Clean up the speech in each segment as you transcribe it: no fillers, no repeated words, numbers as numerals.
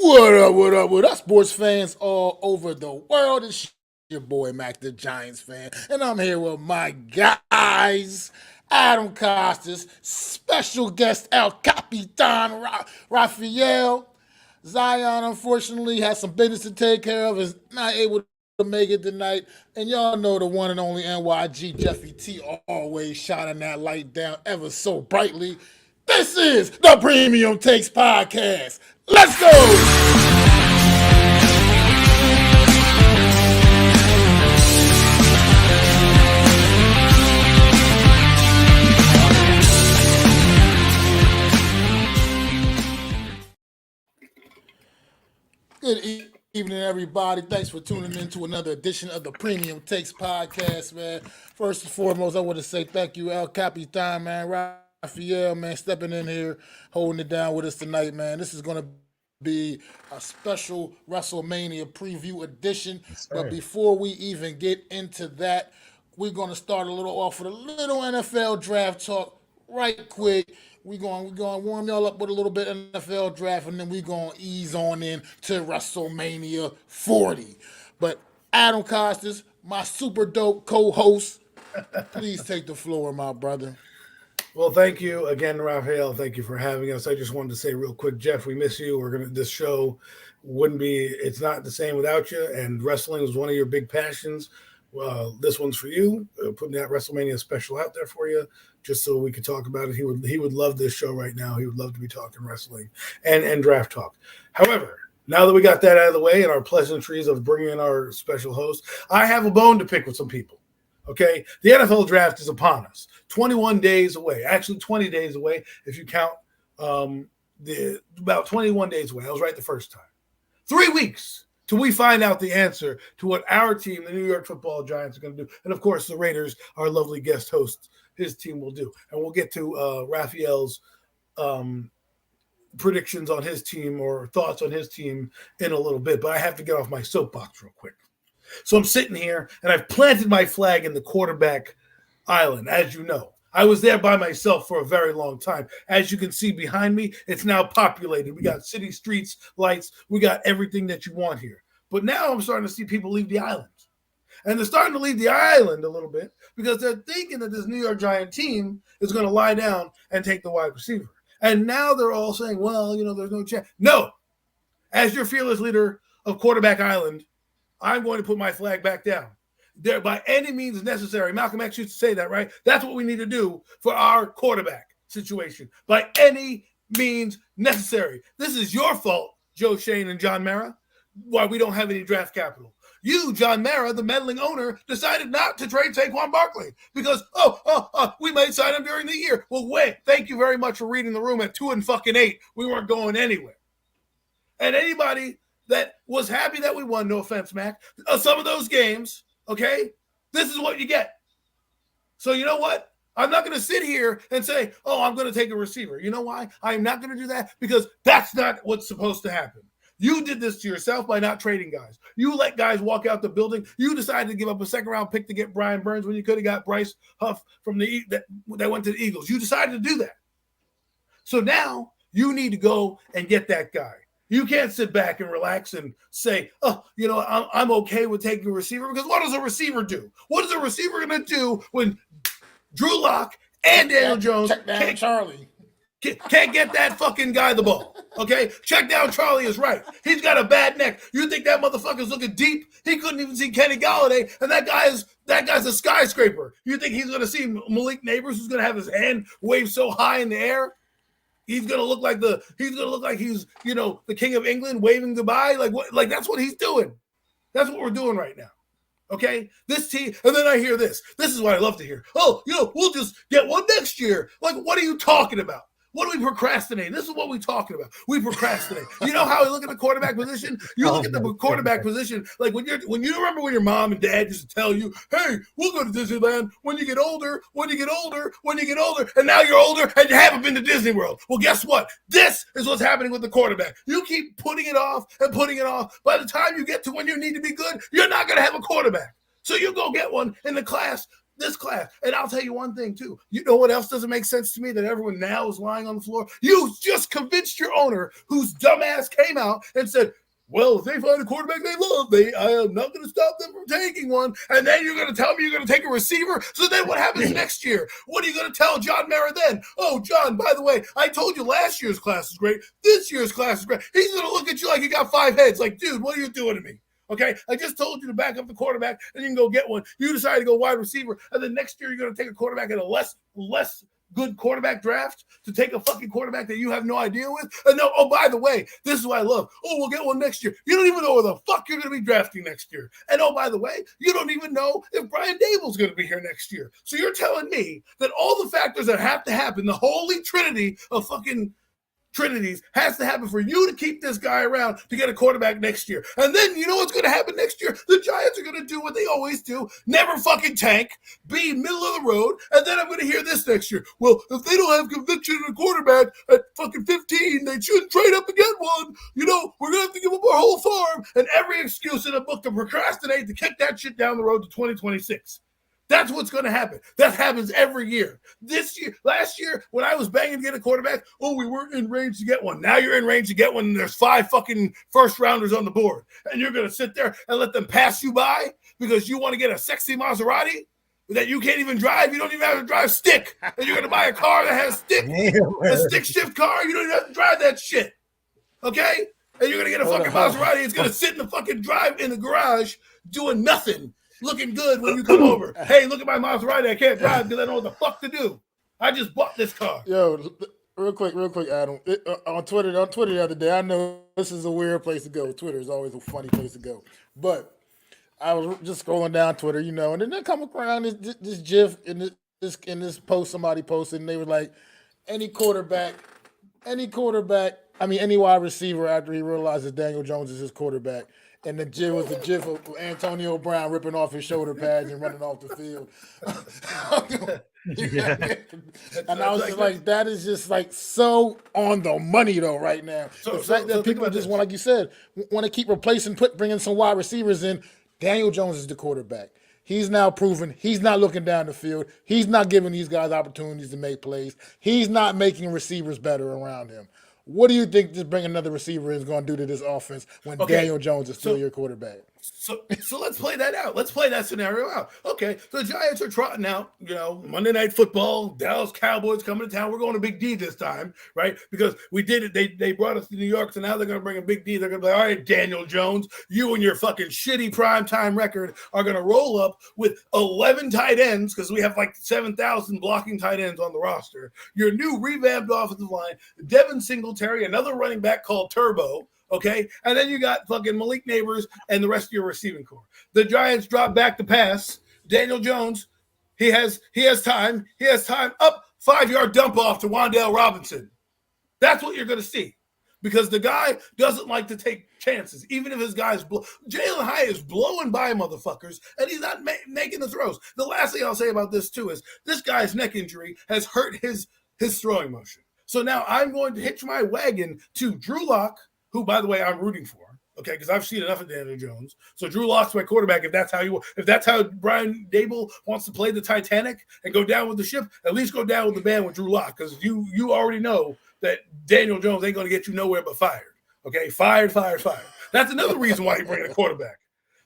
What up, sports fans all over the world? It's your boy, MacDaGiantsFan, and I'm here with my guys, Adam Costas, special guest El Capitan Rafael. Zion, unfortunately, has some business to take care of, is not able to make it tonight. And y'all know the one and only NYG Jeffy T always shining that light down ever so brightly. This is the Premium Takes Podcast. Let's go! Good evening, everybody. Thanks for tuning in to another edition of the Premium Takes Podcast, man. First and foremost, I want to say thank you, El Capitan, man. Raphael, man, stepping in here, holding it down with us tonight, man. This is going to be a special WrestleMania preview edition. But before we even get into that, we're going to start a little off with a little NFL draft talk right quick. We're going to warm y'all up with a little bit of NFL draft, and then we're going to ease on in to WrestleMania 40. But Adam Costas, my super dope co-host, please take the floor, my brother. Well, thank you again, Raphael. Thank you for having us. I just wanted to say real quick, Jeff, we miss you. This show it's not the same without you. And wrestling was one of your big passions. Well, this one's for you. Putting that WrestleMania special out there for you, just so we could talk about it. He would love this show right now. He would love to be talking wrestling and draft talk. However, now that we got that out of the way and our pleasantries of bringing in our special host, I have a bone to pick with some people. Okay, the NFL draft is upon us. 21 days away. Actually, 20 days away if you count about 21 days away. I was right the first time. 3 weeks till we find out the answer to what our team, the New York Football Giants, are going to do. And, of course, the Raiders, our lovely guest host, his team will do. And we'll get to Raphael's predictions on his team or thoughts on his team in a little bit. But I have to get off my soapbox real quick. So I'm sitting here, and I've planted my flag in the quarterback island, as you know. I was there by myself for a very long time. As you can see behind me, it's now populated. We got city streets, lights. We got everything that you want here. But now I'm starting to see people leave the island. And they're starting to leave the island a little bit because they're thinking that this New York Giant team is going to lie down and take the wide receiver. And now they're all saying, well, there's no chance. No. As your fearless leader of Quarterback Island, I'm going to put my flag back down. There, by any means necessary. Malcolm X used to say that, right? That's what we need to do for our quarterback situation. By any means necessary. This is your fault, Joe Shane and John Mara, why we don't have any draft capital. You, John Mara, the meddling owner, decided not to trade Saquon Barkley because, we might sign him during the year. Well, wait, thank you very much for reading the room at 2-8. We weren't going anywhere. And anybody that was happy that we won, no offense, Mac, some of those games, okay, this is what you get. So you know what? I'm not going to sit here and say, I'm going to take a receiver. You know why? I'm not going to do that because that's not what's supposed to happen. You did this to yourself by not trading guys. You let guys walk out the building. You decided to give up a second-round pick to get Brian Burns when you could have got Bryce Huff from that went to the Eagles. You decided to do that. So now you need to go and get that guy. You can't sit back and relax and say, I'm okay with taking a receiver because what does a receiver do? What is a receiver going to do when Drew Lock and Daniel Jones can't get that fucking guy the ball? Okay? Check down Charlie is right. He's got a bad neck. You think that motherfucker's looking deep? He couldn't even see Kenny Galladay, and that guy's a skyscraper. You think he's going to see Malik Neighbors, who's going to have his hand waved so high in the air? He's gonna look like he's the king of England waving goodbye. Like that's what he's doing. That's what we're doing right now. Okay, this team, and then I hear this. This is what I love to hear. We'll just get one next year. Like, what are you talking about? What do we procrastinate? This is what we're talking about. We procrastinate. You know how we look at the quarterback position? You look at the quarterback position like when you remember when your mom and dad used to tell you, hey, we'll go to Disneyland when you get older, and now you're older and you haven't been to Disney World. Well, guess what? This is what's happening with the quarterback. You keep putting it off and putting it off. By the time you get to when you need to be good, you're not going to have a quarterback. So you go get one in the class This class. And I'll tell you one thing, too. You know what else doesn't make sense to me that everyone now is lying on the floor? You just convinced your owner, whose dumbass came out and said, well, if they find a quarterback they love, I am not going to stop them from taking one. And then you're going to tell me you're going to take a receiver? So then what happens next year? What are you going to tell John Mara then? Oh, John, by the way, I told you last year's class is great. This year's class is great. He's going to look at you like you got 5 heads. Like, dude, what are you doing to me? Okay, I just told you to back up the quarterback and you can go get one. You decide to go wide receiver, and then next year you're going to take a quarterback in a less good quarterback draft to take a fucking quarterback that you have no idea with. And no, oh, by the way, this is what I love. Oh, we'll get one next year. You don't even know where the fuck you're going to be drafting next year. And oh, by the way, you don't even know if Brian Dable's going to be here next year. So you're telling me that all the factors that have to happen, the holy trinity of fucking Trinities has to happen for you to keep this guy around to get a quarterback next year. And then you know what's going to happen next year? The Giants are going to do what they always do, never fucking tank, be middle of the road, and then I'm going to hear this next year. Well, if they don't have conviction in a quarterback at fucking 15, they shouldn't trade up and get one. You know, we're going to have to give up our whole farm and every excuse in the book to procrastinate to kick that shit down the road to 2026. That's what's going to happen. That happens every year. This year, last year, when I was banging to get a quarterback, oh, we weren't in range to get one. Now you're in range to get one, and there's 5 fucking first rounders on the board. And you're going to sit there and let them pass you by because you want to get a sexy Maserati that you can't even drive. You don't even have to drive stick. And you're going to buy a car that has stick, a stick shift car. You don't even have to drive that shit. Okay? And you're going to get a fucking Maserati. It's going to sit in the fucking drive in the garage doing nothing. Looking good when you come over. Hey, look at my Maserati. I can't drive because I don't know what the fuck to do. I just bought this car. Yo, real quick, Adam. On Twitter the other day, I know this is a weird place to go. Twitter is always a funny place to go. But I was just scrolling down Twitter, you know, and then I come around this GIF in this post somebody posted, and they were like, any wide receiver after he realizes Daniel Jones is his quarterback. And the GIF was the GIF of Antonio Brown ripping off his shoulder pads and running off the field. And I was just like, that is just like so on the money though right now. The fact that people just want, like you said, want to keep replacing, bringing some wide receivers in. Daniel Jones is the quarterback. He's now proven he's not looking down the field. He's not giving these guys opportunities to make plays. He's not making receivers better around him. What do you think just bringing another receiver is going to do to this offense when Daniel Jones is still your quarterback? So let's play that out. Let's play that scenario out. Okay, so the Giants are trotting out, you know, Monday Night Football, Dallas Cowboys coming to town. We're going to Big D this time, right? Because we did it. They brought us to New York, so now they're going to bring a Big D. They're going to be like, all right, Daniel Jones, you and your fucking shitty primetime record are going to roll up with 11 tight ends because we have like 7,000 blocking tight ends on the roster. Your new revamped offensive line, Devin Singletary, another running back called Turbo. Okay, and then you got fucking Malik Neighbors and the rest of your receiving core. The Giants drop back to pass. Daniel Jones, he has time. He has time. Up 5-yard dump off to Wan'Dale Robinson. That's what you're going to see because the guy doesn't like to take chances, even if his guy's Jalen Hyatt is blowing by motherfuckers, and he's not making the throws. The last thing I'll say about this too is this guy's neck injury has hurt his throwing motion. So now I'm going to hitch my wagon to Drew Lock, who, by the way, I'm rooting for, okay, because I've seen enough of Daniel Jones. So Drew Lock's my quarterback. If that's how Brian Dable wants to play the Titanic and go down with the ship, at least go down with the band with Drew Lock, because you already know that Daniel Jones ain't going to get you nowhere but fired. Okay, fired. That's another reason why you bring a quarterback.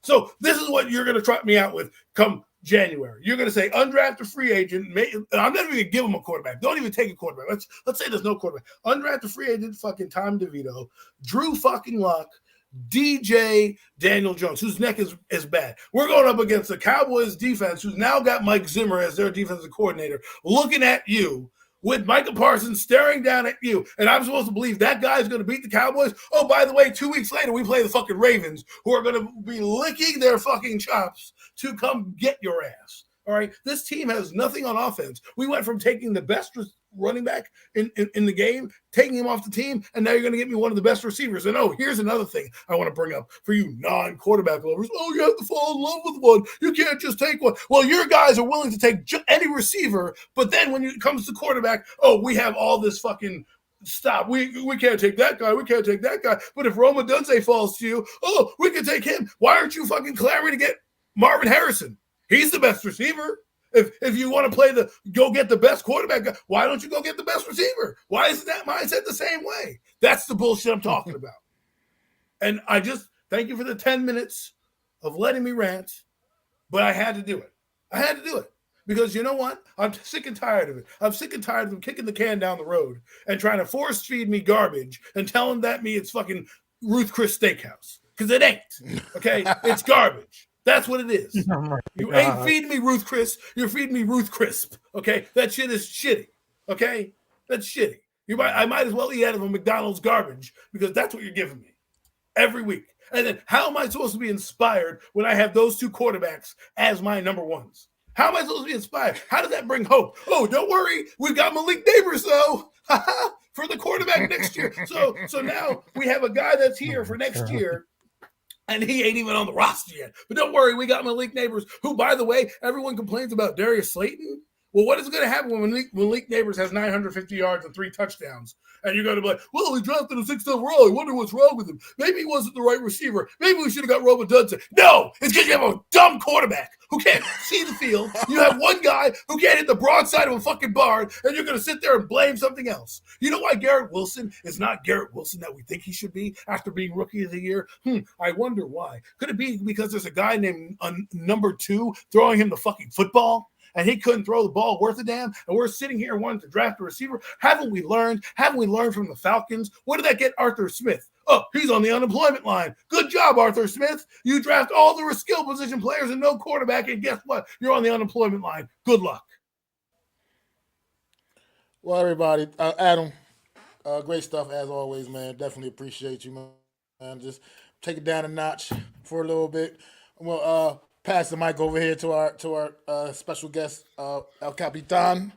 So this is what you're going to trot me out with come January. You're going to say undrafted free agent. I'm not even going to give him a quarterback. Don't even take a quarterback. Let's say there's no quarterback. Undrafted free agent, fucking Tom DeVito, Drew fucking Lock, DJ Daniel Jones, whose neck is bad. We're going up against the Cowboys defense, who's now got Mike Zimmer as their defensive coordinator, looking at you with Micah Parsons staring down at you. And I'm supposed to believe that guy's going to beat the Cowboys? Oh, by the way, 2 weeks later, we play the fucking Ravens, who are going to be licking their fucking chops to come get your ass. All right? This team has nothing on offense. We went from taking the best running back in the game, taking him off the team, and now you're going to get me one of the best receivers. And here's another thing I want to bring up for you non-quarterback lovers. Oh, you have to fall in love with one. You can't just take one. Well, your guys are willing to take any receiver, but then when it comes to quarterback, we have all this fucking stop. We can't take that guy. We can't take that guy. But if Roma Dunze falls to you, we can take him. Why aren't you fucking clamoring to get Marvin Harrison? He's the best receiver. If you want to play go get the best quarterback, why don't you go get the best receiver? Why isn't that mindset the same way? That's the bullshit I'm talking about. And I just thank you for the 10 minutes of letting me rant, but I had to do it. I had to do it. Because you know what? I'm sick and tired of it. I'm sick and tired of them kicking the can down the road and trying to force feed me garbage and telling me it's fucking Ruth Chris Steakhouse. Because it ain't. Okay? It's garbage. That's what it is. You ain't feeding me Ruth Chris. You're feeding me Ruth Crisp. Okay? That shit is shitty. Okay? That's shitty. I might as well eat out of a McDonald's garbage because that's what you're giving me every week. And then how am I supposed to be inspired when I have those two quarterbacks as my number ones? How am I supposed to be inspired? How does that bring hope? Oh, don't worry. We've got Malik Neighbors, though, for the quarterback next year. So now we have a guy that's here for next year. And he ain't even on the roster yet. But don't worry, we got Malik Neighbors, who, by the way, everyone complains about Darius Slayton. Well, what is going to happen when Malik Neighbors has 950 yards and 3 touchdowns? And you're going to be like, well, we drafted a 6th overall. I wonder what's wrong with him. Maybe he wasn't the right receiver. Maybe we should have got Robert Dudson. No, it's because you have a dumb quarterback who can't see the field. You have one guy who can't hit the broadside of a fucking barn, and you're going to sit there and blame something else. You know why Garrett Wilson is not Garrett Wilson that we think he should be after being Rookie of the Year? I wonder why. Could it be because there's a guy named number 2 throwing him the fucking football? And he couldn't throw the ball worth a damn, and we're sitting here wanting to draft a receiver. Haven't we learned? Haven't we learned from the Falcons? What did that get Arthur Smith? Oh, he's on the unemployment line. Good job, Arthur Smith. You draft all the skill position players and no quarterback, and guess what? You're on the unemployment line. Good luck. Well, everybody, Adam, great stuff as always, man. Definitely appreciate you, man. Just take it down a notch for a little bit. Well, pass the mic over here to our special guest, El Capitan.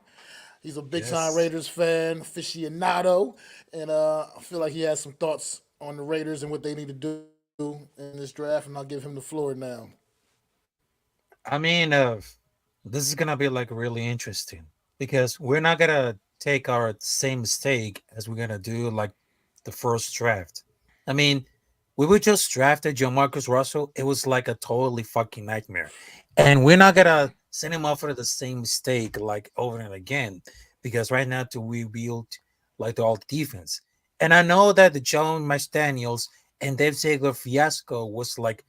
He's a big time Raiders fan, aficionado, and I feel like he has some thoughts on the Raiders and what they need to do in this draft, and I'll give him the floor now. I mean, this is gonna be like really interesting because we're not gonna take our same mistake as we're gonna do like the first draft. I mean, we were just drafted John Marcus Russell. It was like a totally fucking nightmare. And we're not going to send him off for the same mistake like over and again because right now to rebuild like the all defense. And I know that the John McDaniels and Dave Ziegler fiasco was like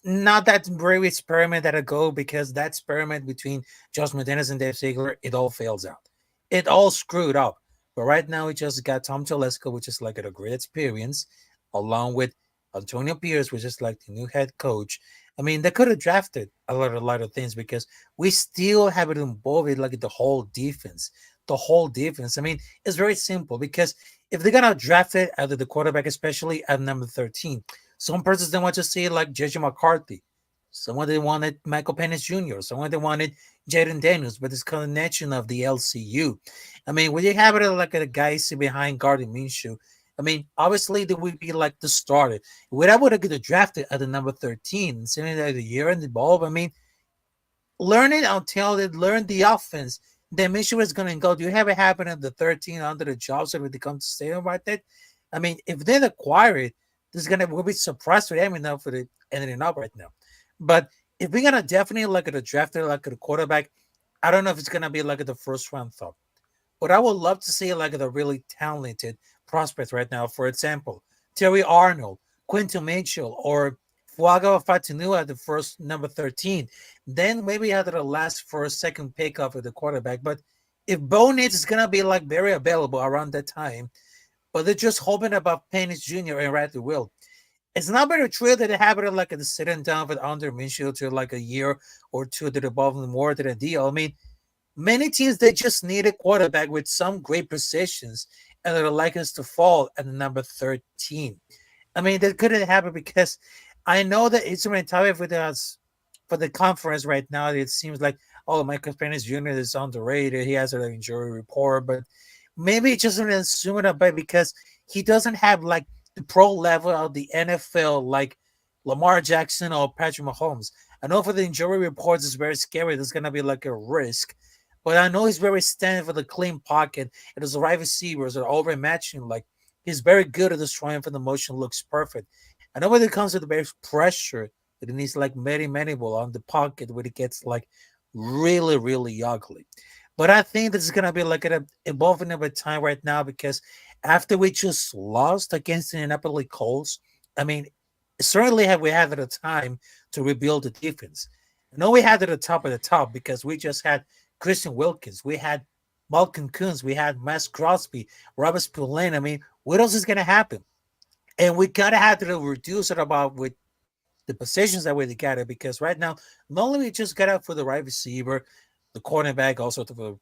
not that brave experiment that I go because that experiment between Josh McDaniels and Dave Ziegler, it all fails out. It all screwed up. But right now we just got Tom Telesco, which is like a great experience, along with Antonio Pierce, which is like the new head coach. I mean, they could have drafted a lot of things because we still haven't involved like the whole defense. The whole defense. I mean, it's very simple because if they're gonna draft it out of the quarterback, especially at number 13, some persons don't want to see like JJ McCarthy. Someone they wanted Michael Penix Jr., someone they wanted Jaden Daniels, but it's connection of the LCU. I mean, when you have it like a guy sitting behind Gardner Minshew, I mean, obviously, they would be like the starter. When I would have get drafted at the number 13, sitting there the year in the ball, I mean, learn it until they learn the offense. Then Minshew is going to go. Do you have it happen at the 13 under the job so when they come to stadium right there? I mean, if they acquire it, we'll be surprised for them enough for the ending up right now. But if we're going to definitely look at a drafter, like a quarterback, I don't know if it's going to be like the first round thought. But I would love to see like a really talented prospect right now. For example, Terry Arnold, Quinton Mitchell, or Fuaga Fatunua at the first number 13. Then maybe after the last first, second pick of the quarterback. But if Bo Nix is going to be like very available around that time, but they're just hoping about Penix Jr. and Radley Will. It's not very true that they have it like a sitting down with under Minshew to like a year or two to evolve more than a deal. I mean, many teams, they just need a quarterback with some great positions, and they're like us to fall at the number 13. I mean, that couldn't happen because I know that it's very tough with us for the conference right now. It seems like, oh, Michael Penix Jr. is underrated. He has an injury report, but maybe it just doesn't assume it a bit because he doesn't have like the pro level of the NFL like Lamar Jackson or Patrick Mahomes. I know for the injury reports, it's very scary. There's going to be like a risk. But I know he's very standing for the clean pocket. And his right receivers are overmatching. Like, he's very good at destroying for the motion, looks perfect. I know when it comes to the base pressure, that he needs like many ball on the pocket when it gets like really, really ugly. But I think this is gonna be like an evolving over time right now because after we just lost against the Indianapolis Colts, I mean, certainly have we had the time to rebuild the defense. I know we had it at the top of the top because we just had Christian Wilkins, we had Malcolm Coons, we had Max Crosby, Robert Spillane. I mean, what else is gonna happen? And we gotta have to reduce it about with the positions that we got it because right now, not only we just got out for the right receiver, the cornerback, also for the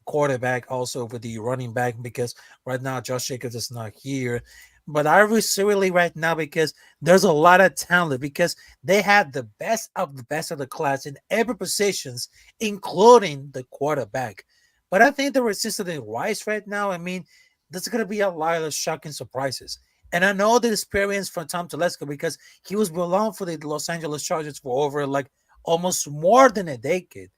quarterback, also for the running back, because right now Josh Jacobs is not here. But I really right now because there's a lot of talent because they have the best of the class in every positions, including the quarterback. But I think the resistance in Rice right now, I mean, there's gonna be a lot of shocking surprises. And I know the experience from Tom Telesco because he was belong for the Los Angeles Chargers for over like almost more than a decade.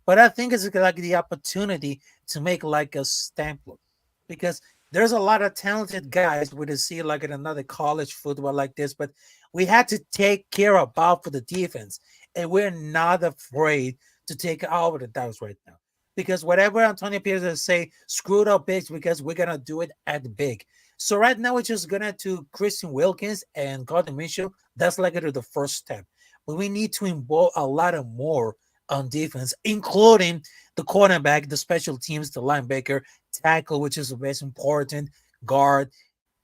But I think it's like the opportunity to make like a stamp look because there's a lot of talented guys we see like in another college football like this, but we had to take care about for the defense, and we're not afraid to take over the dogs right now. Because whatever Antonio Pierce say, screwed up big because we're gonna do it at big. So right now we're just gonna do Christian Wilkins and Gardner Mitchell. That's like the first step. But we need to involve a lot of more on defense, including the cornerback, the special teams, the linebacker, tackle, which is the most important, guard,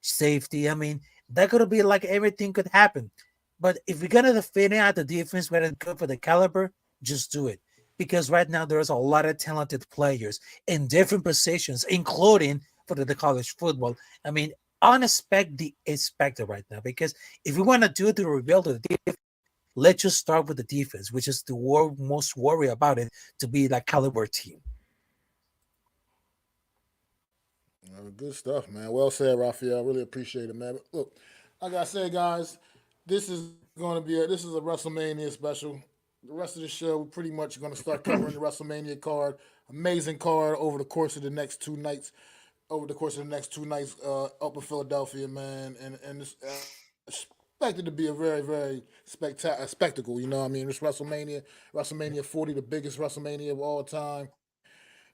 safety. I mean, that could be like everything could happen. But if we're gonna fit out the defense, whether it's good for the caliber, just do it. Because right now there's a lot of talented players in different positions, including for the college football. I mean, unexpected expected right now. Because if we want to do the rebuild of the defense, let's just start with the defense, which is the most worry about it to be that caliber team. Good stuff, man. Well said, Raphael. Really appreciate it, man. But look, like I said, guys, this is going to be this is a WrestleMania special. The rest of the show, we're pretty much going to start covering the WrestleMania card. Amazing card over the course of the next 2 nights. Over the course of the next 2 nights up in Philadelphia, man, and it's expected to be a very, very spectacle. You know, what I mean, this WrestleMania 40, the biggest WrestleMania of all time,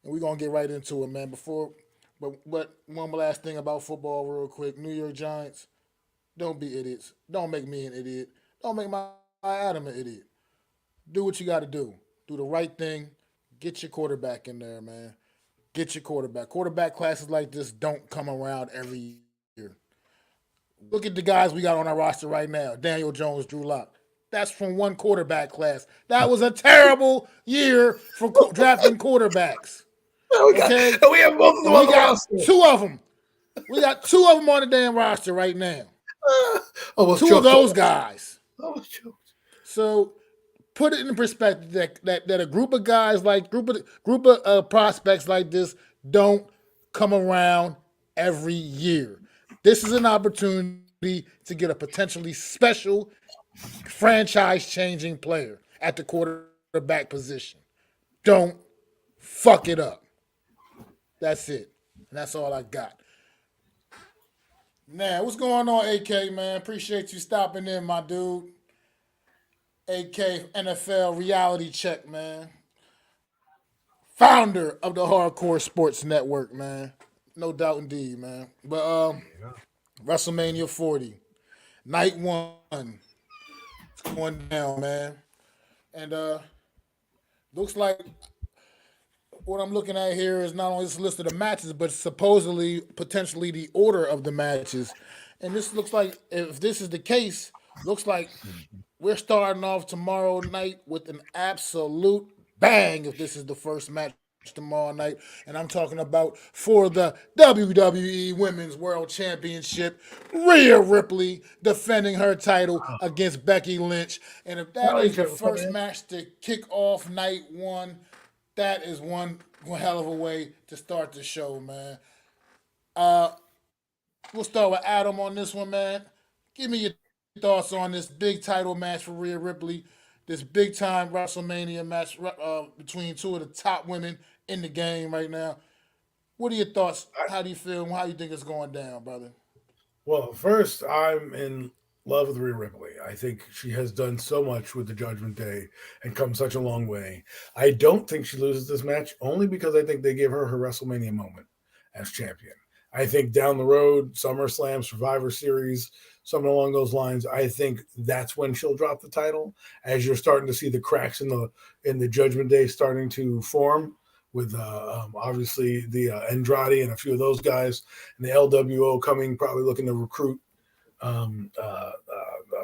and we're gonna get right into it, man. But one last thing about football, real quick. New York Giants, don't be idiots. Don't make me an idiot. Don't make my Adam an idiot. Do what you got to do. Do the right thing. Get your quarterback in there, man. Get your quarterback. Quarterback classes like this don't come around every year. Look at the guys we got on our roster right now. Daniel Jones, Drew Lock. That's from one quarterback class. That was a terrible year for drafting quarterbacks. Oh, Okay? we have both of them And on we the got roster. two of them. We got two of them on the damn roster right now. Almost Two of choked. those guys. Almost choked. So put it in perspective that a group of guys like group of prospects like this don't come around every year. This is an opportunity to get a potentially special franchise changing player at the quarterback position. Don't fuck it up. That's it. And that's all I got. Now, what's going on, AK, man? Appreciate you stopping in, my dude. AK NFL Reality Check, man. Founder of the Hardcore Sports Network, man. No doubt indeed, man. But WrestleMania 40, night one. It's going down, man. And looks like what I'm looking at here is not only this list of the matches, but supposedly, potentially the order of the matches. And this looks like, if this is the case, looks like we're starting off tomorrow night with an absolute bang if this is the first match tomorrow night. And I'm talking about for the WWE Women's World Championship, Rhea Ripley defending her title against Becky Lynch. And if that is the first match to kick off night one, that is one hell of a way to start the show, man. We'll start with Adam on this one, man. Give me your thoughts on this big title match for Rhea Ripley, this big time WrestleMania match between two of the top women in the game right now. What are your thoughts? How do you feel? How do you think it's going down, brother? Well, first, I'm in love with Rhea Ripley. I think she has done so much with the Judgment Day and come such a long way. I don't think she loses this match only because I think they give her WrestleMania moment as champion. I think down the road, SummerSlam, Survivor Series, something along those lines, I think that's when she'll drop the title as you're starting to see the cracks in the Judgment Day starting to form with obviously the Andrade and a few of those guys and the LWO coming, probably looking to recruit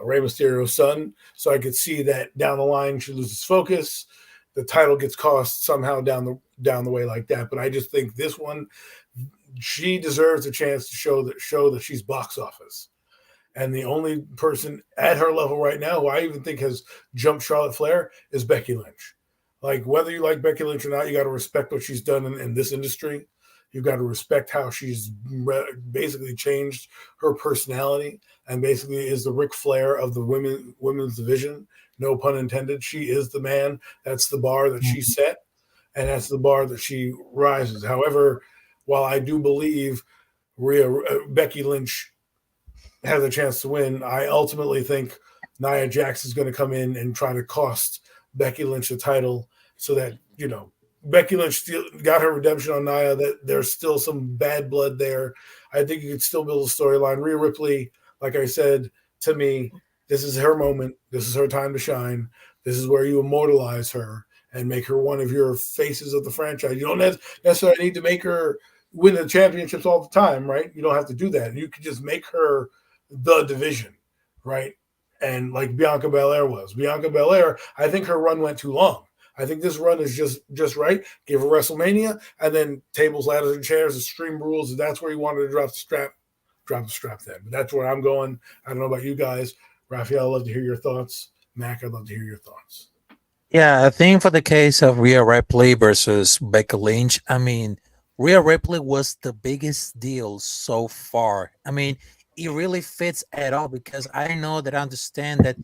Rey Mysterio's son. So I could see that down the line she loses focus, the title gets cost somehow down the way like that. But I just think this one, she deserves a chance to show that she's box office. And the only person at her level right now who I even think has jumped Charlotte Flair is Becky Lynch. Like, whether you like Becky Lynch or not, you got to respect what she's done in this industry. You've got to respect how she's basically changed her personality and basically is the Ric Flair of the women's division. No pun intended. She is the man. That's the bar that she set, and that's the bar that she rises. However, while I do believe Becky Lynch has a chance to win, I ultimately think Nia Jax is going to come in and try to cost Becky Lynch the title so that, Becky Lynch still got her redemption on Nia, that there's still some bad blood there. I think you could still build a storyline. Rhea Ripley, like I said, to me, this is her moment. This is her time to shine. This is where you immortalize her and make her one of your faces of the franchise. You don't necessarily need to make her win the championships all the time, right? You don't have to do that. You could just make her the division, right? And like Bianca Belair was. Bianca Belair, I think her run went too long. I think this run is just right. Give her WrestleMania, and then tables, ladders, and chairs, Extreme Rules. If that's where you wanted to drop the strap then. But that's where I'm going. I don't know about you guys. Raphael, I'd love to hear your thoughts. Mac, I'd love to hear your thoughts. Yeah, I think for the case of Rhea Ripley versus Becky Lynch, I mean, Rhea Ripley was the biggest deal so far. I mean, it really fits at all because I know that I understand that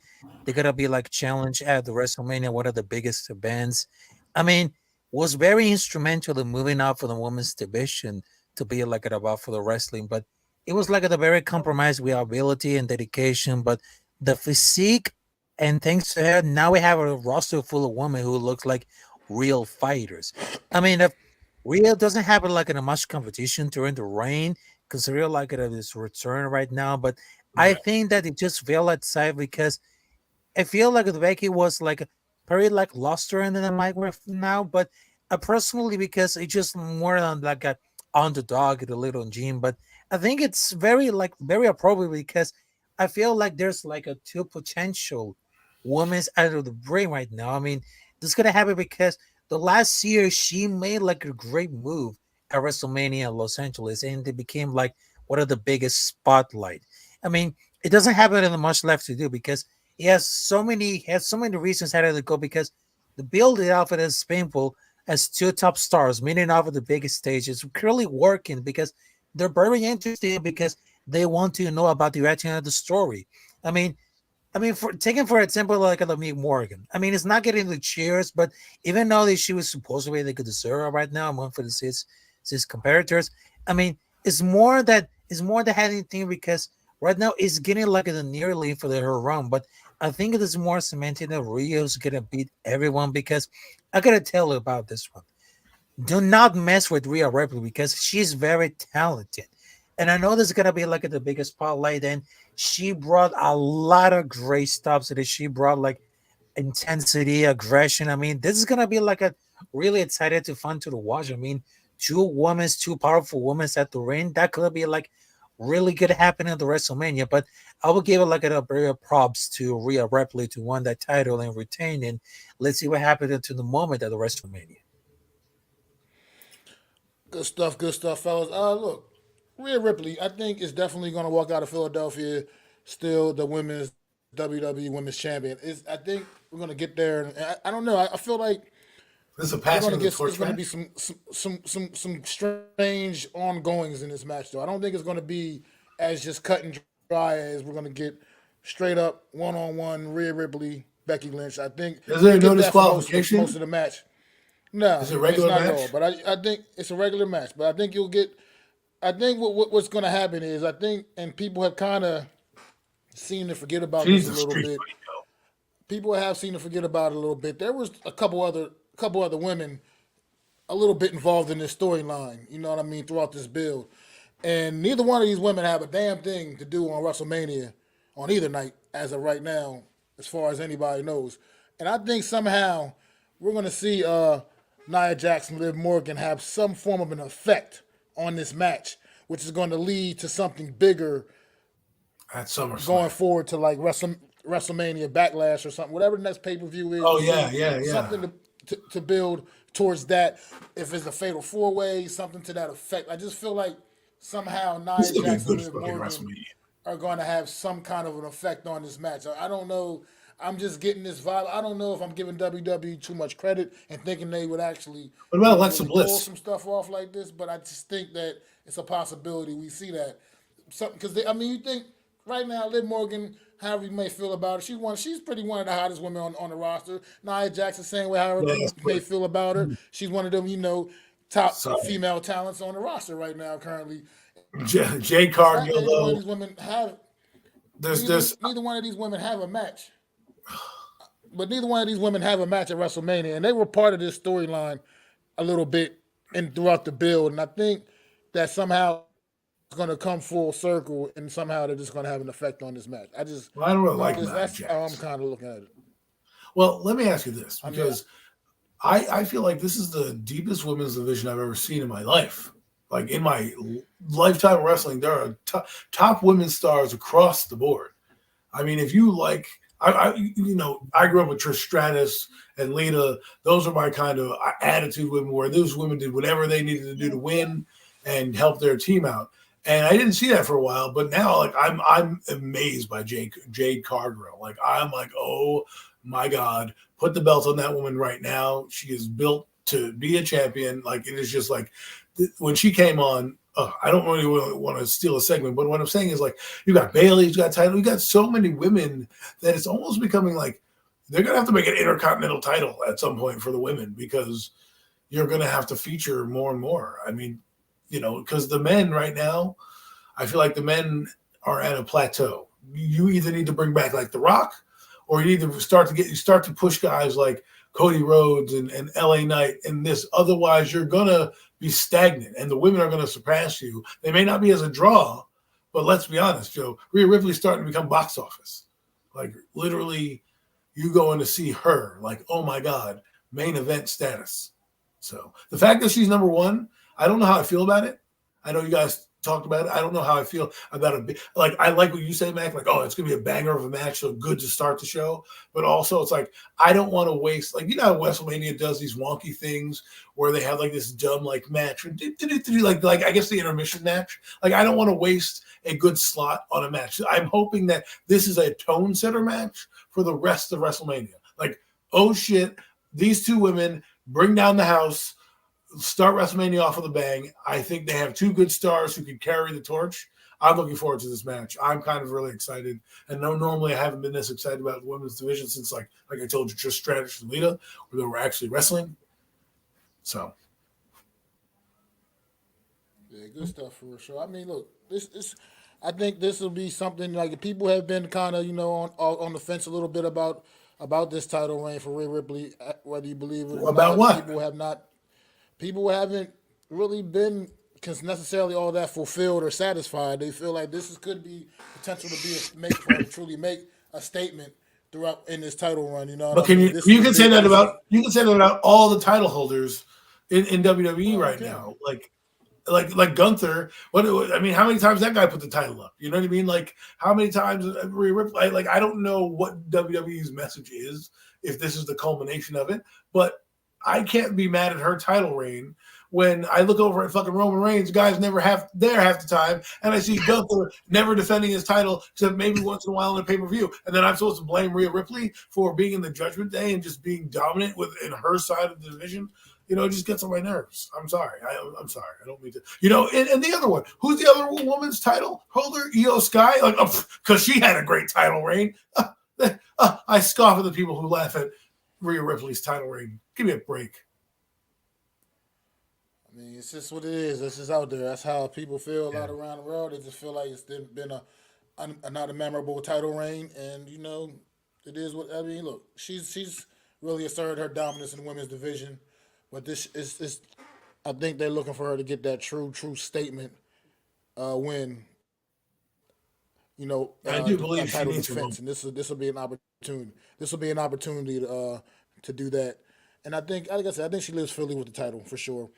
they're gonna be like challenge at the WrestleMania, one of the biggest events. I mean, was very instrumental in moving up for the women's division to be like at about for the wrestling, but it was like at a very compromised with ability and dedication, but the physique and thanks to her, now we have a roster full of women who looks like real fighters. I mean, if Rhea doesn't have like a much competition during the reign, consider like it is return right now, but I Right. think that it just fell outside because I feel like the Becky was like very like luster in the mic with now, but personally because it's just more on like a underdog the little gene. But I think it's very like very appropriate because I feel like there's like a two potential women's out of the brain right now. I mean, this is gonna happen because the last year she made like a great move at WrestleMania in Los Angeles, and it became like one of the biggest spotlight. I mean, it doesn't have any much left to do because he has so many reasons how to go because the build it off it as painful as two top stars, meeting off of the biggest stage is clearly working because they're very interested because they want to know about the direction of the story. I mean, for taking for example, like a Mick Morgan. I mean, it's not getting the cheers, but even though that she was supposed to be like a deserve right now among for the six competitors, I mean, it's more that having thing because right now it's getting like a nearly for her run, but I think it is more cemented that Rio's gonna beat everyone because I gotta tell you about this one. Do not mess with Rhea Ripley because she's very talented. And I know this is gonna be like the biggest spotlight, and she brought a lot of great stuff to this. She brought like intensity, aggression. I mean, this is gonna be like a really excited to fun to the watch. I mean, two powerful women at the ring. That could be like really good happening at the WrestleMania. But I will give it like a very props to Rhea Ripley to win that title and retain. And let's see what happened into the moment at the WrestleMania. Good stuff, fellas. Look, Rhea Ripley, I think is definitely going to walk out of Philadelphia still the women's WWE Women's Champion. I think we're going to get there. And I don't know. I feel like This is a they're going passing to of the get. It's torch going to be match. some strange ongoings in this match, though. I don't think it's going to be as just cut and dry as we're going to get straight up one on one Rhea Ripley Becky Lynch. I think Is you there no get that for most disqualification? of the match. No, Is it a it's regular not at all. match? But I think it's a regular match. But I think you'll get. I think what's going to happen is I think, and people have kind of seem to forget about She this needs a a little street bit. fight, though. People have seemed to forget about it a little bit. There was a couple other women a little bit involved in this storyline. You know what I mean throughout this build, and neither one of these women have a damn thing to do on WrestleMania on either night as of right now, as far as anybody knows. And I think somehow we're going to see Nia Jax and Liv Morgan have some form of an effect on this match, which is going to lead to something bigger At going SummerSlam. forward to like WrestleMania Backlash or something, whatever the next pay per view is. Oh You yeah, see yeah, yeah. something to build towards that. If it's a fatal four way, something to that effect. I just feel like somehow This Nia will be a Jax and good Liv fucking Morgan WrestleMania. are going to have some kind of an effect on this match. I don't know. I'm just getting this vibe. I don't know if I'm giving WWE too much credit and thinking they would actually What about Alexa really pull Bliss? some stuff off like this, but I just think that it's a possibility we see that. Something because I mean, you think right now, Liv Morgan, however you may feel about her, she's pretty one of the hottest women on the roster. Nia Jackson, same way, however Yeah, you that's may quick. feel about her, she's one of them, top Sorry. female talents on the roster right now currently. Jade The fact Cargill that neither one of though. these women have There's neither one of these women have a match, but neither one of these women have a match at WrestleMania, and they were part of this storyline a little bit and throughout the build, and I think that somehow it's going to come full circle, and somehow they're just going to have an effect on this match. I don't really like Just Nia that's how I'm Jax. kind of looking at it. Well, let me ask you this I mean, because I feel like this is the deepest women's division I've ever seen in my life. Like in my lifetime of wrestling, there are top women's stars across the board. I mean, if you like, I grew up with Trish Stratus and Lita. Those are my kind of attitude women, where those women did whatever they needed to do to win and help their team out. And I didn't see that for a while, but now like I'm amazed by Jade Cargill. Like I'm like, oh my God, put the belt on that woman right now. She is built to be a champion. Like it is just like when she came on. I don't really want to steal a segment, but what I'm saying is like you got Bailey, you got title, you got so many women that it's almost becoming like they're gonna have to make an intercontinental title at some point for the women because you're gonna have to feature more and more. I mean, because the men right now, I feel like the men are at a plateau. You either need to bring back like The Rock, or you need to start to push guys like Cody Rhodes and LA Knight and this. Otherwise, you're gonna be stagnant, and the women are gonna surpass you. They may not be as a draw, but let's be honest, Joe. Rhea Ripley's starting to become box office. Like literally, you going to see her. Like, oh my God, main event status. So the fact that she's number one, I don't know how I feel about it. I know you guys talked about it. I don't know how I feel about it. Like, I like what you say, Mac. Like, oh, it's going to be a banger of a match, so good to start the show. But also, it's like, I don't want to waste, like, how WrestleMania does these wonky things where they have, like, this dumb, like, match. Like I guess the intermission match. Like, I don't want to waste a good slot on a match. I'm hoping that this is a tone setter match for the rest of WrestleMania. Like, oh, shit, these two women bring down the house, start WrestleMania off with a bang. I think they have two good stars who can carry the torch. I'm looking forward to this match. I'm kind of really excited. And no, normally I haven't been this excited about the women's division since, like I told you, Trish Stratus and Lita, where they were actually wrestling. So. Yeah, good stuff for sure. I mean, look, I think this will be something like people have been kind of, on the fence a little bit about this title reign for Rhea Ripley, whether you believe it or About not. what? People haven't really been necessarily all that fulfilled or satisfied. They feel like could be potential to for her to truly make a statement throughout in this title run. You know what But I mean? you can say that about all the title holders in WWE right now. Like Gunther. How many times that guy put the title up? You know what I mean? Like how many times Rhea Ripley? Like I don't know what WWE's message is if this is the culmination of it, but I can't be mad at her title reign when I look over at fucking Roman Reigns, guys never there half the time, and I see Gunther never defending his title except maybe once in a while in a pay-per-view. And then I'm supposed to blame Rhea Ripley for being in the Judgment Day and just being dominant in her side of the division. It just gets on my nerves. I'm sorry. I'm sorry. I don't mean to. And the other one, who's the other woman's title holder? Io Sky? Like, because she had a great title reign. I scoff at the people who laugh at Rhea Ripley's title reign. Give me a break. I mean, it's just what it is. It's just out there. That's how people feel a lot around the world. They just feel like it's been not a memorable title reign, and it is what I mean. Look, she's really asserted her dominance in the women's division, but this is I think they're looking for her to get that true statement win. I do A believe she title needs to defense, run. and this will be an opportunity. This will be an opportunity to do that. And I think, like I said, I think she lives Philly with the title for sure.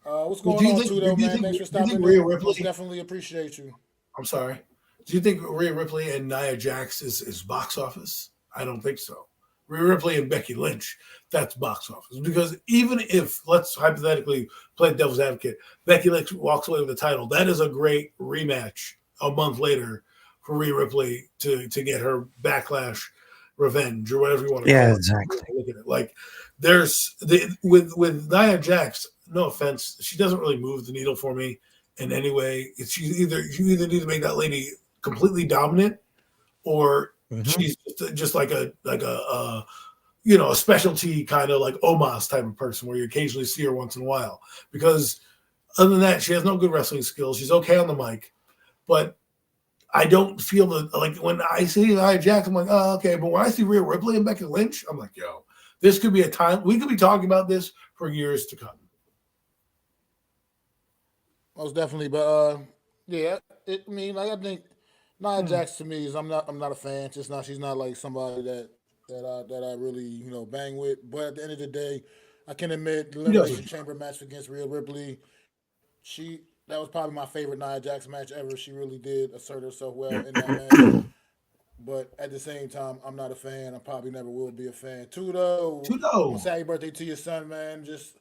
What's Well, going on, too, though, man? Thanks for do you think stopping Rhea in. Most Ripley? definitely appreciate you. I'm sorry. Do you think Rhea Ripley and Nia Jax is box office? I don't think so. Rhea Ripley and Becky Lynch, that's box office. Because even if, let's hypothetically play devil's advocate, Becky Lynch walks away with the title, that is a great rematch a month later for Rhea Ripley to get her backlash revenge or whatever you want to Yeah, call it. exactly. Look at it. Like with Nia Jax, no offense, she doesn't really move the needle for me in any way. You either need to make that lady completely dominant, or Mm-hmm. she's just like a a specialty kind of like Omos type of person where you occasionally see her once in a while. Because other than that, she has no good wrestling skills. She's okay on the mic, but I don't feel like when I see Nia Jax, I'm like, oh, okay. But when I see Rhea Ripley and Becky Lynch, I'm like, yo, this could be a time we could be talking about this for years to come. Most definitely, but yeah, I mean, like I think Nia Jax to me is I'm not a fan. Just not she's not like somebody that I really bang with. But at the end of the day, I can admit the He does Elimination what Chamber match against Rhea Ripley. She That was probably my favorite Nia Jax match ever. She really did assert herself well in that match. But at the same time, I'm not a fan. I probably never will be a fan. Too though, to I'm gonna know. say happy birthday to your son, man. Just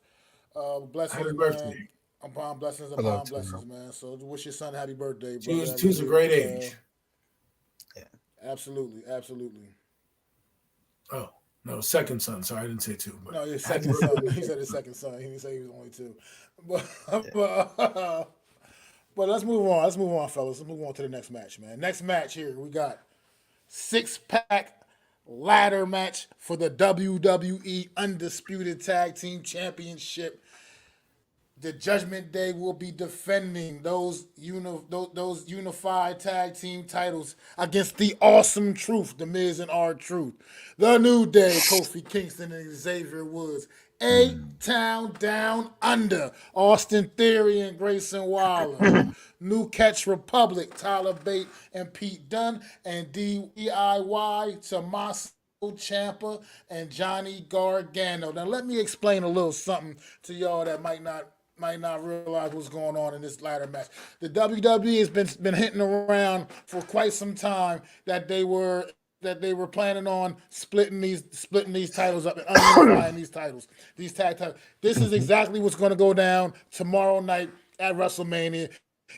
Happy blessings, man. birthday. Hello Upon to you. blessings, man. So wish your son happy birthday, brother. I Two's a really great do. age. Yeah. Absolutely. Oh, no, second son. Sorry, I didn't say two, but No, his happy second son. birthday. He said his second son. He didn't say he was only two. But Yeah. but let's move on. Let's move on, fellas. Let's move on to the next match, man. Next match here we got 6-pack ladder match for the WWE Undisputed Tag Team Championship. The Judgment Day will be defending those unified tag team titles against the Awesome Truth, The Miz and R Truth, the New Day, Kofi Kingston and Xavier Woods, A Town Down Under, Austin Theory and Grayson Waller, New Catch Republic, Tyler Bate and Pete Dunne, and DIY Tommaso Ciampa and Johnny Gargano. Now let me explain a little something to y'all that might not realize what's going on in this ladder match. The WWE has been hinting around for quite some time that they were planning on splitting these titles up and unifying these tag titles. This is Mm-hmm. exactly what's going to go down tomorrow night at WrestleMania.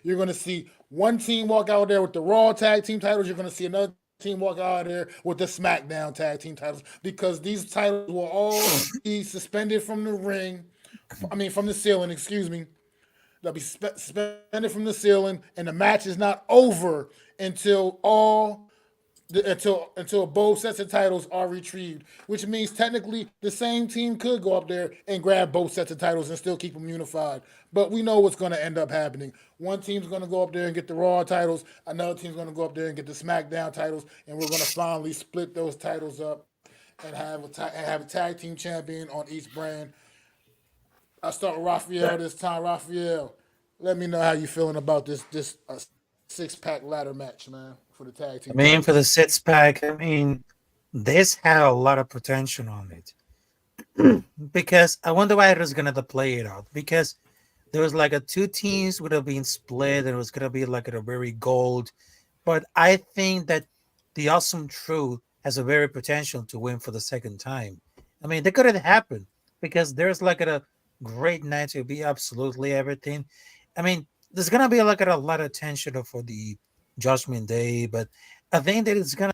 You're going to see one team walk out there with the Raw tag team titles. You're going to see another team walk out there with the SmackDown tag team titles because these titles will all be suspended from the ring. I mean, from the ceiling. Excuse me. They'll be suspended from the ceiling, and the match is not over until both sets of titles are retrieved. Which means technically the same team could go up there and grab both sets of titles and still keep them unified. But we know what's going to end up happening. One team's going to go up there and get the Raw titles. Another team's going to go up there and get the SmackDown titles, and we're going to finally split those titles up and have a tag team champion on each brand. I'll start with Raphael That, this time. Raphael, let me know how you feeling about this 6-pack ladder match, man, for the tag I team mean, for titles. the 6-pack, I mean, this had a lot of potential on it because I wonder why it was gonna play it out because there was like a two teams would have been split and it was gonna be like a very gold, but I think that the Awesome Truth has a very potential to win for the second time. I mean, that could have happened because there's like a great night to be absolutely everything. I mean, there's gonna be like a lot of tension for the Judgment Day, but I think that it's gonna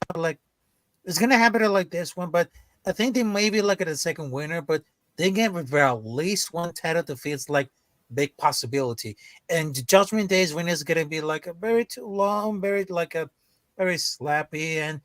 happen like this one, but I think they may be like at a second winner, but they get with at least one title to feels like big possibility. And the Judgment Day's win is gonna be like a very too long, very like a very slappy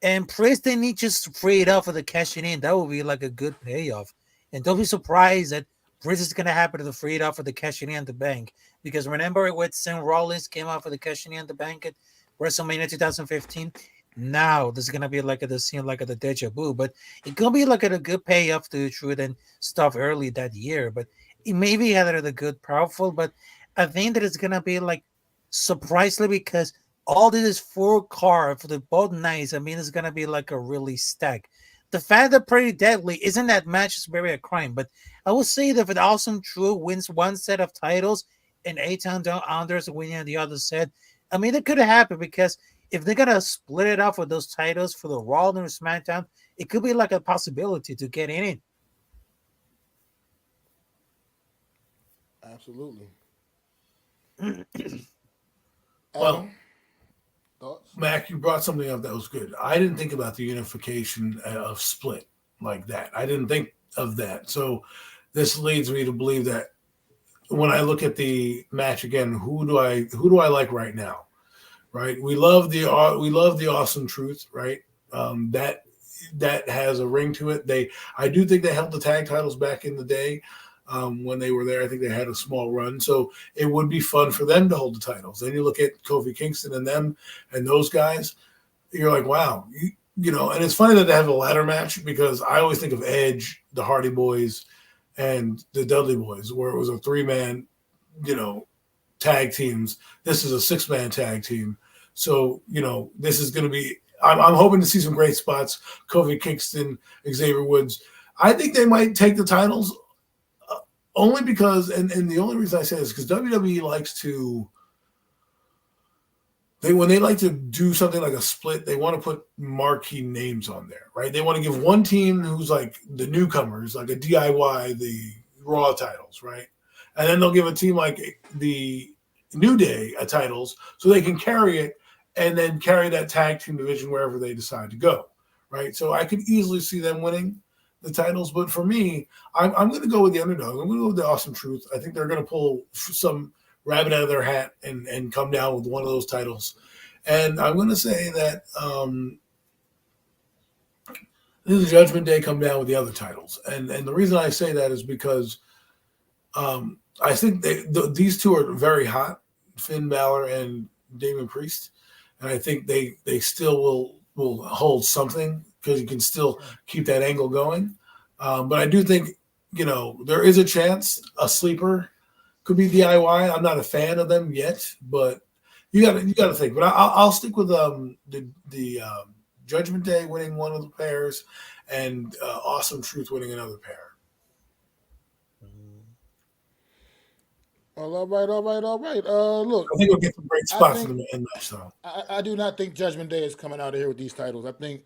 and Priest they need just to free it up for the cashing in. That would be like a good payoff. And don't be surprised that Priest is gonna happen to free it up for the cashing in at the bank. Because remember when Sam Rollins came out for the cashing in at the bank WrestleMania 2015. Now this is gonna be like the scene like the deja vu, but it could be like a good payoff to the truth and stuff early that year. But it maybe had the good powerful, but I think that it's gonna be like surprisingly because all this is full card for the both nights. I mean, it's gonna be like a really stack. The fact that Pretty Deadly isn't that match is very a crime, but I would say that if the Awesome Truth wins one set of titles and A-Town Down Unders winning the other set, I mean, it could have happened because if they're gonna split it up with those titles for the Raw and SmackDown, it could be like a possibility to get in it. Absolutely. Well, Adam, thoughts? Mac, you brought something up that was good. I didn't think about the unification of Split like that. I didn't think of that. So this leads me to believe that when I look at the match again, who do I like right now? Right, we love the Awesome Truth, right? That has a ring to it. I do think they held the tag titles back in the day when they were there. I think they had a small run, so it would be fun for them to hold the titles. Then you look at Kofi Kingston and them and those guys. You're like, wow, you know. And it's funny that they have a ladder match because I always think of Edge, the Hardy Boys, and the Dudley Boys, where it was a 3-man, tag teams. This is a 6-man tag team. So, this is going to be – I'm hoping to see some great spots. Kofi Kingston, Xavier Woods. I think they might take the titles only because – and the only reason I say this is because WWE likes to – when they like to do something like a split, they want to put marquee names on there, right? They want to give one team who's like the newcomers, like a DIY, the Raw titles, right? And then they'll give a team like the New Day titles so they can carry it and then carry that tag team division wherever they decide to go, right? So I could easily see them winning the titles. But for me, I'm going to go with the underdog. I'm going to go with the Awesome Truth. I think they're going to pull some rabbit out of their hat and come down with one of those titles. And I'm going to say that this is Judgment Day come down with the other titles. And the reason I say that is because I think these two are very hot, Finn Balor and Damon Priest. And I think they still will hold something because you can still keep that angle going. But I do think, there is a chance a sleeper could be DIY. I'm not a fan of them yet, but you got to think. But I'll stick with the Judgment Day winning one of the pairs and Awesome Truth winning another pair. Well, all right. Look, I think we'll get some great spots in the match, though. I do not think Judgment Day is coming out of here with these titles. I think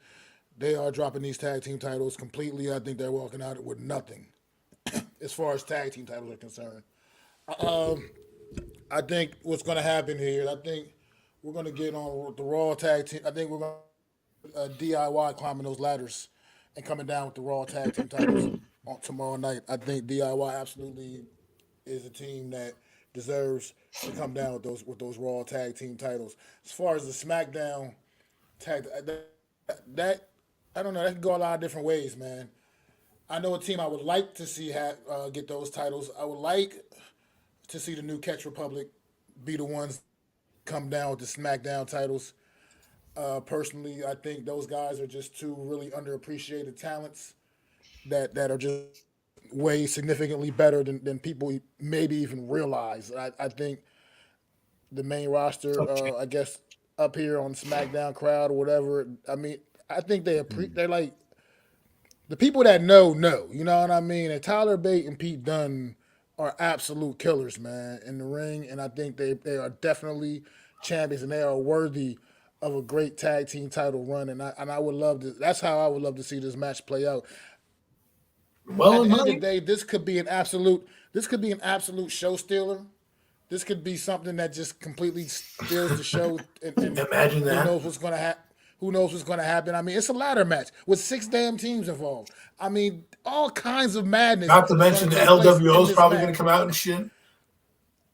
they are dropping these tag team titles completely. I think they're walking out with nothing as far as tag team titles are concerned. I think what's going to happen here, I think we're going to get on the Raw tag team. I think we're going to DIY climbing those ladders and coming down with the Raw tag team titles on tomorrow night. I think DIY absolutely is a team that deserves to come down with those Raw tag team titles. As far as the SmackDown tag, that I don't know. That can go a lot of different ways, man. I know a team I would like to see get those titles. I would like to see the New Catch Republic be the ones come down with the SmackDown titles. Personally, I think those guys are just two really underappreciated talents that are just way significantly better than people maybe even realize. I think the main roster, I guess, up here on SmackDown crowd or whatever. I mean, I think they're like the people that know. You know what I mean? And Tyler Bate and Pete Dunne are absolute killers, man, in the ring, and I think they are definitely champions, and they are worthy of a great tag team title run. And I would love to. That's how I would love to see this match play out. Well, At the end of the day, this could be an absolute show stealer. This could be something that just completely steals the show. And imagine that. Who knows what's going to happen? Who knows what's going to happen? I mean, it's a ladder match with 6 damn teams involved. I mean, all kinds of madness. Not to mention the LWO is probably going to come out and shit.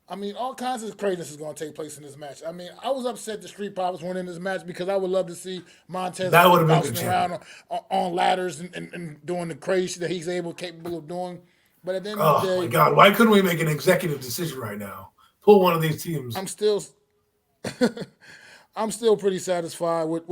I mean, all kinds of craziness is going to take place in this match. I mean, I was upset the Street Profits weren't in this match because I would love to see Montez bouncing around on ladders and doing the crazy that he's capable of doing. But at the end of the day, my God, why couldn't we make an executive decision right now? Pull one of these teams. I'm still I'm still pretty satisfied with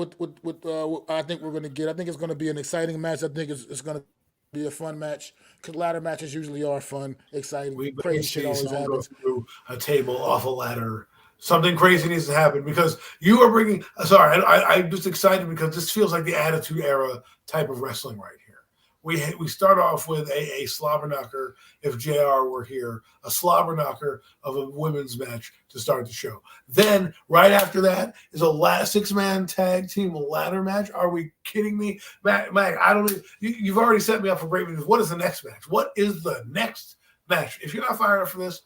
I think we're going to get. I think it's going to be an exciting match. I think it's going to be a fun match because ladder matches usually are fun, exciting, We crazy may shit see always someone go happens. through a table off a ladder. Something crazy needs to happen because you are bringing. Sorry, I'm just excited because this feels like the Attitude Era type of wrestling right here. We start off with a slobber knocker. If JR were here, a slobber knocker of a women's match to start the show. Then right after that is a 6-man tag team ladder match. Are we kidding me, Mac? I don't. You've already set me up for great news. What is the next match? What is the next match? If you're not fired up for this,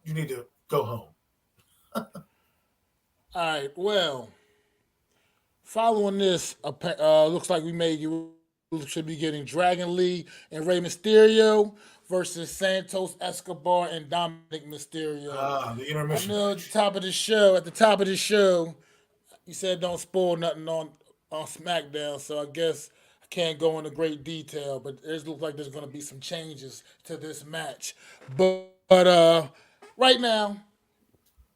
you need to go home. All right. Well, following this, looks like we should be getting Dragon Lee and Rey Mysterio versus Santos Escobar and Dominic Mysterio. The I intermission know at the match. top of the show, you said don't spoil nothing on SmackDown, so I guess I can't go into great detail, but it looks like there's going to be some changes to this match. But right now,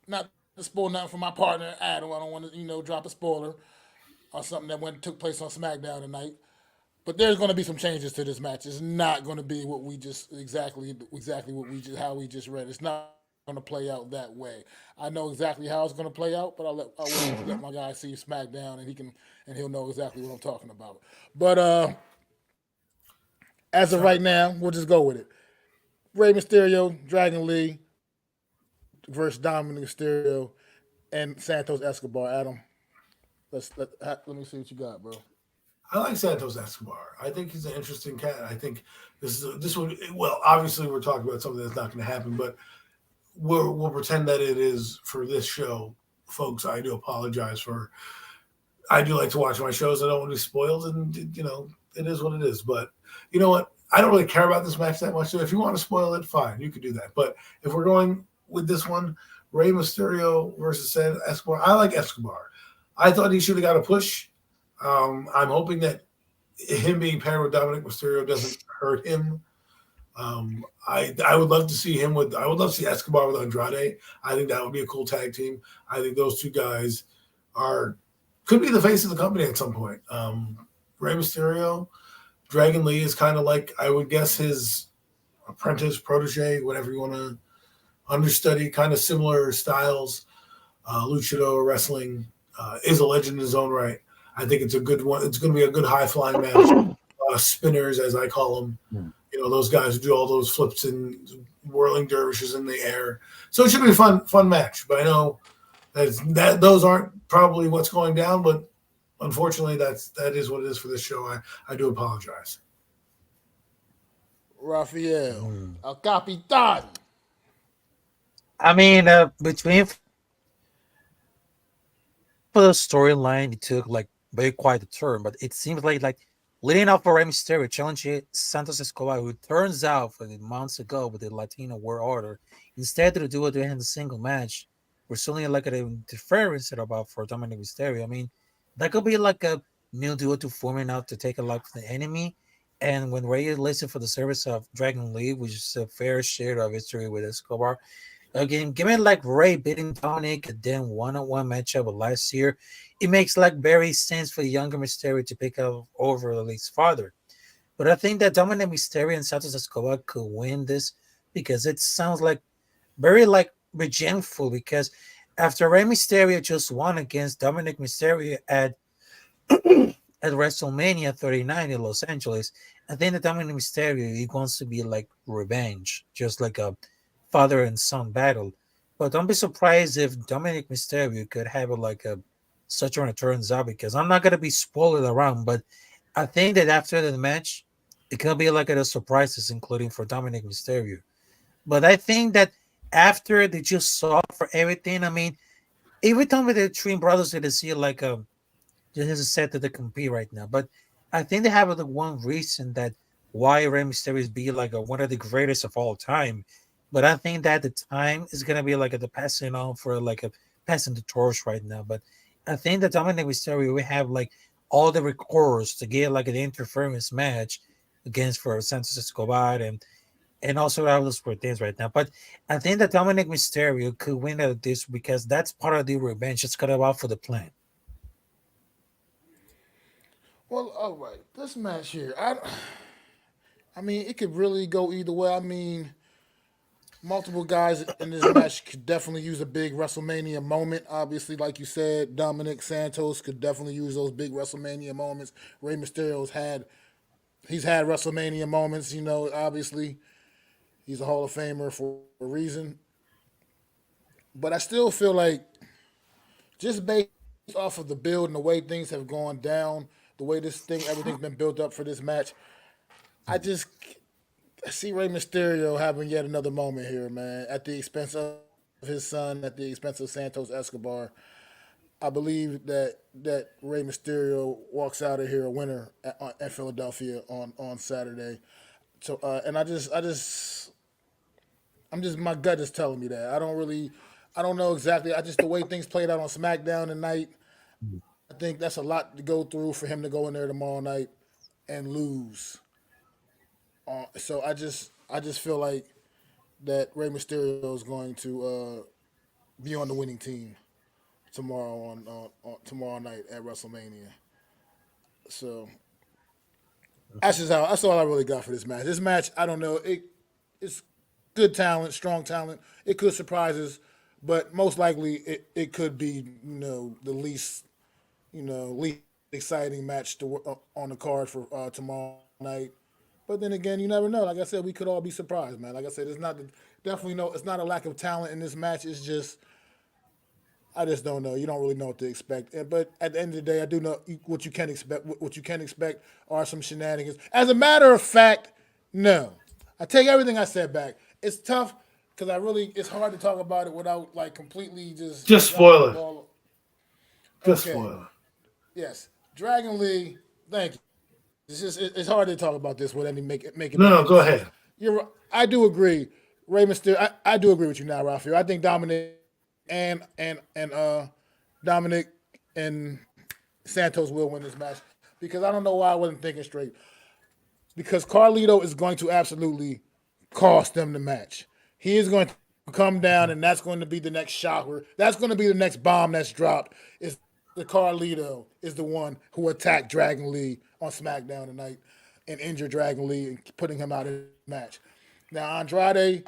not to spoil nothing for my partner Adam. I don't want to drop a spoiler or something that took place on SmackDown tonight. But there's going to be some changes to this match. It's not going to be what we just exactly what we just how we just read. It's not going to play out that way. I know exactly how it's going to play out, but let my guy see SmackDown and he'll know exactly what I'm talking about. But as of right now, we'll just go with it. Rey Mysterio, Dragon Lee versus Dominic Mysterio and Santos Escobar. Adam, let me see what you got, bro. I like Santos Escobar. I think he's an interesting cat. I think this would well. Obviously, we're talking about something that's not going to happen, but we'll pretend that it is for this show, folks. I do apologize for. I do like to watch my shows. I don't want to be spoiled, and it is what it is. But you know what? I don't really care about this match that much. So if you want to spoil it, fine, you could do that. But if we're going with this one, Rey Mysterio versus Santos Escobar, I like Escobar. I thought he should have got a push. I'm hoping that him being paired with Dominic Mysterio doesn't hurt him. I would love to see him with. I would love to see Escobar with Andrade. I think that would be a cool tag team. I think those two guys could be the face of the company at some point. Rey Mysterio, Dragon Lee is kind of like I would guess his apprentice, protege, whatever you want to understudy. Kind of similar styles. Luchador wrestling is a legend in his own right. I think it's a good one. It's going to be a good high flying match. Spinners, as I call them. Those guys who do all those flips and whirling dervishes in the air. So it should be a fun match. But I know that those aren't probably what's going down. But unfortunately, that is what it is for this show. I do apologize. Rafael, El Capitan. I mean, between for the storyline, it took like very quite a turn, but it seems like leading up for Rey Mysterio challenging Santos Escobar, who turns out for the months ago with the Latino World Order, instead to do it in a single match, we're suddenly like an interference about for Dominic Mysterio. I mean, that could be like a new duo to forming out to take a lot from the enemy. And when Ray listened for the service of Dragon Lee, which is a fair share of history with Escobar, again, given like Ray beating Dominic and then one-on-one matchup of last year, it makes like very sense for the younger Mysterio to pick up over Lee's father. But I think that Dominic Mysterio and Santos Escobar could win this because it sounds like very like resentful because after Rey Mysterio just won against Dominic Mysterio at WrestleMania 39 in Los Angeles, I think that Dominic Mysterio he wants to be like revenge, just like a father and son battle. But don't be surprised if Dominic Mysterio could have a such when it turns out because I'm not gonna be spoiled around, but I think that after the match, it could be like a surprises, including for Dominic Mysterio. But I think that after they just saw for everything, I mean, every time with the Twin Brothers, they see like this is a set that they compete right now. But I think they have the one reason that why Rey Mysterio is be like one of the greatest of all time. But I think that the time is gonna be like the passing on for like a passing the torch right now. But I think that Dominic Mysterio we have like all the recourse to get like an interference match against for Santos Escobar and and also all those for things right now. But I think that Dominic Mysterio could win at this because that's part of the revenge. It's cut out for the plan. Well, all right. This match here, I mean, it could really go either way. I mean, multiple guys in this match could definitely use a big WrestleMania moment. Obviously, like you said, Dominic Santos could definitely use those big WrestleMania moments. Rey Mysterio's had he's had WrestleMania moments. You know, obviously he's a Hall of Famer for a reason. But I still feel like just based off of the build and the way things have gone down, the way this thing everything's been built up for this match, I just I see Rey Mysterio having yet another moment here, man, at the expense of his son, at the expense of Santos Escobar. I believe that Rey Mysterio walks out of here a winner at Philadelphia on Saturday. So and I'm just my gut is telling me that. I don't know exactly. I just the way things played out on SmackDown tonight. I think that's a lot to go through for him to go in there tomorrow night and lose. So I just feel like that Rey Mysterio is going to be on the winning team tomorrow on tomorrow night at WrestleMania. So that's all I really got for this match. This match, I don't know. It's good talent, strong talent. It could surprise us, but most likely it could be the least least exciting match on the card for tomorrow night. But then again, you never know. Like I said, we could all be surprised, man. Like I said, definitely no. It's not a lack of talent in this match. It's just I just don't know. You don't really know what to expect. But at the end of the day, I do know what you can expect. What you can expect are some shenanigans. As a matter of fact, no. I take everything I said back. It's tough because it's hard to talk about it without like completely just Just dropping the spoil it. ball. Just Okay. spoil it. Yes. Dragon Lee. Thank you. It's hard to talk about this without making No, no, any go sense. ahead. I do agree. Rey Mysterio. I do agree with you now, Raphael. I think Dominic and Dominic and Santos will win this match because I don't know why I wasn't thinking straight. Because Carlito is going to absolutely cost them the match. He is going to come down, and that's going to be the next shocker. That's going to be the next bomb that's dropped. Is the Carlito is the one who attacked Dragon Lee on SmackDown tonight and injured Dragon Lee and putting him out of the match. Now Andrade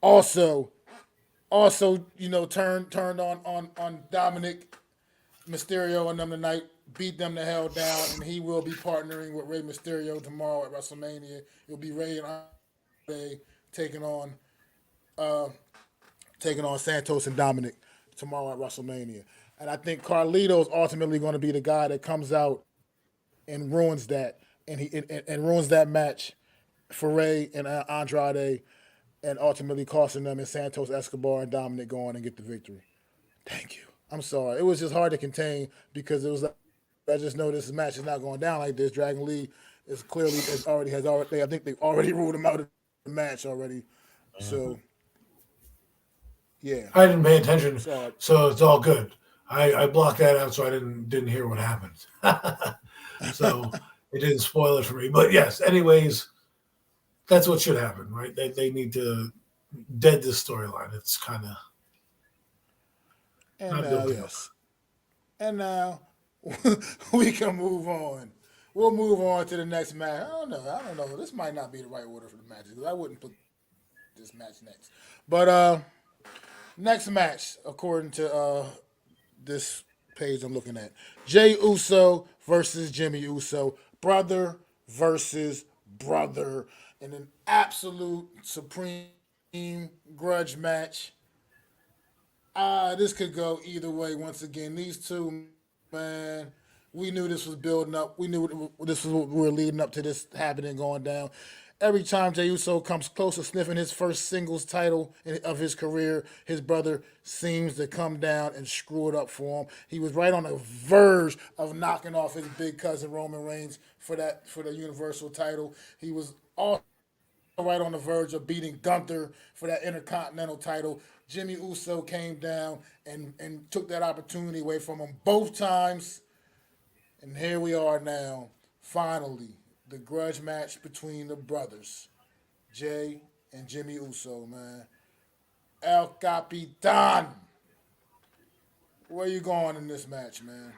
also turned on Dominic Mysterio and them tonight, beat them the hell down, and he will be partnering with Rey Mysterio tomorrow at WrestleMania. It'll be Rey and Andrade taking on uh, taking on Santos and Dominic tomorrow at WrestleMania. And I think Carlito is ultimately going to be the guy that comes out and ruins that, and ruins that match for Rey and Andrade, and ultimately costing them and Santos Escobar and Dominic go on and get the victory. Thank you. I'm sorry. It was just hard to contain because it was like, I just know this match is not going down like this. Dragon Lee is clearly has already. I think they've already ruled him out of the match already. So yeah, I didn't pay attention, sorry. so it's all good. I blocked that out so I didn't hear what happened. So it didn't spoil it for me. But yes, anyways, that's what should happen, right? They need to dead this storyline. It's kind of And not now building up. yes, and now we can move on. We'll move on to the next match. I don't know. This might not be the right order for the matches because I wouldn't put this match next. But next match, according to this page I'm looking at, Jay Uso versus Jimmy Uso, brother versus brother, in an absolute supreme grudge match. This could go either way. Once again, these two, man, we knew this was building up. We knew this was what we were leading up to this happening, going down. Every time Jey Uso comes close to sniffing his first singles title of his career, his brother seems to come down and screw it up for him. He was right on the verge of knocking off his big cousin Roman Reigns for the Universal title. He was all right on the verge of beating Gunther for that Intercontinental title. Jimmy Uso came down and took that opportunity away from him both times. And here we are now, finally, the grudge match between the brothers, Jay and Jimmy Uso, man. El Capitan. Where you going in this match, man?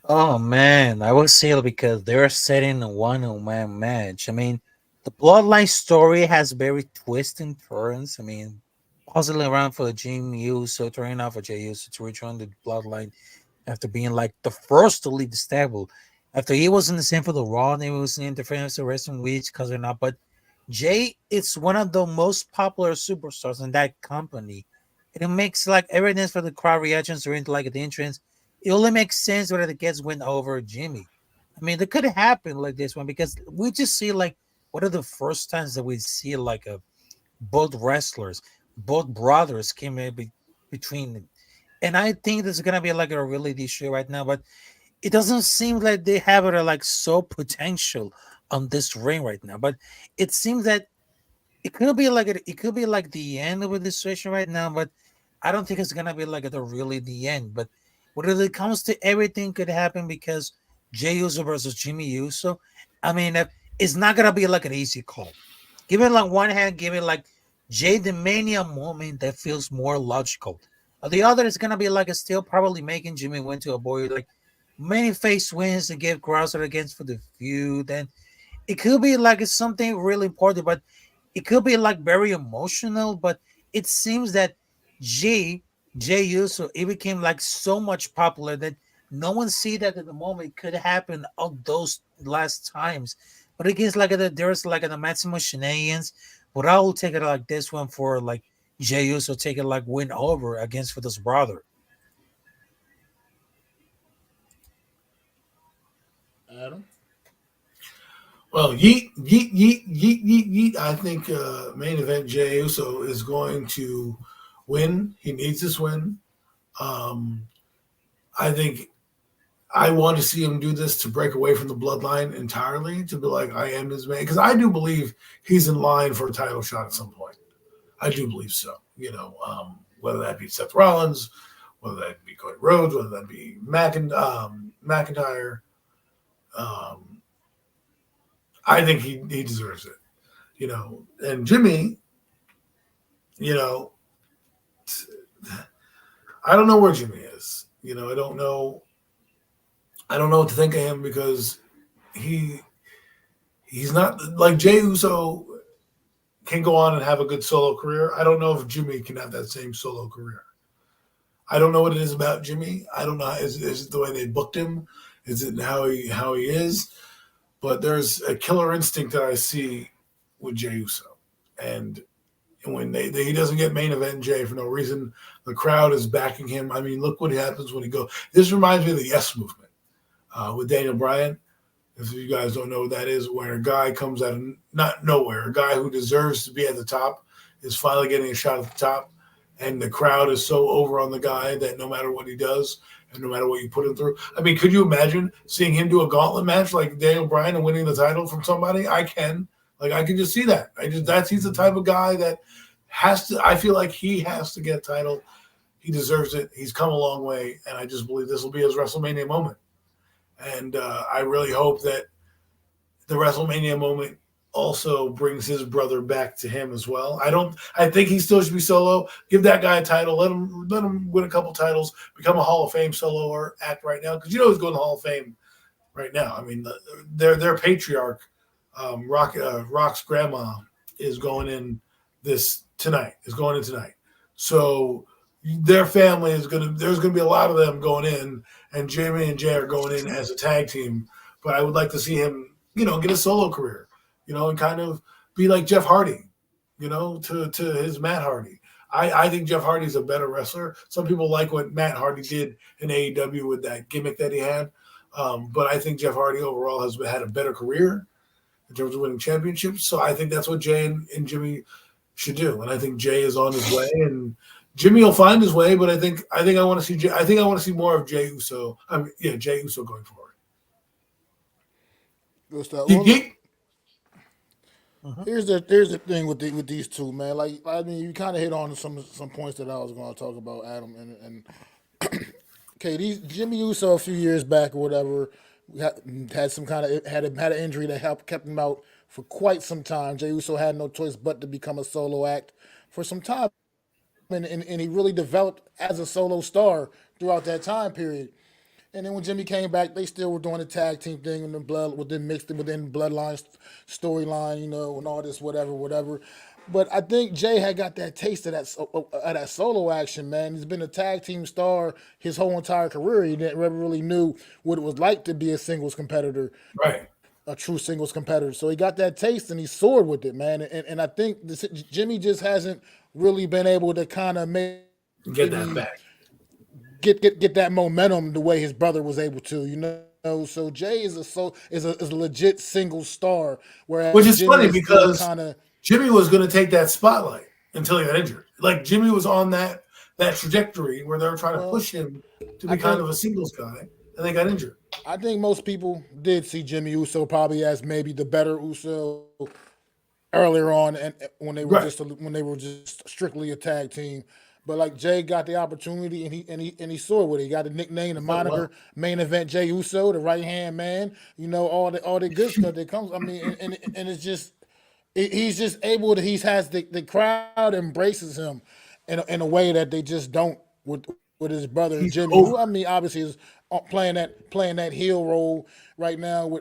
Oh man, I would say because they're setting a one-on-one match. I mean, the Bloodline story has very twists and turns. I mean, puzzling around for Jim Uso, turning off for Jey Uso to rejoin the Bloodline after being like the first to leave the stable. After he was in the same for the Raw, and he was in interference the wrestling weeks because they're not. But Jay is one of the most popular superstars in that company. And it makes like evidence for the crowd reactions during like the entrance. It only makes sense whether the kids win over Jimmy. I mean, it could happen like this one because we just see like what are the first times that we see like a both wrestlers, both brothers came in between, and I think this is gonna be like a reality show right now. But it doesn't seem like they have it like so potential on this ring right now. But it seems that it could be like the end of the situation right now, but I don't think it's gonna be like the really the end. But when it comes to everything could happen because Jey Uso versus Jimmy Uso, I mean, it's not gonna be like an easy call. Give it like one hand, give it like Jay the Mania moment that feels more logical. The other is gonna be like a still probably making Jimmy win to avoid like many face wins to give Crowder against for the feud. And it could be like it's something really important, but it could be like very emotional. But it seems that Jay Jay Uso it became like so much popular that no one see that at the moment it could happen of those last times. But it gets like there's like the maximum shenanigans. But I will take it like this one for like Jay Uso take it like win over against for this brother. Adam? Well, yeet, yeet, yeet, yeet, yeet, yeet. I think main event Jey Uso is going to win. He needs this win. Um, I think I want to see him do this to break away from the bloodline entirely, to be like, I am his man. Because I do believe he's in line for a title shot at some point. I do believe so. Whether that be Seth Rollins, whether that be Cody Rhodes, whether that be McIntyre. Um, I think he deserves it. And Jimmy, you know, I don't know where Jimmy is. I don't know what to think of him because he he's not like Jey Uso can go on and have a good solo career. I don't know if Jimmy can have that same solo career. I don't know what it is about Jimmy. I don't know. Is it the way they booked him? Is it how he is? But there's a killer instinct that I see with Jey Uso, and when he doesn't get main event Jay for no reason, the crowd is backing him. I mean, look what happens when he goes. This reminds me of the Yes Movement with Daniel Bryan. If you guys don't know what that is, where a guy comes out of not nowhere, a guy who deserves to be at the top is finally getting a shot at the top, and the crowd is so over on the guy that no matter what he does and no matter what you put him through. I mean, could you imagine seeing him do a gauntlet match like Daniel Bryan and winning the title from somebody? I can. Like I can just see that. He's the type of guy that has to. I feel like he has to get a title. He deserves it. He's come a long way, and I just believe this will be his WrestleMania moment. And I really hope that the WrestleMania moment also brings his brother back to him as well. I think he still should be solo. Give that guy a title. Let him win a couple titles. Become a Hall of Fame solo or act right now because he's going to the Hall of Fame right now. I mean, their patriarch, Rock's grandma, is going in this tonight. Is going in tonight. So their family is there's gonna be a lot of them going in, and Jamie and Jay are going in as a tag team. But I would like to see him, get a solo career, and kind of be like Jeff Hardy, to his Matt Hardy. I think Jeff Hardy's a better wrestler. Some people like what Matt Hardy did in AEW with that gimmick that he had. But I think Jeff Hardy overall has had a better career in terms of winning championships. So I think that's what Jay and Jimmy should do. And I think Jay is on his way, and Jimmy will find his way. But I want to see Jay. I think I want to see more of Jey Uso. Jey Uso going forward. Good stuff. He, Well, look, he, here's the thing with these two, man. Like I mean, you kind of hit on some points that I was going to talk about, Adam, and okay, these Jimmy Uso a few years back or whatever had some kind of had an injury that helped kept him out for quite some time. Jey Uso had no choice but to become a solo act for some time, and he really developed as a solo star throughout that time period. And then when Jimmy came back, they still were doing the tag team thing and the blood within mixed within bloodline storyline, and all this whatever. But I think Jay had got that taste of that solo action, man. He's been a tag team star his whole entire career. He never really knew what it was like to be a singles competitor, Right. a true singles competitor. So he got that taste and he soared with it, man. And I think Jimmy just hasn't really been able to kind of Get that back. get that momentum the way his brother was able to, So Jay is a legit single star, whereas Which is Jimmy funny is because kind of Jimmy was going to take that spotlight until he got injured. Like Jimmy was on that trajectory where they were trying to push him to be kind of a singles guy, and they got injured. I think most people did see Jimmy Uso probably as maybe the better Uso earlier on, and when they were just strictly a tag team. But like Jay got the opportunity and he soared with it. He got the nickname, the moniker, main event Jay Uso, the right hand man. All the good stuff that comes. I mean, and it's just he's just able to. He has the crowd embraces him in a way that they just don't with his brother Jimmy. Who, I mean, obviously is playing that heel role right now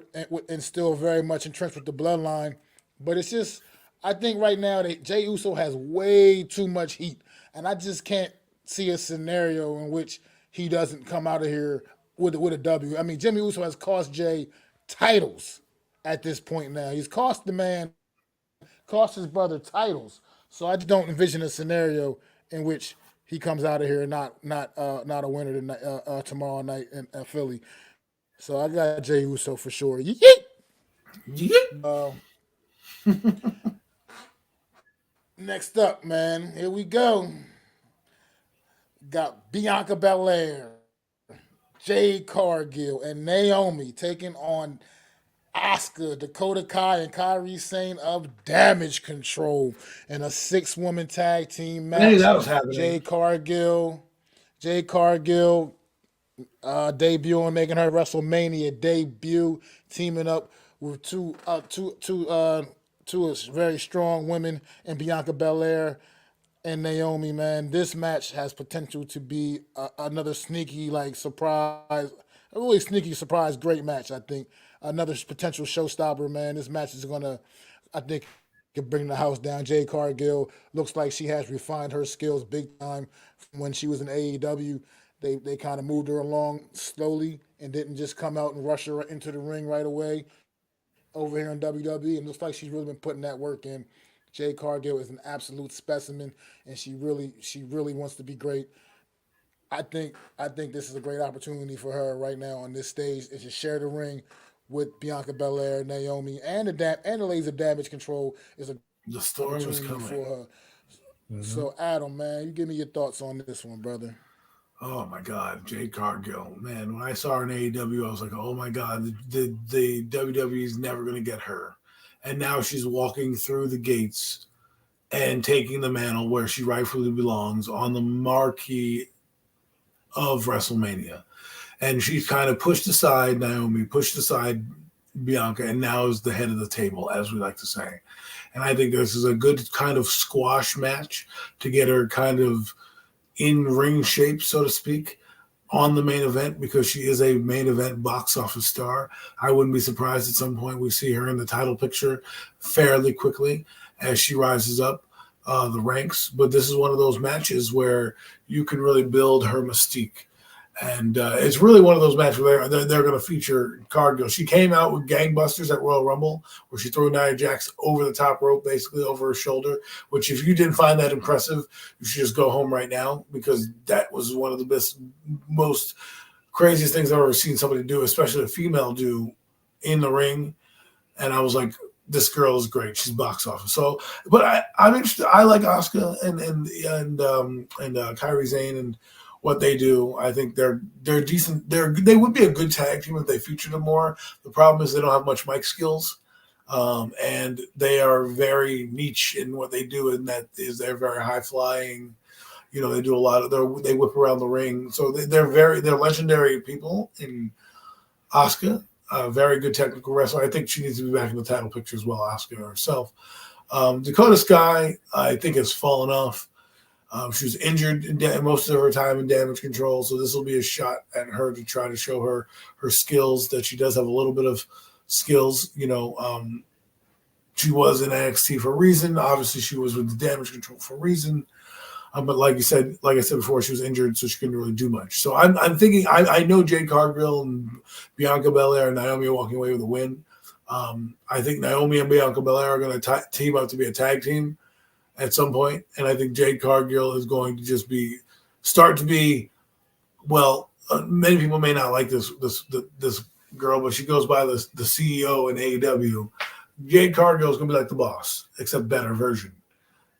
and still very much entrenched with the bloodline. But it's just, I think right now that Jey Uso has way too much heat, and I just can't see a scenario in which he doesn't come out of here with a W. I mean, Jimmy Uso has cost Jay titles at this point now. He's cost his brother titles. So I just don't envision a scenario in which he comes out of here not a winner tonight, tomorrow night in Philly. So I got Jey Uso for sure. Yeet! Next up, man, here we go. Got Bianca Belair, Jade Cargill, and Naomi taking on Asuka, Dakota Kai, and Kairi Sane of Damage Control in a 6-woman tag team match. I knew that was happening. Jade Cargill debuting, making her WrestleMania debut, teaming up with two very strong women in Bianca Belair and Naomi. Man, this match has potential to be another sneaky surprise, a really sneaky surprise, great match. I think another potential showstopper. Man, this match is gonna, I think, can bring the house down. Jade Cargill looks like she has refined her skills big time from when she was in AEW. They kind of moved her along slowly and didn't just come out and rush her into the ring right away over here in WWE. And it looks like she's really been putting that work in. Jade Cargill is an absolute specimen, and she really wants to be great. I think this is a great opportunity for her right now on this stage is to share the ring with Bianca Belair, Naomi, and the Ladies of Damage Control is a the story was coming for her. Mm-hmm. So Adam, man, you give me your thoughts on this one, brother. Oh my God, Jade Cargill, man! When I saw her in AEW, I was like, "Oh my God, the WWE is never going to get her." And now she's walking through the gates and taking the mantle where she rightfully belongs on the marquee of WrestleMania. And she's kind of pushed aside Naomi, pushed aside Bianca, and now is the head of the table, as we like to say. And I think this is a good kind of squash match to get her kind of in ring shape, so to speak, on the main event, because she is a main event box office star. I wouldn't be surprised at some point we see her in the title picture fairly quickly as she rises up the ranks. But this is one of those matches where you can really build her mystique. And it's really one of those matches where they're going to feature Cargill. She came out with gangbusters at Royal Rumble, where she threw Nia Jax over the top rope, basically over her shoulder, which if you didn't find that impressive, you should just go home right now, because that was one of the most craziest things I've ever seen somebody do, especially a female do in the ring. And I was like, this girl is great. She's box office. So, but I'm interested. I like Asuka and Kairi Sane and what they do. I think they're decent. They would be a good tag team if they featured them more. The problem is they don't have much mic skills, and they are very niche in what they do. And that is they're very high flying. They do a lot of they whip around the ring. So they're legendary people in Asuka. A very good technical wrestler. I think she needs to be back in the title picture as well, Asuka herself. Dakota Sky, I think, has fallen off. She was injured most of her time in damage control, so this will be a shot at her to try to show her skills. That she does have a little bit of skills. She was in NXT for a reason. Obviously, she was with the damage control for a reason. But like I said before, she was injured, so she couldn't really do much. So I'm thinking I know Jade Cargill and Bianca Belair and Naomi are walking away with a win. I think Naomi and Bianca Belair are going to team up to be a tag team at some point, and I think Jade Cargill is going to just start to be well. Many people may not like this girl, but she goes by the CEO in AEW. Jade Cargill is going to be like the boss, except better version.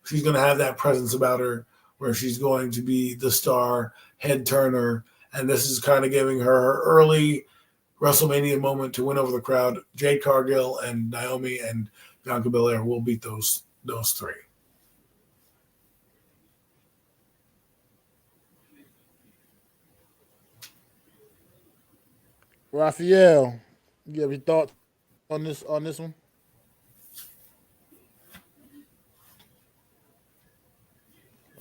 She's going to have that presence about her where she's going to be the star, head turner, and this is kind of giving her early WrestleMania moment to win over the crowd. Jade Cargill and Naomi and Bianca Belair will beat those three. Raphael, you have your thoughts on this one?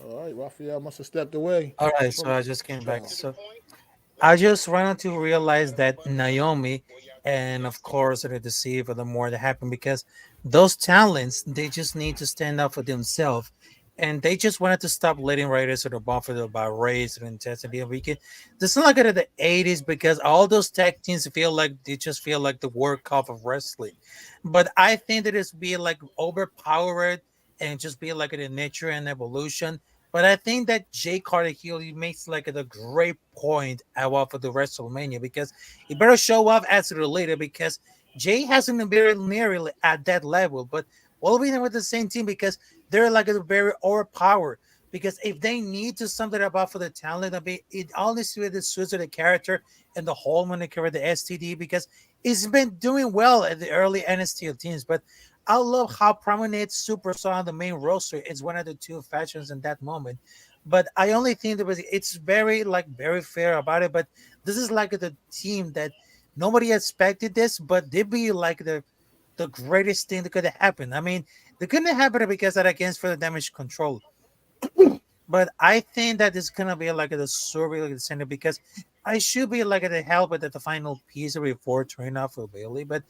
All right, Raphael must have stepped away All right, so from I the just came back. challenge. So I just wanted to realize that Naomi and of course the Deceiver, the more that happened because those talents they just need to stand up for themselves. And they just wanted to stop letting writers sort of buffer about race and intensity. And we can this is not like at the 80s because all those tag teams feel like they just feel like the World Cup of wrestling. But I think that it's being like overpowered and just be like in nature and evolution. But I think that Jay Carter he makes like a great point about for the WrestleMania because he better show up as the leader because Jay hasn't been very nearly at that level. But we'll be with the same team because they're like a very overpowered. Because if they need to something about for the talent, I mean, it only suits the character and the whole when they carry the STD because it's been doing well at the early NXT teams. But I love how prominent Superstar on the main roster is one of the two factions in that moment. But I only think that it's very like very fair about it. But this is like the team that nobody expected this, but they be like the greatest thing that could have happened. I mean, they couldn't have happened because that against for the damage control. But I think that it's gonna be like the survey like the center because I should be like at the help at the final piece before turning off for Bailey. But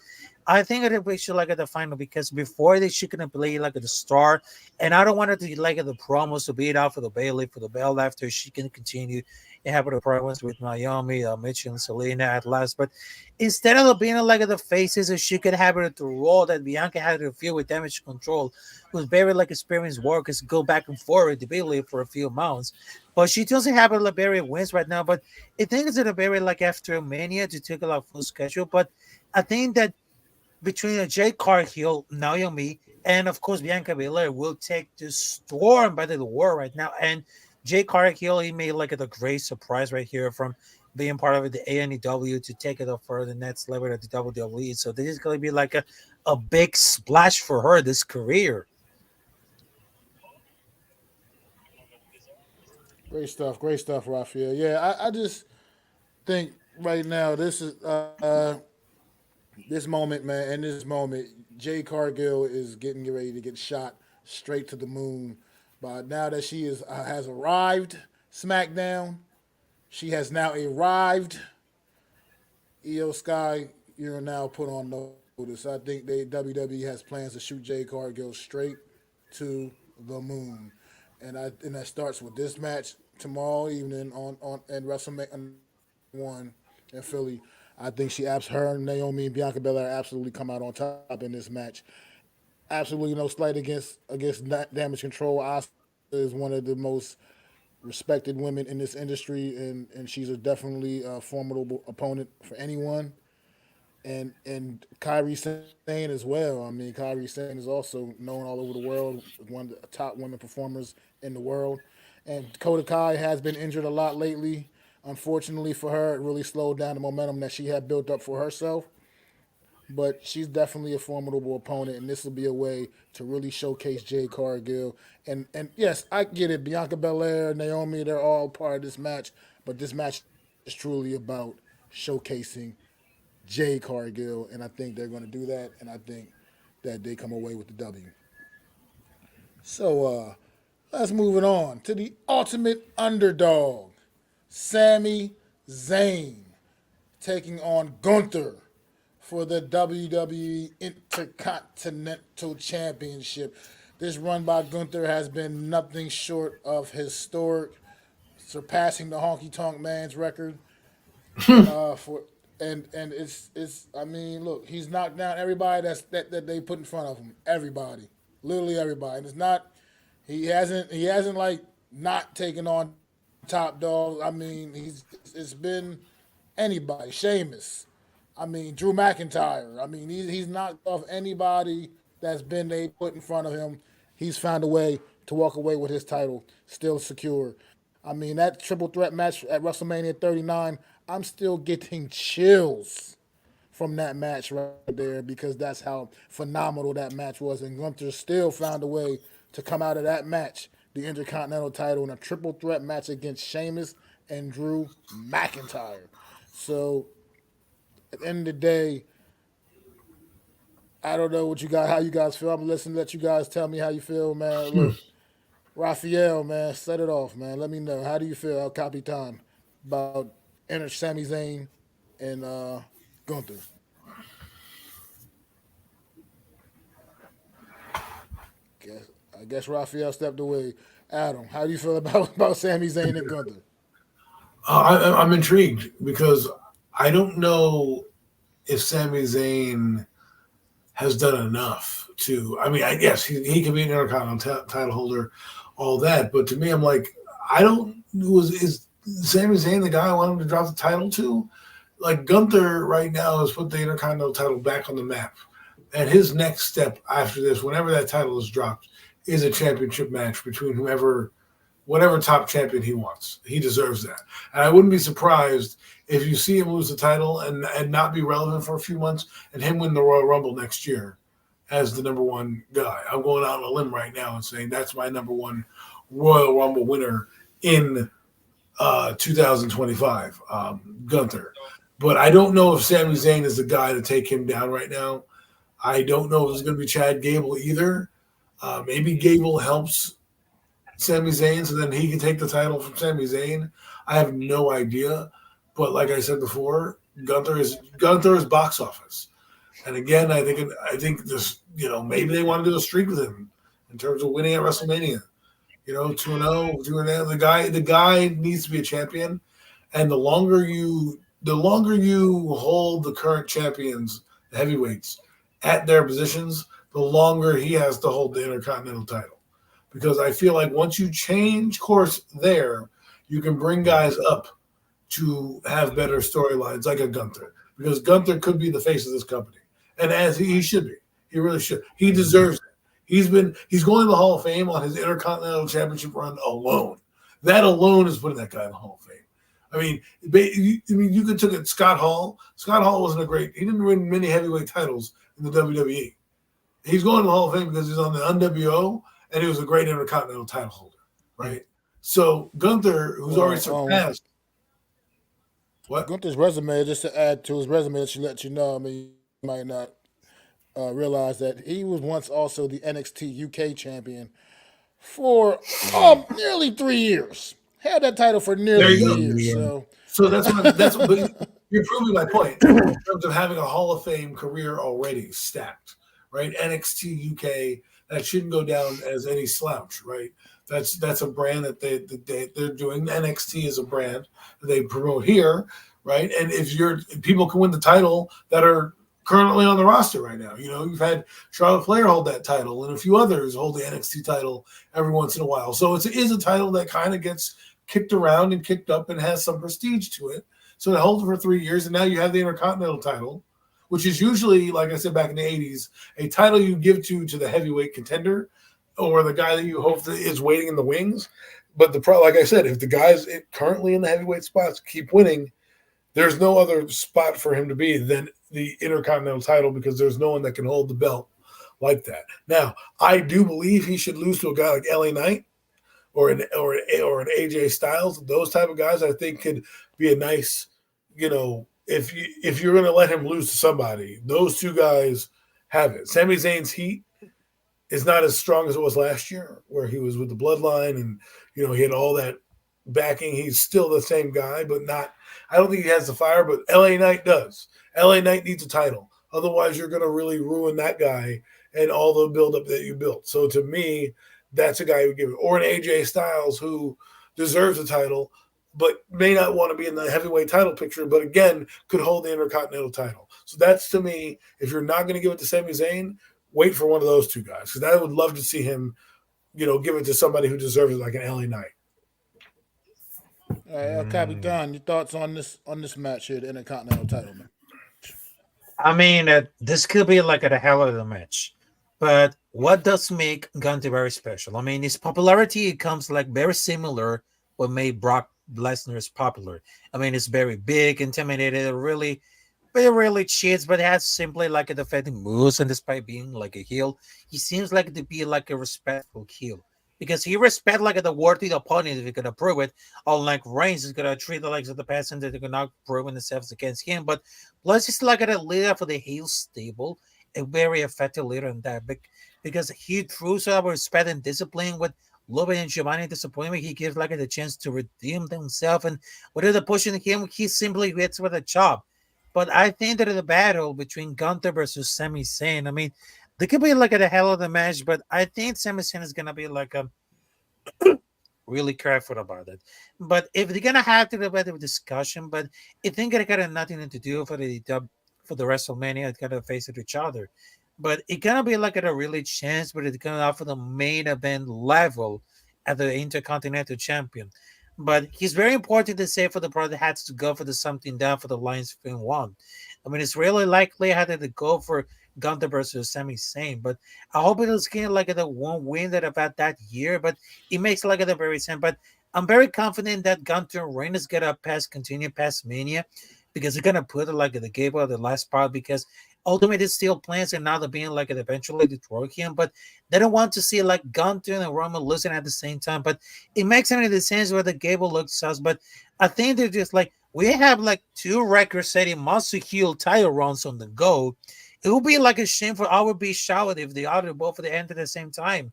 I think that we should like at the final because before they should gonna play like at the star, and I don't want it to like at the promos to beat out for the Bailey for the belt after she can continue and have the promos with Naomi, Mitch and Selena at last. But instead of being like at the faces, she could have it to roll that Bianca had to feel with damage control, who's very like experienced workers go back and forward to Bailey for a few months. But she doesn't have a very wins right now. But I think it's in a very like after Mania to take a like full schedule. But I think that between Jay Cargill, Naomi, and of course Bianca Belair will take the storm by the war right now. And Jay Cargill, he made like a great surprise right here from being part of the ANEW to take it up for the next level at the WWE. So this is going to be like a big splash for her this career. Great stuff, Raphael. Yeah, I just think right now this is this moment, man. In this moment, Jay Cargill is getting ready to get shot straight to the moon. But now that she is has arrived, SmackDown, she has now arrived. EO Sky, you're now put on notice. I think WWE has plans to shoot Jay Cargill straight to the moon, and that starts with this match tomorrow evening on and WrestleMania one in Philly. I think her, Naomi, and Bianca Belair absolutely come out on top in this match. Absolutely no slight against Damage Control. Asuka is one of the most respected women in this industry, and she's a definitely a formidable opponent for anyone. And Kyrie Sane as well. I mean, Kyrie Sane is also known all over the world as one of the top women performers in the world. And Dakota Kai has been injured a lot lately. Unfortunately for her, it really slowed down the momentum that she had built up for herself. But she's definitely a formidable opponent, and this will be a way to really showcase Jade Cargill. And yes, I get it. Bianca Belair, Naomi, they're all part of this match, but this match is truly about showcasing Jade Cargill, and I think they're going to do that, and I think that they come away with the W. So let's move it on to the ultimate underdog, Sami Zayn, taking on Gunther for the WWE Intercontinental Championship. This run by Gunther has been nothing short of historic, surpassing the Honky Tonk Man's record. For and it's I mean, look, he's knocked down everybody that they put in front of him. Everybody, literally everybody. And it's not he hasn't like not taken on top dogs. I mean, it's been anybody. Sheamus. I mean, Drew McIntyre. I mean, he's knocked off anybody that's been they put in front of him. He's found a way to walk away with his title still secure. I mean, that triple threat match at WrestleMania 39, I'm still getting chills from that match right there because that's how phenomenal that match was. And Gunther still found a way to come out of that match, the Intercontinental title, in a triple threat match against Sheamus and Drew McIntyre. So at the end of the day, I don't know how you guys feel. I'm listening. Let you guys tell me how you feel, man. Look, Raphael, man, set it off, man. Let me know. How do you feel, El Capitan, about Enter Sami Zayn and Gunther? I guess Raphael stepped away. Adam, how do you feel about Sami Zayn and Gunther? I'm intrigued because I don't know if Sami Zayn has done enough to. I mean, yes, he can be an Intercontinental title holder, all that. But to me, I'm like, I don't. Is Sami Zayn the guy I want him to drop the title to? Like Gunther right now has put the Intercontinental title back on the map, and his next step after this, whenever that title is dropped, is a championship match between whatever top champion he wants. He deserves that. And I wouldn't be surprised if you see him lose the title and not be relevant for a few months and him win the Royal Rumble next year as the number one guy. I'm going out on a limb right now and saying that's my number one Royal Rumble winner in 2025, Gunther. But I don't know if Sami Zayn is the guy to take him down right now. I don't know if it's going to be Chad Gable either. Maybe Gable helps Sami Zayn so then he can take the title from Sami Zayn. I have no idea. But like I said before, Gunther is box office. And again, I think this, maybe they want to do a streak with him in terms of winning at WrestleMania. 2-0, 2-0. The guy needs to be a champion. And the longer you hold the current champions, the heavyweights, at their positions, the longer he has to hold the Intercontinental title. Because I feel like once you change course there, you can bring guys up to have better storylines like a Gunther. Because Gunther could be the face of this company. And as he should be. He really should. He deserves it. He's going to the Hall of Fame on his Intercontinental Championship run alone. That alone is putting that guy in the Hall of Fame. I mean, you could look at Scott Hall. Scott Hall he didn't win many heavyweight titles in the WWE. He's going to the Hall of Fame because he's on the NWO and he was a great Intercontinental title holder, right? So Gunther, who's already surpassed. What? Gunther's resume, just to add to his resume, to let you know, I mean, you might not realize that he was once also the NXT UK champion for nearly 3 years. Had that title for nearly 3 years. Yeah. So that's what you're proving my point in terms of having a Hall of Fame career already stacked, right? NXT UK, that shouldn't go down as any slouch, right? That's a brand that they're doing. NXT is a brand that they promote here, right? And if people can win the title that are currently on the roster right now. You've had Charlotte Flair hold that title and a few others hold the NXT title every once in a while. So it is a title that kind of gets kicked around and kicked up and has some prestige to it. So they hold it for 3 years, and now you have the Intercontinental title, which is usually, like I said back in the 80s, a title you give to the heavyweight contender or the guy that you hope that is waiting in the wings. But like I said, if the guys currently in the heavyweight spots keep winning, there's no other spot for him to be than the Intercontinental title because there's no one that can hold the belt like that. Now, I do believe he should lose to a guy like LA Knight or an AJ Styles. Those type of guys I think could be a nice, if you're gonna let him lose to somebody, those two guys have it. Sami Zayn's heat is not as strong as it was last year, where he was with the bloodline and he had all that backing. He's still the same guy, but not. I don't think he has the fire, but LA Knight does. LA Knight needs a title. Otherwise, you're going to really ruin that guy and all the buildup that you built. So to me, that's a guy who give it. Or an AJ Styles who deserves a title, but may not want to be in the heavyweight title picture, but again, could hold the Intercontinental title. So that's to me, if you're not going to give it to Sami Zayn, wait for one of those two guys. Because I would love to see him, give it to somebody who deserves it, like an LA Knight. All right, El Capitan, your thoughts on this match here, the Intercontinental title match? I mean, this could be like a hell of a match. But what does make Gunther very special? I mean, his popularity comes like very similar what made Brock Lesnar's popular. I mean, it's very big, intimidated, really, very rarely cheats, but has simply like a defending moves. And despite being like a heel, he seems like to be like a respectful heel because he respect like the worthy opponent if he can prove it. Unlike Reigns is gonna treat the likes of the person that they're not proving themselves against him. But plus, he's like a leader for the heel stable, a very effective leader in that because he proves our respect and discipline with Logan and Giovanni disappointment. He gives like the chance to redeem himself, and whatever they're pushing him, he simply hits with a chop. But I think that the battle between Gunther versus Sami Zayn, I mean, they could be like a hell of a match, but I think Sami Zayn is gonna be like a really careful about it. But if they're gonna have to have a discussion, but I think it got nothing to do for the WrestleMania, it's gonna face it each other. But it gonna be like a really chance, but it's gonna offer the main event level at the Intercontinental Champion. But he's very important to say for the brother has to go for the something down for the Lions Fin one. I mean, it's really likely how to go for Gunther versus Sami Zayn, but I hope it'll get like the one win that about that year. But it makes like the very same. But I'm very confident that Gunther and Reigns gonna continue past Mania because they're gonna put it like the Gable the last part because ultimately it's still plans and now they're being like eventually destroy him, but they don't want to see like Gunther and Roman losing at the same time. But it makes any sense where the Gable looks sus. But I think they're just like we have like two record-setting monster heel title runs on the go. It would be like a shame for our be showered if the other both at the end at the same time.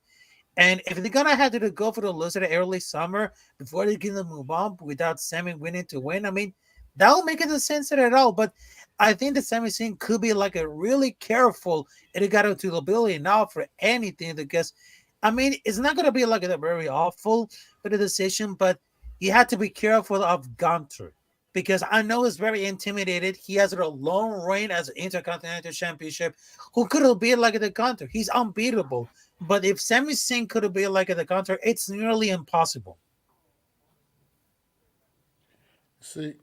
And if they're gonna have to go for the loser early summer before they can move on without Sami winning to win, I mean, that will make it no sense at all. But I think the Sami Zayn could be like a really careful and it got to the ability now for anything because I mean it's not gonna be like a very awful for the decision, but you have to be careful of Gunter because I know he's very intimidated. He has a long reign as an Intercontinental Championship. Who could have been like the Gunter? He's unbeatable. But if Sami Zayn could have been like the Gunter, it's nearly impossible. See,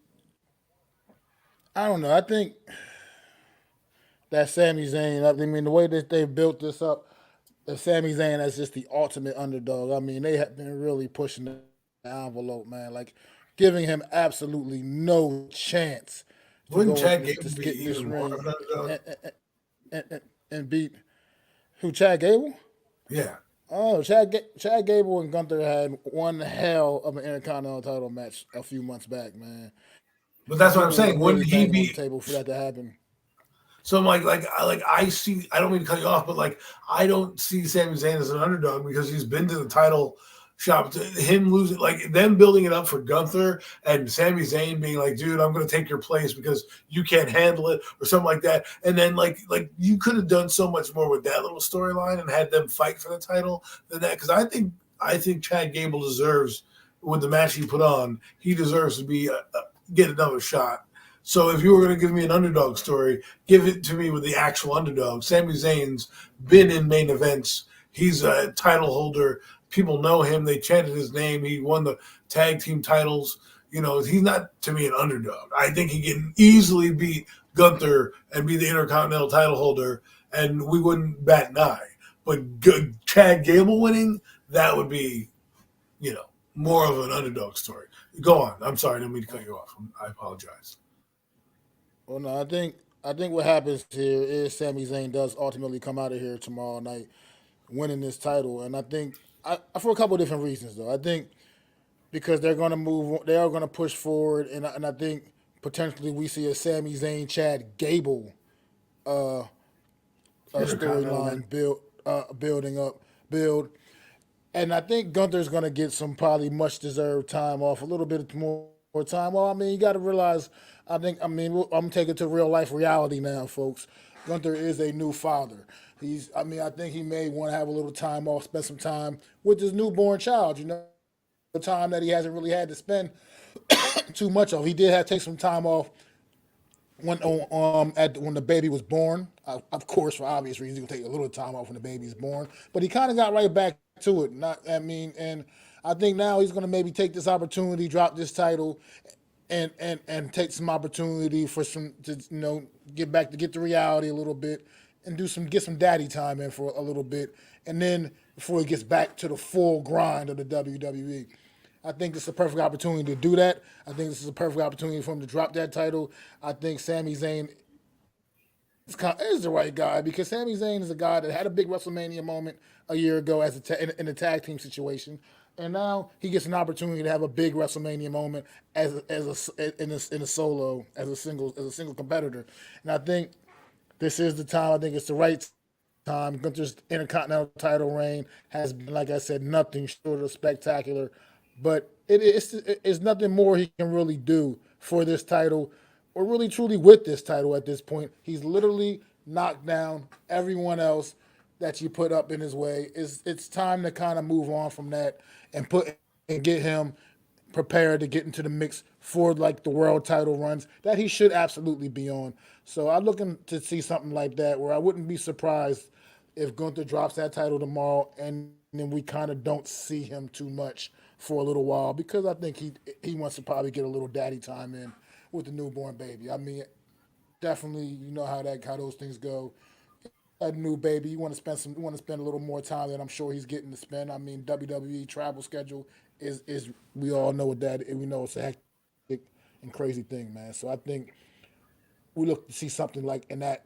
I don't know. I think that Sami Zayn. I mean, the way that they built this up, the Sami Zayn as just the ultimate underdog. I mean, they have been really pushing the envelope, man. Like giving him absolutely no chance to go Wouldn't into Chad this Gable get be in this even more ring of an underdog? and beat who? Chad Gable. Yeah. Oh, Chad Gable and Gunther had one hell of an Intercontinental title match a few months back, man. But And that's what I'm people were saying. really Wouldn't he banging on the be? table for that to happen. So I'm I see. I don't mean to cut you off, but like I don't see Sami Zayn as an underdog because he's been to the title shop. To him losing, like them building it up for Gunther and Sami Zayn being like, "Dude, I'm going to take your place because you can't handle it," or something like that. And then like you could have done so much more with that little storyline and had them fight for the title than that. Because I think Chad Gable deserves with the match he put on, he deserves to be get another shot. So if you were going to give me an underdog story, give it to me with the actual underdog. Sami Zayn's been in main events. He's a title holder. People know him. They chanted his name. He won the tag team titles. He's not to me an underdog. I think he can easily beat Gunther and be the Intercontinental title holder, and we wouldn't bat an eye. But Chad Gable winning, that would be, more of an underdog story. Go on. I'm sorry. I didn't mean to cut you off. I apologize. Well, no, I think what happens here is Sami Zayn does ultimately come out of here tomorrow night winning this title, and I think for a couple of different reasons though. I think because they're going to move, they are going to push forward, and I think potentially we see a Sami Zayn Chad Gable Intercontinental match. storyline building up build. And I think Gunther's going to get some probably much deserved time off, a little bit more time. Well, I mean, you got to realize, I'm taking to real life reality now, folks. Gunther is a new father. I think he may want to have a little time off, spend some time with his newborn child. Time that he hasn't really had to spend too much of. He did have to take some time off when the baby was born. Of course, for obvious reasons, he'll take a little time off when the baby's born. But he kind of got right back to it. And I think now he's going to maybe take this opportunity, drop this title, and take some opportunity for some to get the reality a little bit and get some daddy time in for a little bit, and then before he gets back to the full grind of the WWE. I think this is a perfect opportunity to do that. I think this is a perfect opportunity for him to drop that title. I think Sami Zayn is the right guy because Sami Zayn is a guy that had a big WrestleMania moment a year ago in a tag team situation, and now he gets an opportunity to have a big WrestleMania moment in a solo as a single competitor. And I think this is the time. I think it's the right time. Gunther's Intercontinental title reign has been, like I said, nothing short of spectacular, but it's nothing more he can really do for this title or really truly with this title at this point. He's literally knocked down everyone else that you put up in his way. It's time to kind of move on from that and get him prepared to get into the mix for like the world title runs that he should absolutely be on. So I'm looking to see something like that where I wouldn't be surprised if Gunther drops that title tomorrow and then we kind of don't see him too much for a little while because I think he wants to probably get a little daddy time in with the newborn baby. I mean, definitely you know how those things go. A new baby, you want to spend a little more time than I'm sure he's getting to spend. I mean, WWE travel schedule is we all know what that is. We know it's a hectic and crazy thing, man. So I think we look to see something like in that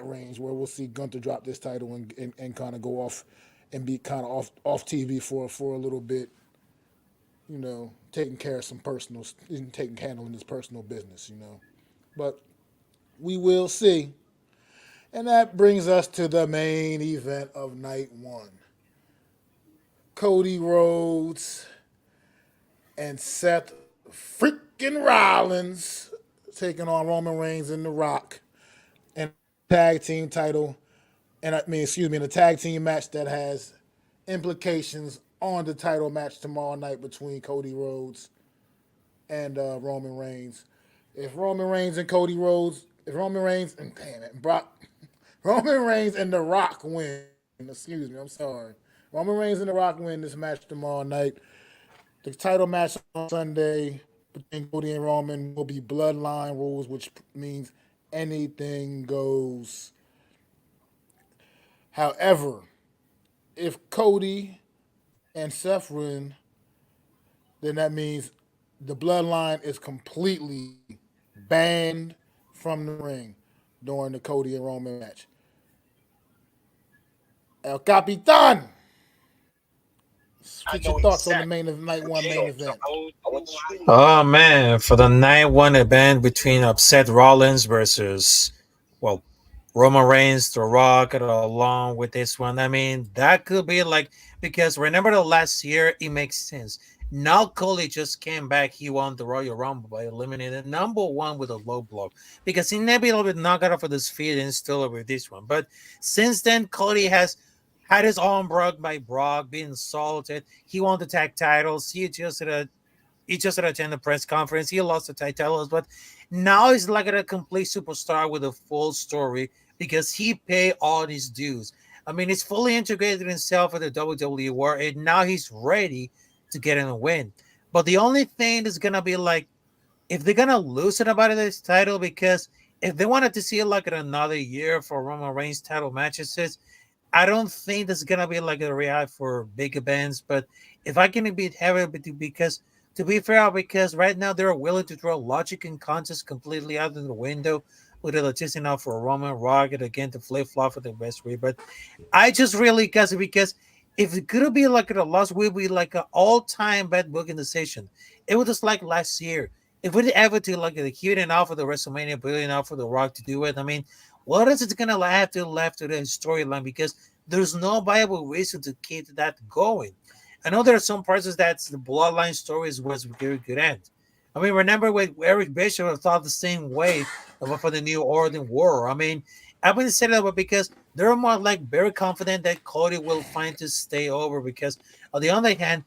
range where we'll see Gunther drop this title and kind of go off and be kind of off TV for a little bit, taking care of handling his personal business, But we will see. And that brings us to the main event of night one. Cody Rhodes and Seth freaking Rollins taking on Roman Reigns and The Rock in a tag team title, in a tag team match that has implications on the title match tomorrow night between Cody Rhodes and Roman Reigns. If Roman Reigns and Roman Reigns and The Rock win. Excuse me, I'm sorry. Roman Reigns and The Rock win this match tomorrow night. The title match on Sunday between Cody and Roman will be bloodline rules, which means anything goes. However, if Cody and Seth win, then that means the bloodline is completely banned from the ring during the Cody and Roman match. El Capitan, get your thoughts on the night one main event. Oh man, for the night one event between Seth Rollins versus, well, Roman Reigns, The Rock, along with this one. I mean, that could be like, because remember the last year, it makes sense. Now Cody just came back. He won the Royal Rumble by eliminating number one with a low blow because he never been a little bit knocked out of his feet and still over this one. But since then, Cody has had his arm broke by Brock, being assaulted. He won the tag titles. He just attended the press conference. He lost the tag titles, but now he's like a complete superstar with a full story because he paid all his dues. I mean, he's fully integrated himself with the WWE world, and now he's ready to get in a win. But the only thing is gonna be like, if they're gonna lose it about this title, because if they wanted to see like another year for Roman Reigns title matches, I don't think there's gonna be like a reality for big events. But if I can be heavy, because to be fair, because right now they're willing to throw logic and context completely out of the window with the logistics now for Roman Rocket again to flip flop for the best way. But I just really because if it could be like a loss, we'd be like an all-time bad booking decision. It was just like last year. if we ever do like a huge enough for the WrestleMania, big enough for The Rock to do it, I mean, what is it gonna have to left to the storyline? Because there's no viable reason to keep that going. I know there are some parts that the Bloodline stories was very good end. I mean, remember when Eric Bischoff thought the same way about for the New Order War. I mean, I've been saying that because they're more like very confident that Cody will find to stay over because on the other hand,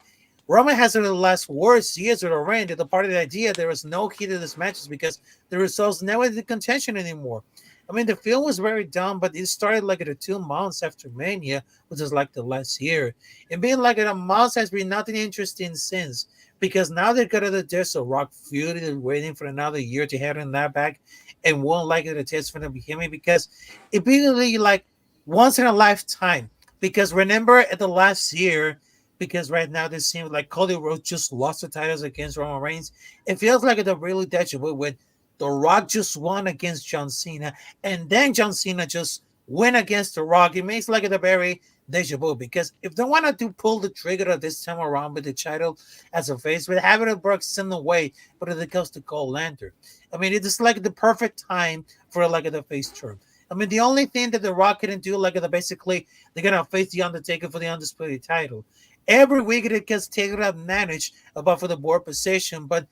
Roman has the last worst years with a reign. The part of the idea there was no key to this matches because the results never the contention anymore. I mean, the film was very dumb, but it started like at 2 months after Mania, which is like the last year. And being like at a month has been nothing interesting since because now they're gonna there's a Rock feud and waiting for another year to head in that back and won't like it a test from the beginning because it be really like once in a lifetime. Because remember at the last year, because right now this seems like Cody Rhodes just lost the titles against Roman Reigns. It feels like a really deja vu when The Rock just won against John Cena, and then John Cena just went against The Rock. It makes like a very deja vu because if they want to pull the trigger of this time around with the title as a face, with having it work some way, but it comes to Cole Lander. I mean, it is like the perfect time for like the face turn. I mean, the only thing that The Rock couldn't do, like basically, they're gonna face the Undertaker for the undisputed title. Every week it gets taken advantage about for the board position, but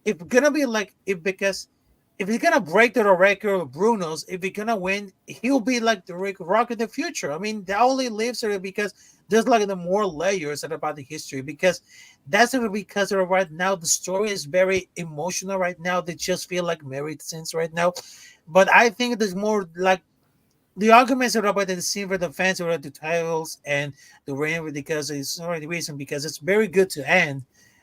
it's gonna be like if because if he's gonna break the record of Bruno's, if he's gonna win, he'll be like the Rick Rock in the future. I mean, that only lives there because there's like the more layers about the history because that's because right now the story is very emotional right now. They just feel like married since right now. But I think there's more like the arguments are about the scene for the fans about the titles and the reign because it's not the reason because it's very good to end.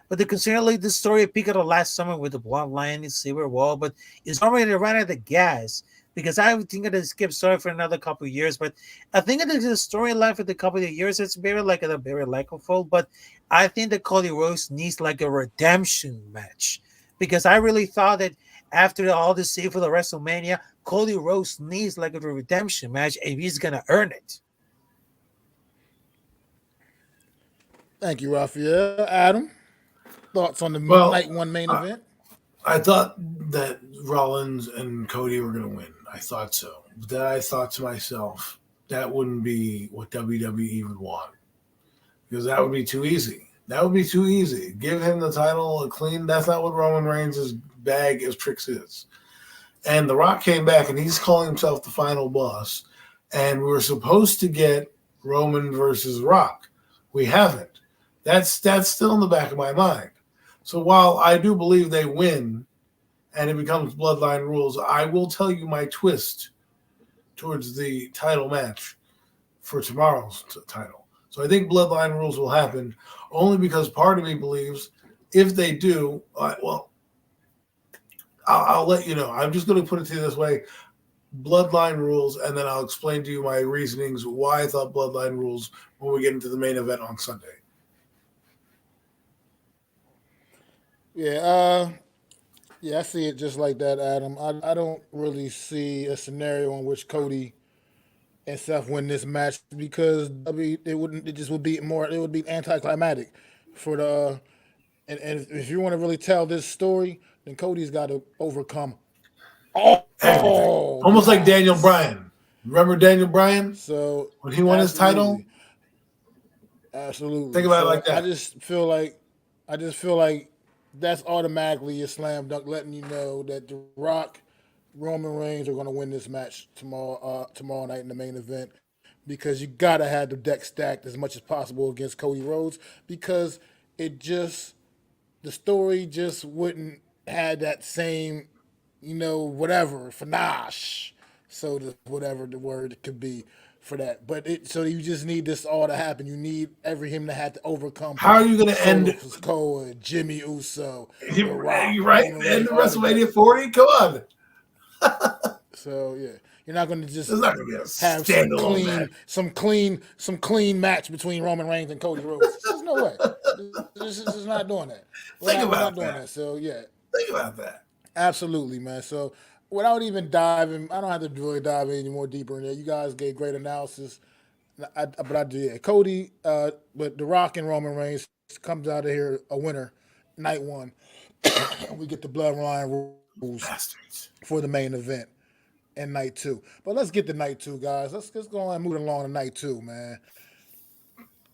But the considerably the story peaked at the last summer with the bloodline and Civil War, but it's already run out of gas because I would think it skip story for another couple of years. But I think it is a storyline for the couple of years. It's very like a very likable, but I think that Cody Rhodes needs like a redemption match because I really thought that after all this scene for the WrestleMania, Cody Rhodes needs like a redemption match if he's gonna earn it. Thank you, Raphael. Adam, thoughts on the night Well, one main I, event? I thought that Rollins and Cody were going to win. I thought so. But then I thought to myself, that wouldn't be what WWE would want because that would be too easy. That would be too easy. Give him the title clean. That's not what Roman Reigns' bag of tricks is. And The Rock came back and he's calling himself the final boss. And we were supposed to get Roman versus Rock. We haven't. That's still in the back of my mind. So while I do believe they win and it becomes bloodline rules, I will tell you my twist towards the title match for tomorrow's title. So I think bloodline rules will happen only because part of me believes if they do, well, I'll let you know. I'm just going to put it to you this way: bloodline rules, and then I'll explain to you my reasonings why I thought bloodline rules when we get into the main event on Sunday. Yeah, yeah, I see it just like that, Adam. I don't really see a scenario in which Cody and Seth win this match because it wouldn't it just would be more it would be anticlimactic for the and if you want to really tell this story, then Cody's got to overcome Everything. all the Almost like Daniel odds. Bryan. Remember Daniel Bryan So when he won his title? absolutely, absolutely. Think about it So like that. I just feel like that's automatically a slam dunk, letting you know that The Rock, Roman Reigns are going to win this match tomorrow night in the main event because you gotta have the deck stacked as much as possible against Cody Rhodes because it just the story just wouldn't had that same, whatever, panache. So whatever the word could be for that. But so you just need this all to happen. You need every him to have to overcome How are you going to Solo end Sikoa, Jimmy Uso, The Rock, you right? Roman End Reigns, of all together. WrestleMania 40? Come on. So yeah, you're not going to There's just not going to be a have standalone match. some clean match between Roman Reigns and Cody Rhodes. There's no way. This is not doing that. Think We're not about doing that. that. So yeah, Think about that. absolutely, man. So without even diving, I don't have to really dive any more deeper in there. You guys gave great analysis, but I did. Cody, but The Rock and Roman Reigns comes out of here a winner, night one. We get the bloodline rules Bastards. for the main event and night two. But let's get to night two, guys. Let's go on and move along to night two, man.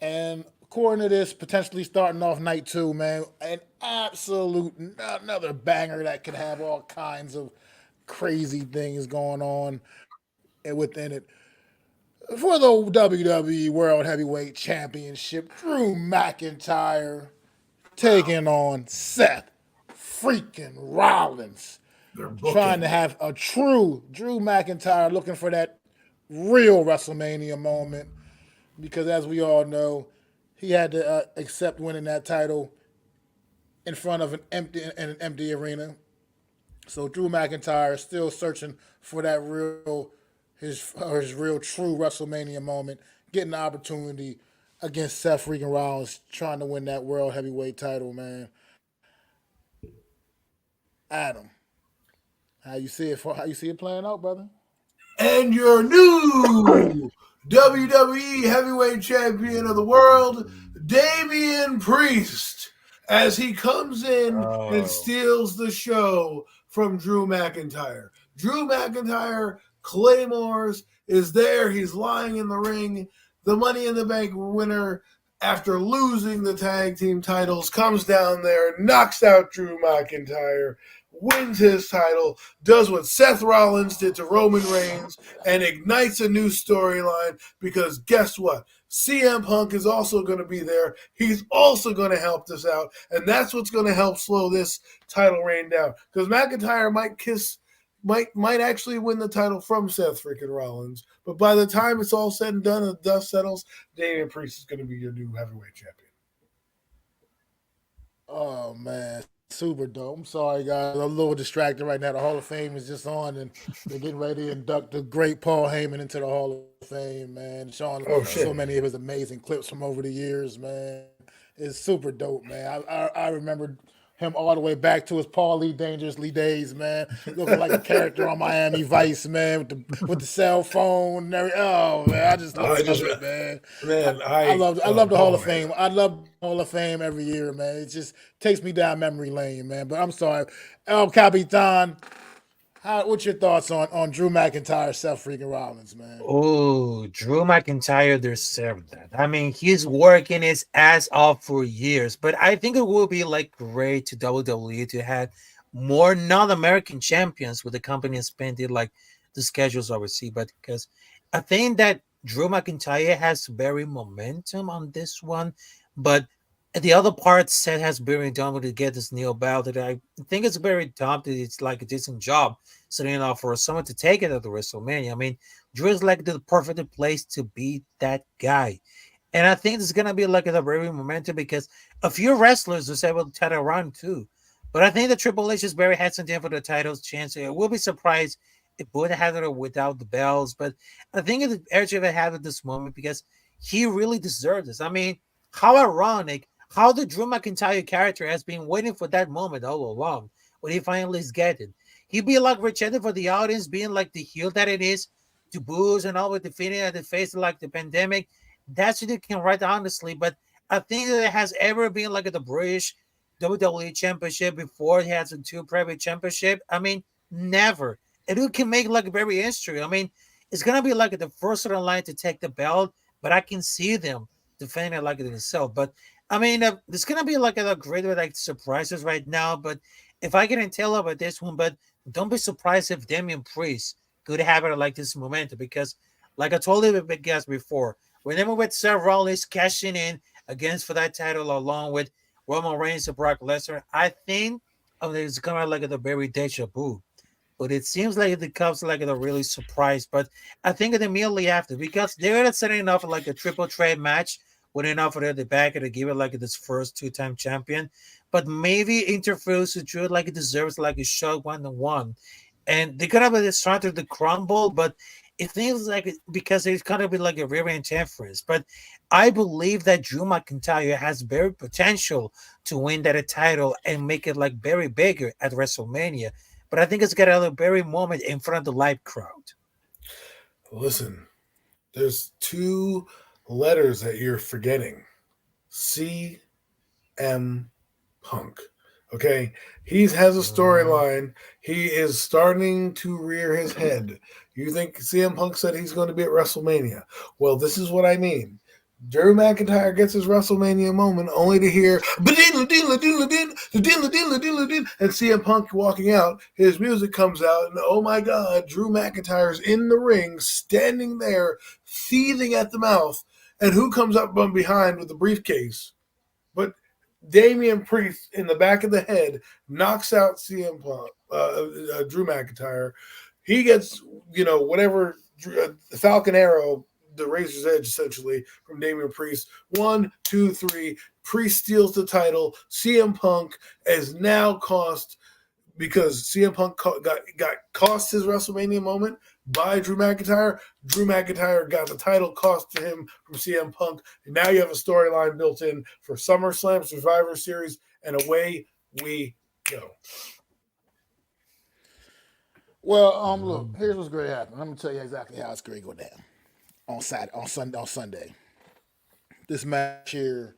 And according to this, potentially starting off night two, man, an absolute another banger that could have all kinds of crazy things going on within it. For the WWE World Heavyweight Championship, Drew McIntyre taking on Seth freaking Rollins. They're Trying booking to it. have a true Drew McIntyre looking for that real WrestleMania moment because, as we all know, he had to accept winning that title in front of an empty arena. So Drew McIntyre is still searching for that real his real true WrestleMania moment, getting the opportunity against Seth freaking Rollins, trying to win that world heavyweight title, man. Adam, how you see it playing out, brother? And your new WWE Heavyweight Champion of the World, Damian Priest, as he comes in and Oh, steals the show from Drew McIntyre. Drew McIntyre, Claymores, is there. He's lying in the ring. The Money in the Bank winner, after losing the tag team titles, comes down there, knocks out Drew McIntyre, wins his title, does what Seth Rollins did to Roman Reigns, and ignites a new storyline because guess what? CM Punk is also going to be there. He's also going to help this out, and that's what's going to help slow this title reign down because McIntyre might actually win the title from Seth freaking Rollins, but by the time it's all said and done and the dust settles, Damian Priest is going to be your new heavyweight champion. Oh man, super dope. I'm sorry, guys. I'm a little distracted right now. The Hall of Fame is just on, and they're getting ready to induct the great Paul Heyman into the Hall of Fame, man. Showing Oh so shit! many of his amazing clips from over the years, man. It's super dope, man. I remember him all the way back to his Paul Lee Dangerously days, man. Looking like a character on Miami Vice, man, with the cell phone and everything. Oh man, I just I love just it, man. man, I love the Hall Paul of Heyman. Fame. I love the Hall of Fame every year, man. It just takes me down memory lane, man. But I'm sorry, El Capitan. What's your thoughts on Drew McIntyre, Seth freaking Rollins, man? oh, Drew McIntyre deserved that. I mean, he's working his ass off for years, but I think it will be like great to WWE to have more non-American champions with the company expanded like the schedules overseas. But because I think that Drew McIntyre has very momentum on this one, but the other part Seth has very done to get this new belt that I think it's very dumb that it's like a decent job setting off for someone to take it at the WrestleMania. I mean, Drew is like the perfect place to be that guy. And I think it's gonna be like a very momentum because a few wrestlers was able to title run too. But I think that Triple H is very hesitant for the titles chance. I will be surprised if would have it without the bells. But I think it's Edge ever have at this moment because he really deserves this. I mean, how ironic how the Drew McIntyre character has been waiting for that moment all along when he finally is getting. He'd be like pretending for the audience, being like the heel that it is, to booze and all with the feeling at the face of like the pandemic. That's what you can write honestly. But I think that it has ever been like the British WWE Championship before he has a two private championship. I mean, never. And it can make like a very history. I mean, it's gonna be like the first on the line to take the belt, but I can see them defending it like it itself. But I mean, there's gonna be like a great like surprises right now. But if I can tell about this one, but don't be surprised if Damian Priest could have it like this momentum because, like I told you guys before, whenever with Seth Rollins cashing in against for that title along with Roman Reigns and Brock Lesnar, I think it's gonna like a very deja vu. But it seems like it comes like a really surprise. But I think it immediately after because they're setting up like a triple threat match with enough of the back to give it like this first two-time champion. But maybe interferes with Drew like it deserves like a shot 1-1. And they're gonna be starting to crumble, but it feels like because it's gonna be like a rear interference. But I believe that Drew McIntyre has very potential to win that title and make it like very bigger at WrestleMania. But I think it's got a very moment in front of the live crowd. Listen, there's two letters that you're forgetting. CM Punk. Okay, he has a Uh, storyline. He is starting to rear his head. You think CM Punk said he's going to be at WrestleMania? Well, this is what I mean. Drew McIntyre gets his WrestleMania moment only to hear and CM Punk walking out. His music comes out, and oh my God, Drew McIntyre's in the ring, standing there, seething at the mouth. And who comes up from behind with the briefcase? But Damian Priest in the back of the head knocks out CM Punk, Drew McIntyre. He gets, whatever, the Falcon Arrow, the Razor's Edge essentially from Damian Priest. 1, 2, 3. Priest steals the title. CM Punk is now cost because CM Punk got cost his WrestleMania moment by Drew McIntyre. Drew McIntyre got the title cost to him from CM Punk. And now you have a storyline built in for SummerSlam, Survivor Series, and away we go. Well, look, here's what's going to happen. Let me tell you exactly how it's going to go down on Sunday. This match here,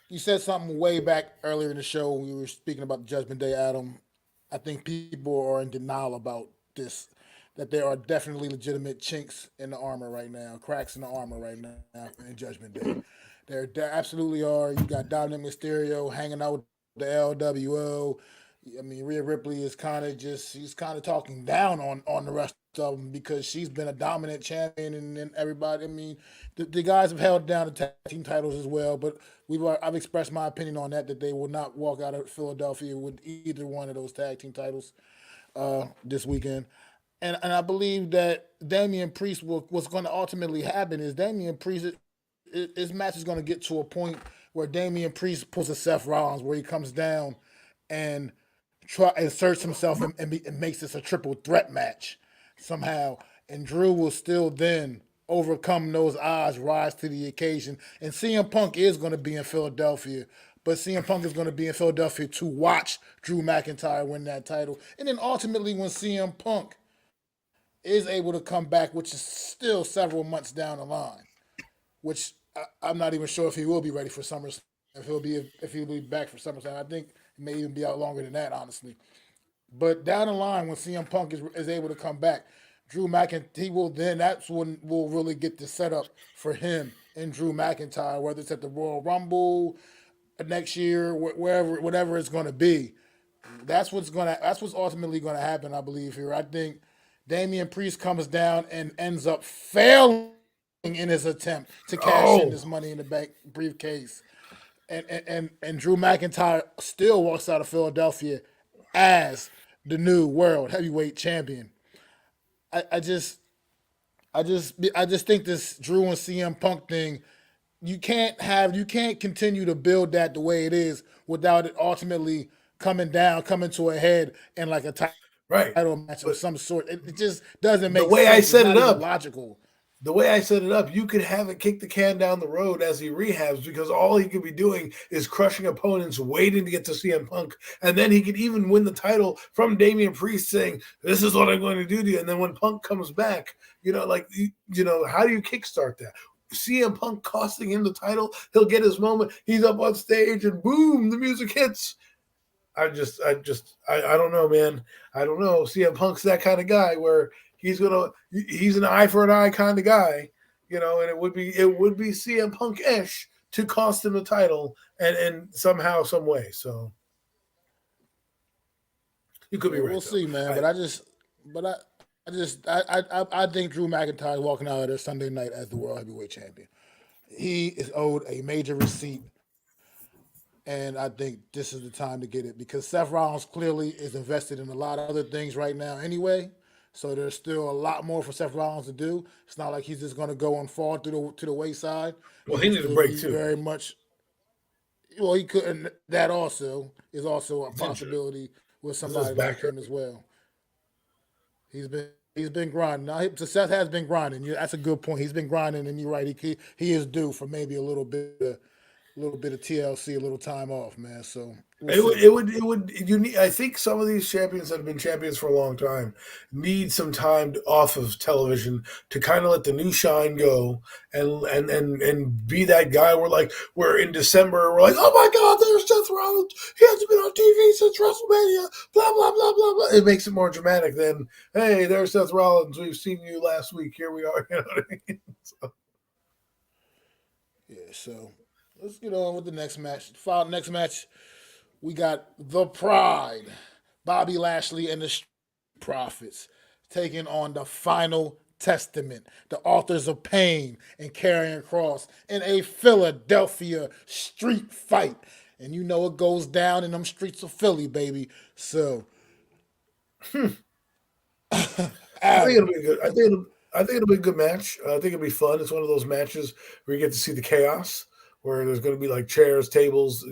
you said something way back earlier in the show when we were speaking about the Judgment Day, Adam. I think people are in denial about this, that there are definitely legitimate chinks in the armor right now, cracks in the armor right now in Judgment Day. There absolutely are. You got Dominic Mysterio hanging out with the LWO. I mean, Rhea Ripley is she's kind of talking down on the rest of them because she's been a dominant champion and everybody. I mean, the guys have held down the tag team titles as well, but I've expressed my opinion on that they will not walk out of Philadelphia with either one of those tag team titles this weekend. And I believe that Damian Priest what's going to ultimately happen is Damian Priest his match is going to get to a point where Damian Priest pulls a Seth Rollins where he comes down and inserts himself and makes this a triple threat match somehow, and Drew will still then overcome those odds, rise to the occasion, and CM Punk is going to be in Philadelphia. But CM Punk is going to be in Philadelphia to watch Drew McIntyre win that title. And then ultimately, when CM Punk is able to come back, which is still several months down the line, which I'm not even sure if he will be ready for SummerSlam. If he'll be back for SummerSlam, I think he may even be out longer than that, honestly. But down the line, when CM Punk is able to come back, Drew McIntyre, he will then that's when we'll really get the setup for him and Drew McIntyre, whether it's at the Royal Rumble next year, wherever, whatever it's going to be. That's what's ultimately going to happen, I believe here. I think Damian Priest comes down and ends up failing in his attempt to cash in Oh, this Money in the Bank briefcase, and Drew McIntyre still walks out of Philadelphia as the new world heavyweight champion. I, I just I just think this Drew and CM Punk thing, you can't continue to build that the way it is without it ultimately coming to a head in like a title match of right. some sort. But It just doesn't make sense. the It's way not I even set it up, logical. you could have it kick the can down the road as he rehabs because all he could be doing is crushing opponents, waiting to get to CM Punk, and then he could even win the title from Damian Priest, saying, "This is what I'm going to do to you." And then when Punk comes back, how do you kickstart that? CM Punk costing him the title, he'll get his moment. He's up on stage, and boom, the music hits. I don't know, man. I don't know. CM Punk's that kind of guy where he's an eye for an eye kind of guy, and it would be CM Punk ish to cost him the title and somehow, some way. So you could be Well, right we'll though. see, man. I I think Drew McIntyre walking out of there Sunday night as the world heavyweight champion. He is owed a major receipt, and I think this is the time to get it because Seth Rollins clearly is invested in a lot of other things right now anyway. So there's still a lot more for Seth Rollins to do. It's not like he's just going to go and fall to the wayside. well, He he will needs a still break be too. very much. Well, he couldn't. That also is also a It's injured. possibility with This is somebody like back him hurt. as well. He's been grinding. So Seth has been grinding. That's a good point. He's been grinding, and you're right. He is due for maybe a little bit of a little bit of TLC, a little time off, man. So we'll It would, see. it would, it would. You need. I think some of these champions that have been champions for a long time need some time off of television to kind of let the new shine go and be that guy. We're in December. We're like, oh my God, there's Seth Rollins. He hasn't been on TV since WrestleMania. Blah blah blah blah blah. It makes it more dramatic than, hey, there's Seth Rollins. We've seen you last week. Here we are. You know what I mean? So, Yeah. So let's get on with the next match. Next match, we got the Pride, Bobby Lashley and the Street Profits taking on the Final Testament, the Authors of Pain and Karrion Cross in a Philadelphia street fight. And you know it goes down in them streets of Philly, baby. So, I think it'll Adam, be good. I think it'll be a good match. I think it'll be fun. It's one of those matches where you get to see the chaos, where there's going to be like chairs, tables,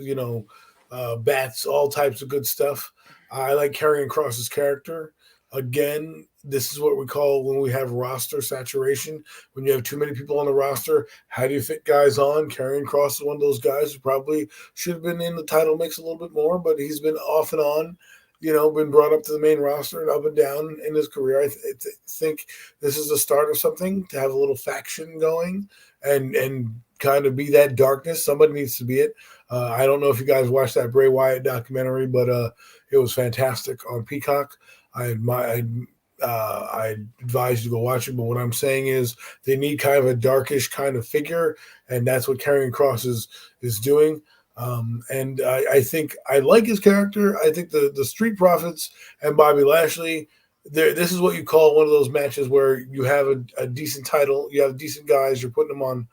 bats, all types of good stuff. I like Karrion Cross's character. Again, this is what we call when we have roster saturation. When you have too many people on the roster, how do you fit guys on? Karrion Cross is one of those guys who probably should have been in the title mix a little bit more, but he's been off and on, been brought up to the main roster and up and down in his career. I think this is the start of something to have a little faction going and kind of be that darkness. Somebody needs to be it. I don't know if you guys watched that Bray Wyatt documentary, but it was fantastic on Peacock. I advise you to go watch it. But what I'm saying is they need kind of a darkish kind of figure, and that's what Karrion Cross is doing. And I think I like his character. I think the Street Profits and Bobby Lashley, this is what you call one of those matches where you have a decent title, you have decent guys, you're putting them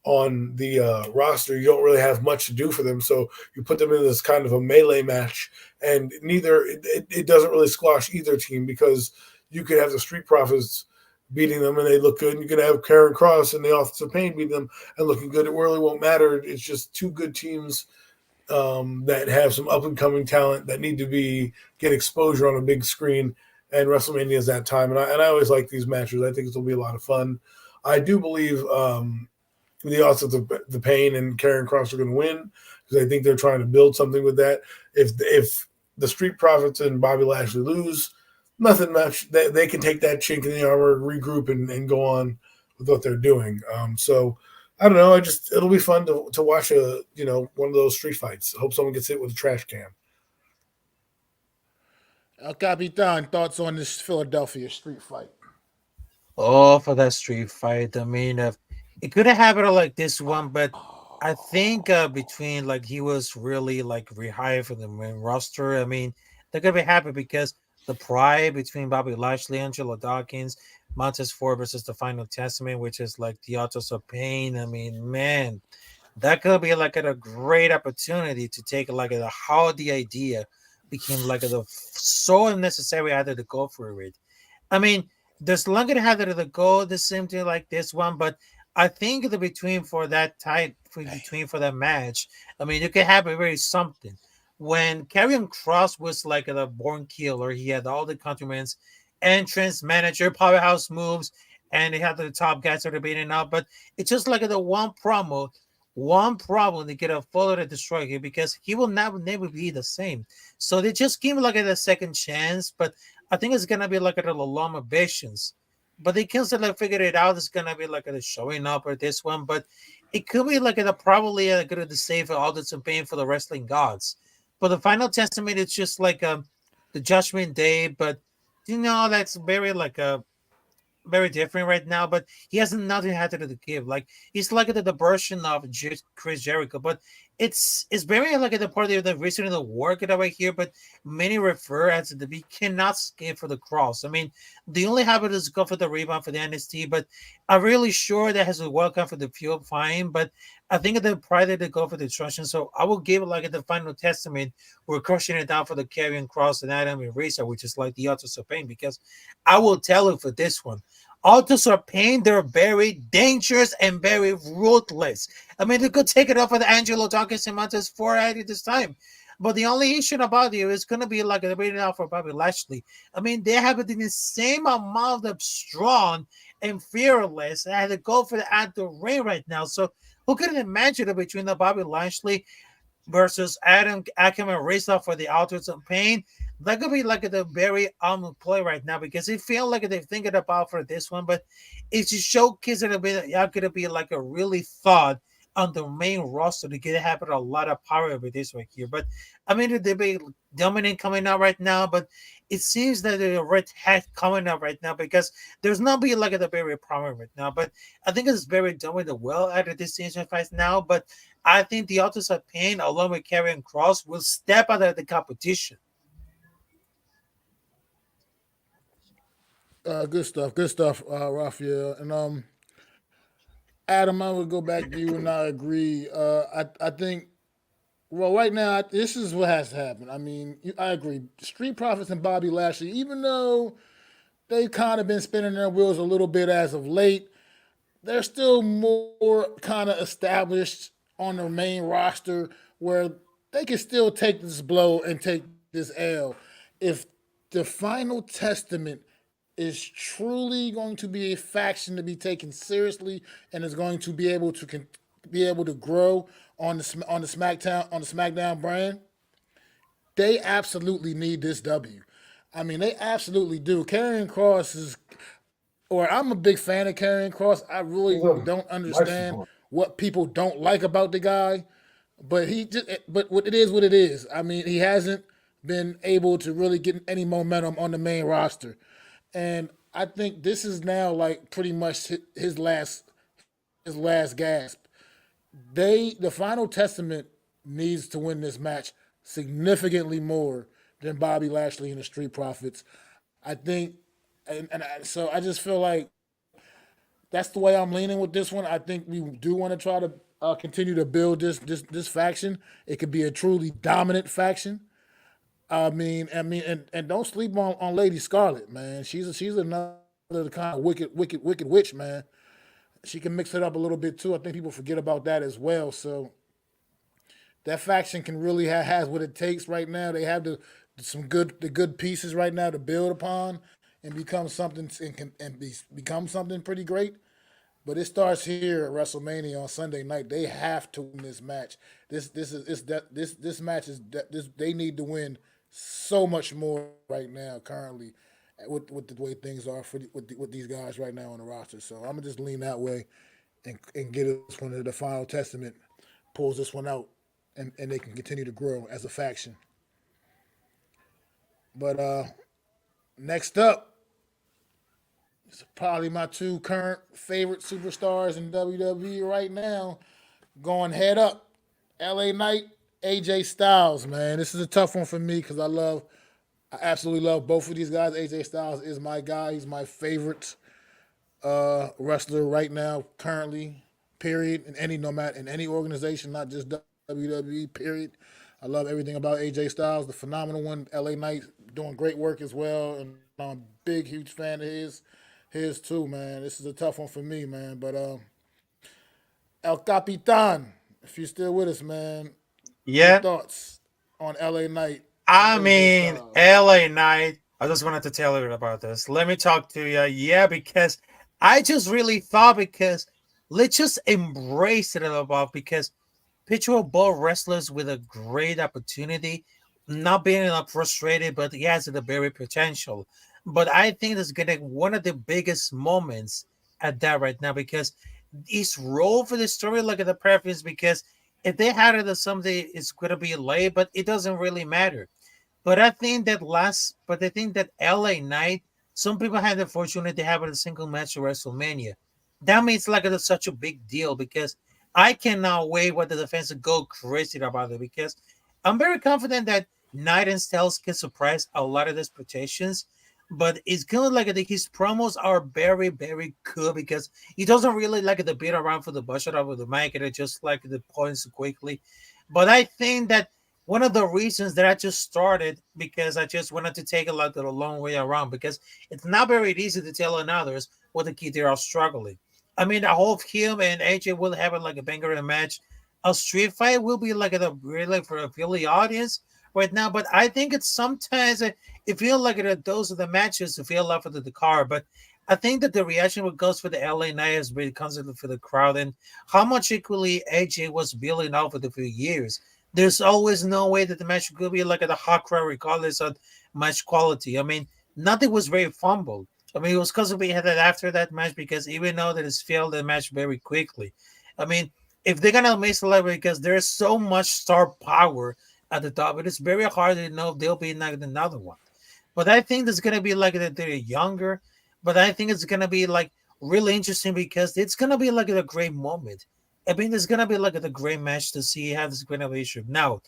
on the roster. You don't really have much to do for them, so you put them in this kind of a melee match, and it doesn't really squash either team, because you could have the Street Profits beating them and they look good, and you could have Karrion Cross and the Authors of Pain beating them and looking good. It really won't matter. It's just two good teams that have some up and coming talent that need to get exposure on a big screen. And WrestleMania is that time, and I always like these matches. I think it'll be a lot of fun. I do believe the Authors of the Pain and Karrion Cross are going to win, because I think they're trying to build something with that. If the Street Profits and Bobby Lashley lose, nothing much. They can take that chink in the armor, regroup, and go on with what they're doing. So I don't know. It'll be fun to watch one of those street fights. I hope someone gets hit with a trash can. El Capitan, thoughts on this Philadelphia street fight? Oh, for that street fight. I mean, it could have happened like this one, but I think between like he was really like rehired for the main roster. I mean, they're gonna be happy because the pride between Bobby Lashley, Angelo Dawkins, Montez Ford versus the Final Testament, which is like the Authors of Pain. I mean, man, that could be like a great opportunity to take like how the idea became like so unnecessary either to go for it. I mean, there's longer to have the go the same thing like this one, but I think the between for that between for that match, I mean, you can have a very something. When Karrion Cross was like a born killer, he had all the countrymen's entrance, manager, powerhouse moves, and he had the top guys that are beating up. But it's just like the one problem to get a follow to destroy him, because he will never be the same. So they just give him like a second chance, but I think it's gonna be like a long ambitions. But they can still like figure it out. It's gonna be like a showing up or this one, but it could be like probably good to save all this and paying for the wrestling gods. But the Final Testament, it's just like the Judgment Day, but that's very like very different right now, but he has nothing had to give. Like he's like the version of Chris Jericho, but it's very like the part of the reason of the work right here. But many refer as the we cannot skip for the cross. I mean, the only habit is go for the rebound for the NXT, but I'm really sure that has a welcome for the pure fine. But I think the pride to go for the destruction. So I will give it like the Final Testament. We're crushing it down for the Karrion Cross and Adam and Risa, which is like the Authors of Pain, because I will tell you for this one. Authors of Pain, they're very dangerous and very ruthless. I mean, they could take it off with Angelo Dawkins and Montez Ford at this time. But the only issue about it is going to be like the rating out for Bobby Lashley. I mean, they have it in the same amount of strong and fearless. I had to go for the at the ring right now. So who can imagine it between the Bobby Lashley versus Adam Ackerman race off for the Authors of Pain? That could be like the very play right now because it feels like they're thinking about for this one, but it's just showcasing a bit. How could it be like a really thought on the main roster to get having a lot of power over this right here? But I mean, they be dominant coming out right now, but it seems that the red hat coming out right now because there's not being like the very problem right now. But I think it's very dominant well out of this season right now. But I think the Authors of Pain, along with Karrion Kross, will step out of the competition. Good stuff, Raphael. And Adam, I would go back to you and I agree. I think well, right now this is what has to happen. I mean, I agree. Street Profits and Bobby Lashley, even though they've kind of been spinning their wheels a little bit as of late, they're still more kind of established on the main roster where they can still take this blow and take this L. If the final testament is truly going to be a faction to be taken seriously and is going to be able to be able to grow on the SmackDown brand, they absolutely need this W. I mean, they absolutely do. Karrion Cross is, or I'm a big fan of Karrion Cross. I really don't understand what people don't like about the guy, but but what it is. I mean, he hasn't been able to really get any momentum on the main roster, and I think this is now like pretty much his last gasp. The final testament needs to win this match significantly more than Bobby Lashley and the Street Profits. I think, so I just feel like that's the way I'm leaning with this one. I think we do want to try to continue to build this faction. It could be a truly dominant faction. And don't sleep on Lady Scarlet, man. She's another kind of wicked witch, man. She can mix it up a little bit too. I think people forget about that as well. So that faction can really has what it takes right now. They have the good pieces right now to build upon and become something become something pretty great. But it starts here at WrestleMania on Sunday night. They have to win this match. This match they need to win so much more right now currently with the way things are with these guys right now on the roster. So I'm gonna just lean that way and get this one to the final testament, pulls this one out, and they can continue to grow as a faction. But next up, it's probably my two current favorite superstars in WWE right now, going head up. LA Knight, AJ Styles, man. This is a tough one for me because I absolutely love both of these guys. AJ Styles is my guy. He's my favorite wrestler right now, currently, period, in any organization, not just WWE, period. I love everything about AJ Styles, the phenomenal one. LA Knight doing great work as well, and I'm a big, huge fan of his too, man. This is a tough one for me, man. But El Capitan, if you're still with us, man, your Yeah. thoughts on LA Knight and I AJ mean, Styles? LA Knight. I just wanted to tell you about this. Let me talk to you. Yeah, because I just really thought because let's just embrace it about because picture of both wrestlers with a great opportunity, not being frustrated, but he has the very potential. But I think that's gonna one of the biggest moments at that right now because his role for the story, like at the preference, because if they had it as something, it's gonna be late, but it doesn't really matter. But I think that LA Knight, some people had the fortune to have a single match at WrestleMania. That means like it's such a big deal because I cannot wait what the defense go crazy about it because I'm very confident that Knight and Styles can surprise a lot of the expectations. But it's kind of like his promos are very, very good because he doesn't really like the beat around for the bush out of the mic and it just like the points quickly. But I think that one of the reasons that I just started because I just wanted to take the long way around because it's not very easy to tell on others what the key they are struggling. I mean, I hope him and AJ will have like a banger in a match a street fight will be like a really for a Philly audience right now. But I think it's sometimes it feel like those are the matches to feel love for the card. But I think that the reaction what goes for the LA Knight is really constantly for the crowd and how much equally AJ was building out for the few years. There's always no way that the match could be like at a hot crowd regardless of match quality. I mean, nothing was very fumbled. I mean, it was because we had that after that match because even though that it's failed the match very quickly. I mean, if they're gonna miss a level because there's so much star power at the top, it is very hard to know if they'll be like another one. But I think it's gonna be like that they're younger, but I think it's gonna be like really interesting because it's gonna be like a great moment. I mean, it's gonna be like a great match to see how this is gonna be issued. Now,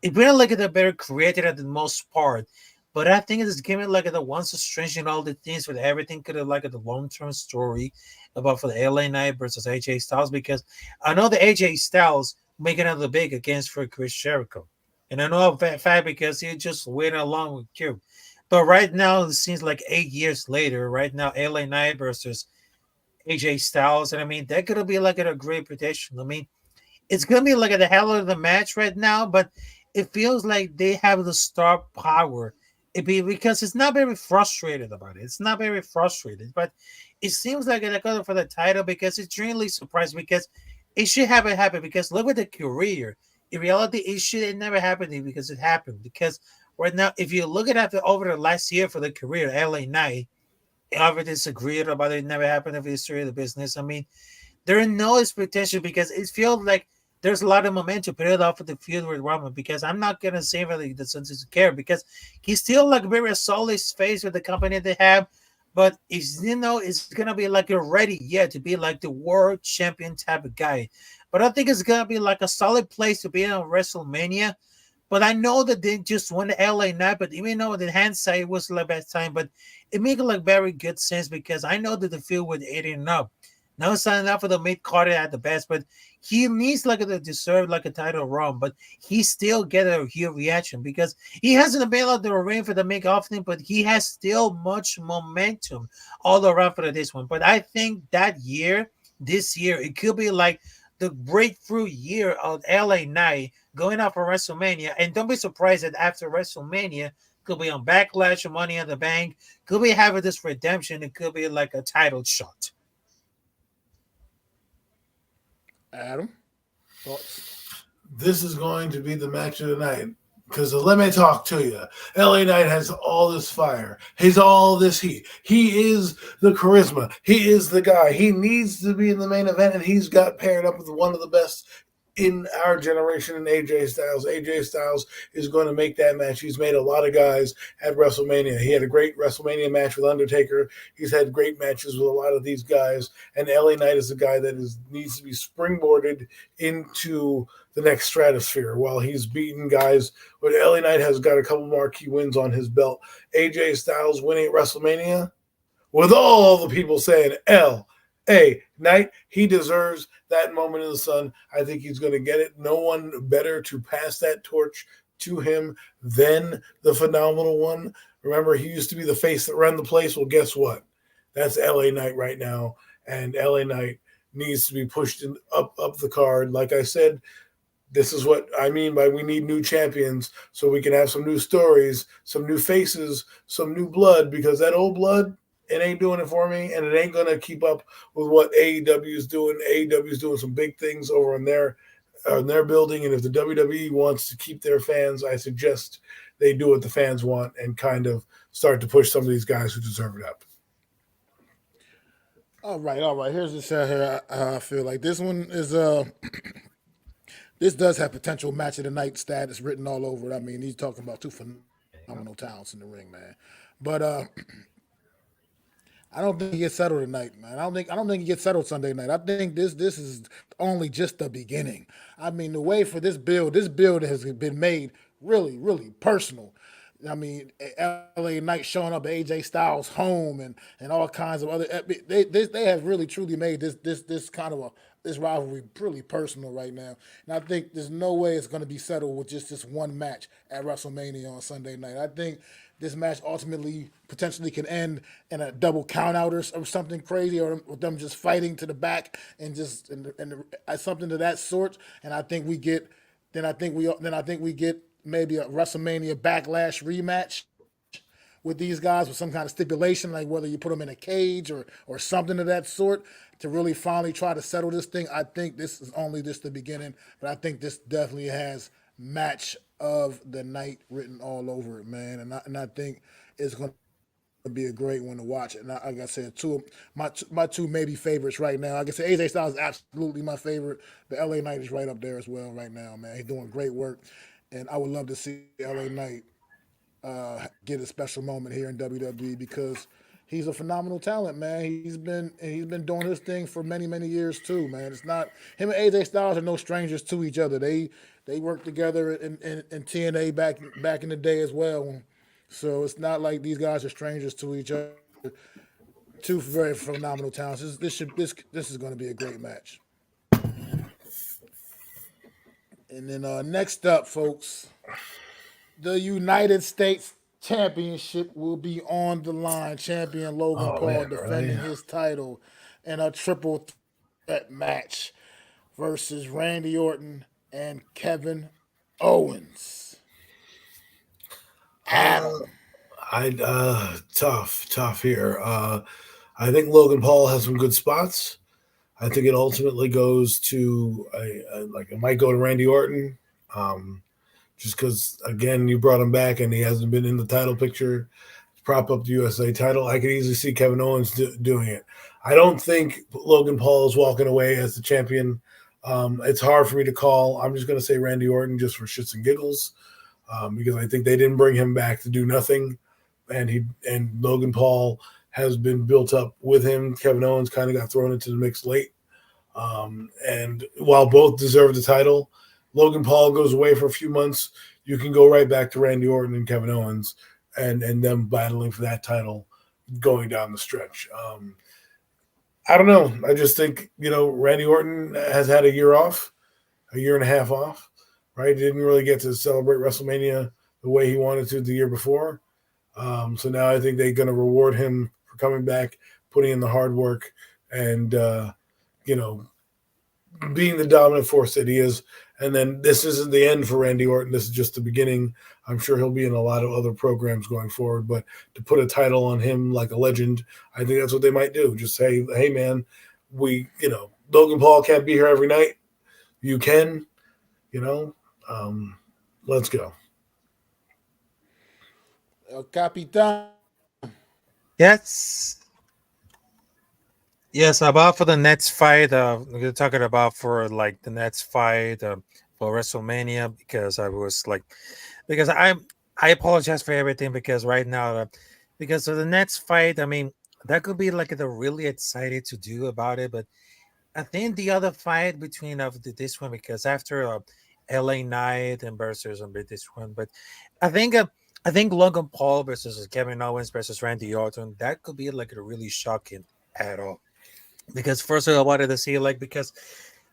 it's been like a better created at the most part, but I think it's giving like the ones to strengthen all the things with everything could have like the long term story about for the LA Knight versus AJ Styles because I know the AJ Styles making another big against for Chris Jericho. And I know a fact because he just went along with Cube. But right now, it seems like 8 years later, right now, LA Knight versus AJ Styles. And I mean, that could be like a great prediction. I mean, it's gonna be like a hell of the match right now, but it feels like they have the star power. It be because it's not very frustrated about it. It's not very frustrated, but it seems like they're going for the title because it's really surprised because it should have it happen because look at the career. In reality, it should it never happened because it happened. Because right now, if you look at it over the last year for the career, LA Knight, ever disagreed about it never happened in the history of the business. I mean, there is no expectation because it feels like there's a lot of momentum put it off of the feud with Roman because I'm not gonna say really the sense to care because he's still like very solid face with the company they have, but it's gonna be like a ready yet to be like the world champion type of guy. But I think it's gonna be like a solid place to be in WrestleMania. But I know that they just won the LA Night, but even though the hindsight it was like best time, but it makes like very good sense because I know that the field with Aiden up. Now it's not enough for the mid Carter at the best, but he needs like a deserve like a title run, but he still get a huge reaction because he hasn't been out the ring for the make often, but he has still much momentum all around for this one. But I think this year, it could be like the breakthrough year of LA Knight going out for WrestleMania. And don't be surprised that after WrestleMania, could be on Backlash or Money in the Bank, could be having this redemption. It could be like a title shot. Adam, thoughts? This is going to be the match of the night. Because let me talk to you. LA Knight has all this fire. He's all this heat. He is the charisma. He is the guy. He needs to be in the main event, and he's got paired up with one of the best in our generation in AJ Styles. AJ Styles is going to make that match. He's made a lot of guys at WrestleMania. He had a great WrestleMania match with Undertaker. He's had great matches with a lot of these guys. And LA Knight is a guy that needs to be springboarded into the next stratosphere while he's beating guys. But LA Knight has got a couple marquee wins on his belt. AJ Styles winning at WrestleMania with all the people saying L.A. Knight, he deserves that moment in the sun. I think he's going to get it. No one better to pass that torch to him than the phenomenal one. Remember, he used to be the face that ran the place. Well, guess what? That's LA Knight right now, and LA Knight needs to be pushed up the card. Like I said, this is what I mean by we need new champions so we can have some new stories, some new faces, some new blood, because that old blood, it ain't doing it for me, and it ain't going to keep up with what AEW is doing. AEW is doing some big things over in their building, and if the WWE wants to keep their fans, I suggest they do what the fans want and kind of start to push some of these guys who deserve it up. All right, all right. Here's this here. I feel like this one is this does have potential match of the night status written all over it. I mean, he's talking about two phenomenal talents in the ring, man. But I don't think he gets settled tonight, man. I don't think he gets settled Sunday night. I think this is only just the beginning. I mean, the way for this build has been made really personal. I mean, LA Knight showing up at AJ Styles' home and all kinds of other. They have really truly made this kind of this rivalry really personal right now. And I think there's no way it's going to be settled with just this one match at WrestleMania on Sunday night. I think this match ultimately potentially can end in a double count out or something crazy, or with them just fighting to the back and just something to that sort. And I think we get then I think we get maybe a WrestleMania Backlash rematch with these guys with some kind of stipulation, like whether you put them in a cage or something of that sort, to really finally try to settle this thing. I think this is only just the beginning, but I think this definitely has match of the night written all over it, man. And I think it's going to be a great one to watch. And like I said, my two maybe favorites right now. Like I said, AJ Styles is absolutely my favorite, but LA Knight is right up there as well right now, man. He's doing great work, and I would love to see LA Knight get a special moment here in WWE because he's a phenomenal talent, man. He's been doing his thing for many years too, man. It's not him and AJ Styles are no strangers to each other. They worked together in TNA back in the day as well. So it's not like these guys are strangers to each other. Two very phenomenal talents. This is going to be a great match. And then next up, folks, the United States Championship will be on the line. Champion Logan Oh Paul man, really? defending his title in a triple threat match versus Randy Orton and Kevin Owens. Uh, Adam. tough here. I think Logan Paul has some good spots. I think it ultimately goes to like it might go to Randy Orton, um, just because again you brought him back and he hasn't been in the title picture to prop up the USA title. I could easily see Kevin Owens doing it. I don't think Logan Paul is walking away as the champion. It's hard for me to call. I'm just going to say Randy Orton just for shits and giggles, because I think they didn't bring him back to do nothing, and Logan Paul has been built up with him. Kevin Owens kind of got thrown into the mix late. And while both deserve the title, Logan Paul goes away for a few months. You can go right back to Randy Orton and Kevin Owens and them battling for that title going down the stretch. I don't know. I just think, Randy Orton has had a year off, a year and a half off, right? He didn't really get to celebrate WrestleMania the way he wanted to the year before. So now I think they're going to reward him for coming back, putting in the hard work, and, you know, being the dominant force that he is. And then this isn't the end for Randy Orton. This is just the beginning. I'm sure he'll be in a lot of other programs going forward. But to put a title on him like a legend, I think that's what they might do. Just say, hey, man, Logan Paul can't be here every night. You can, let's go. El Capitan. Yes. Yes, about for the next fight. We're talking about for like the next fight for WrestleMania because I was like, because I apologize for everything because right now, because of the next fight, I mean that could be like the really excited to do about it, but I think the other fight between this one because after LA Knight and versus this one, but I think uh, I think Logan Paul versus Kevin Owens versus Randy Orton that could be like a really shocking at all because first of all, I wanted to see like because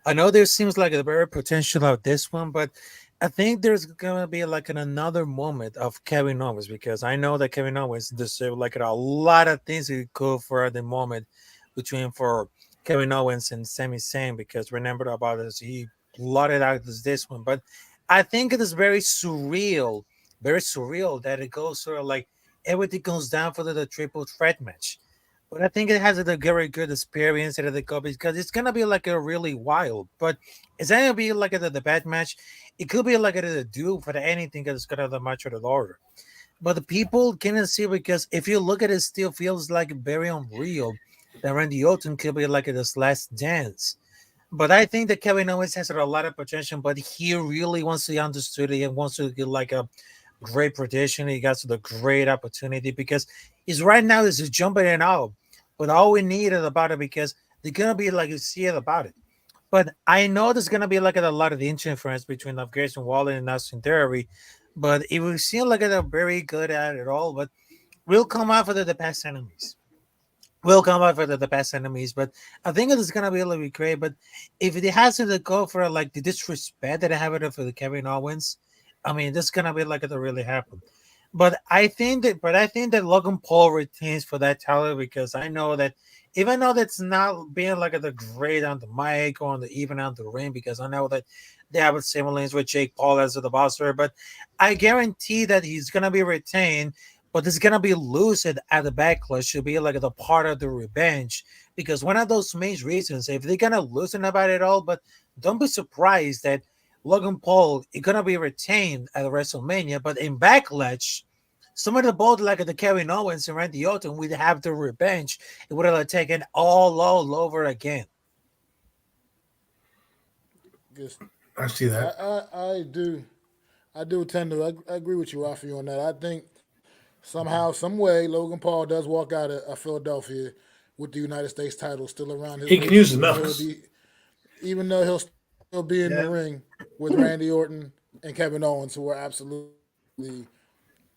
I know there seems like a very potential of this one, but I think there's gonna be like another moment of Kevin Owens because I know that Kevin Owens deserves like a lot of things he could for the moment between for Kevin Owens and Sami Zayn because remember about this he blotted out this one, but I think it is very surreal that it goes sort of like everything goes down for the triple threat match. But I think it has a very good experience at the cup because it's gonna be like a really wild. But it's not gonna be like the bad match. It could be like a do for anything that's gonna the match or the order. But the people cannot see because if you look at it, still feels like very unreal that Randy Orton could be like this last dance. But I think that Kevin Owens has a lot of potential, but he really wants to understood it and wants to get like a great prediction. He got the great opportunity because he's right now is jumping it out. But all we need is about it because they're gonna be like you see it about it. But I know there's gonna be like a lot of interference between Grayson Waller and Austin Theory. But it will seem like they're very good at it all. But we'll come out for the past enemies. We'll come out for the best enemies, but I think it's gonna be a little bit great. But if it has to go for like the disrespect that I have it for the Kevin Owens, I mean, this is gonna be like it really happen. But I think that Logan Paul retains for that title because I know that even though that's not being like the great on the mic or on the even on the ring, because I know that they have a similarities with Jake Paul as the boxer, but I guarantee that he's gonna be retained, but it's gonna be loosened at the backlash to be like the part of the revenge. Because one of those main reasons, if they're gonna loosen about it all, but don't be surprised that Logan Paul is gonna be retained at WrestleMania, but in Backlash, some of the both like the Kevin Owens and Randy Orton would have the revenge. It would have like, taken all over again. Just, I see that. I do tend to. I agree with you, Rafi, on that. I think somehow, some way, Logan Paul does walk out of Philadelphia with the United States title still around his He can waist, use his knuckles. even though he'll still be in the Yeah. ring with Randy Orton and Kevin Owens, who are absolutely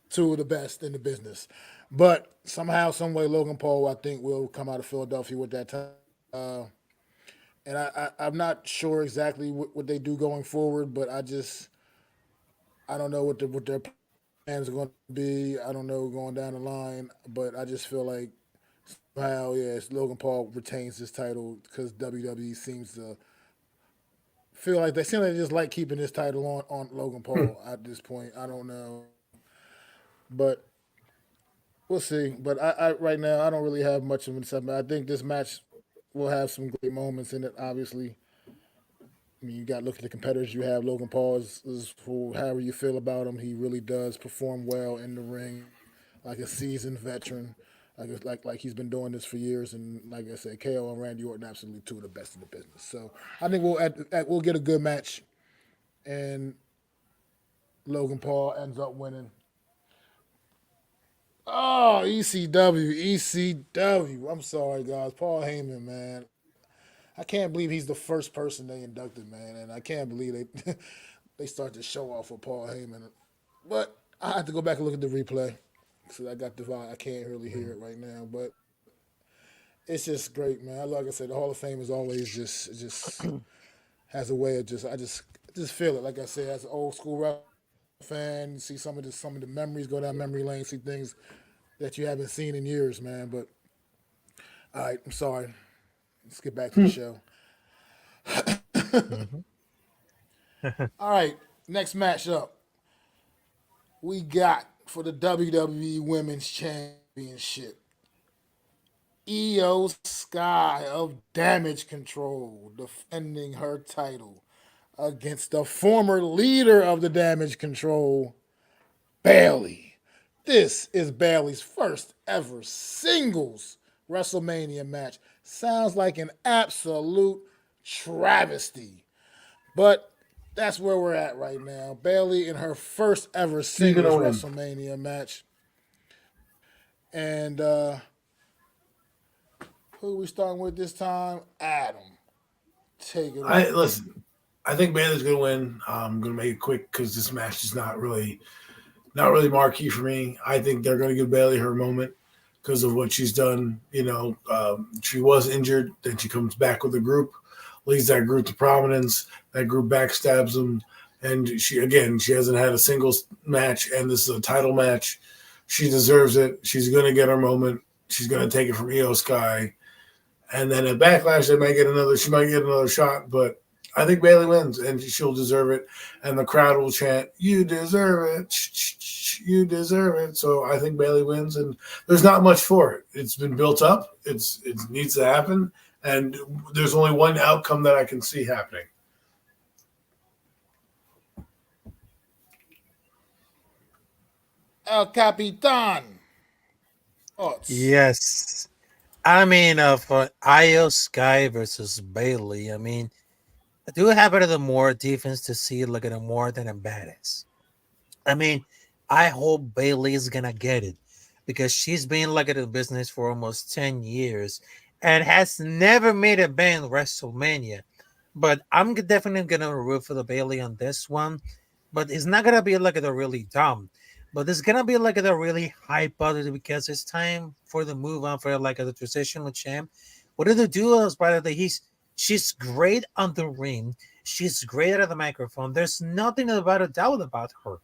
two of the best in the business. But somehow, some way, Logan Paul, I think, will come out of Philadelphia with that title. And I'm not sure exactly what they do going forward, but I don't know what their plans are going to be. I don't know going down the line, but I just feel like somehow, yes, Logan Paul retains his title because WWE seems to feel like they just like keeping this title on Logan Paul at this point. I don't know, but we'll see. But I right now I don't really have much of an assessment. I think this match will have some great moments in it. Obviously, I mean, you got to look at the competitors you have. Logan Paul is for however you feel about him. He really does perform well in the ring, like a seasoned veteran. Like he's been doing this for years, and like I said, KO and Randy Orton absolutely two of the best in the business. So I think we'll get a good match, and Logan Paul ends up winning. Oh, ECW, ECW. I'm sorry, guys. Paul Heyman, man. I can't believe he's the first person they inducted, man, and I can't believe they they start to show off for Paul Heyman. But I have to go back and look at the replay. So I got the vibe. I can't really hear it right now, but it's just great, man. Like I said, the Hall of Fame is always just has a way of just feel it. Like I said, as an old school wrestling fan, you see some of the memories go down memory lane, see things that you haven't seen in years, man. But all right, I'm sorry. Let's get back to the show. Mhm. All right, next matchup we got for the WWE Women's Championship. Io Sky of Damage Control defending her title against the former leader of the Damage Control, Bailey. This is Bailey's first ever singles WrestleMania match. Sounds like an absolute travesty. But that's where we're at right now. Bailey in her first ever She's gonna singles win. WrestleMania match. And who we starting with this time? Adam. Take it I away. listen. I think Bayley's gonna win. I'm gonna make it quick because this match is not really marquee for me. I think they're gonna give Bailey her moment because of what she's done. She was injured, then she comes back with a group, leads that group to prominence. That group backstabs them, and she hasn't had a singles match, and this is a title match. She deserves it. She's gonna get her moment. She's gonna take it from Io Sky. And then at Backlash, she might get another shot, but I think Bailey wins and she'll deserve it. And the crowd will chant, "You deserve it. You deserve it." So I think Bailey wins, and there's not much for it. It's been built up. It needs to happen, and there's only one outcome that I can see happening. El Capitan. Thoughts? Yes. I mean, for Io Sky versus Bailey, I mean, I do have it the more defense to see look at it more than a badass. I mean, I hope Bailey is gonna get it because she's been like in the business for almost 10 years and has never made a band WrestleMania. But I'm definitely gonna root for the Bailey on this one. But it's not gonna be like a really dumb. But it's gonna be like a really high budget because it's time for the move on for like a transitional champ. What did the duo is by the she's great on the ring. She's great at the microphone. There's nothing about a doubt about her.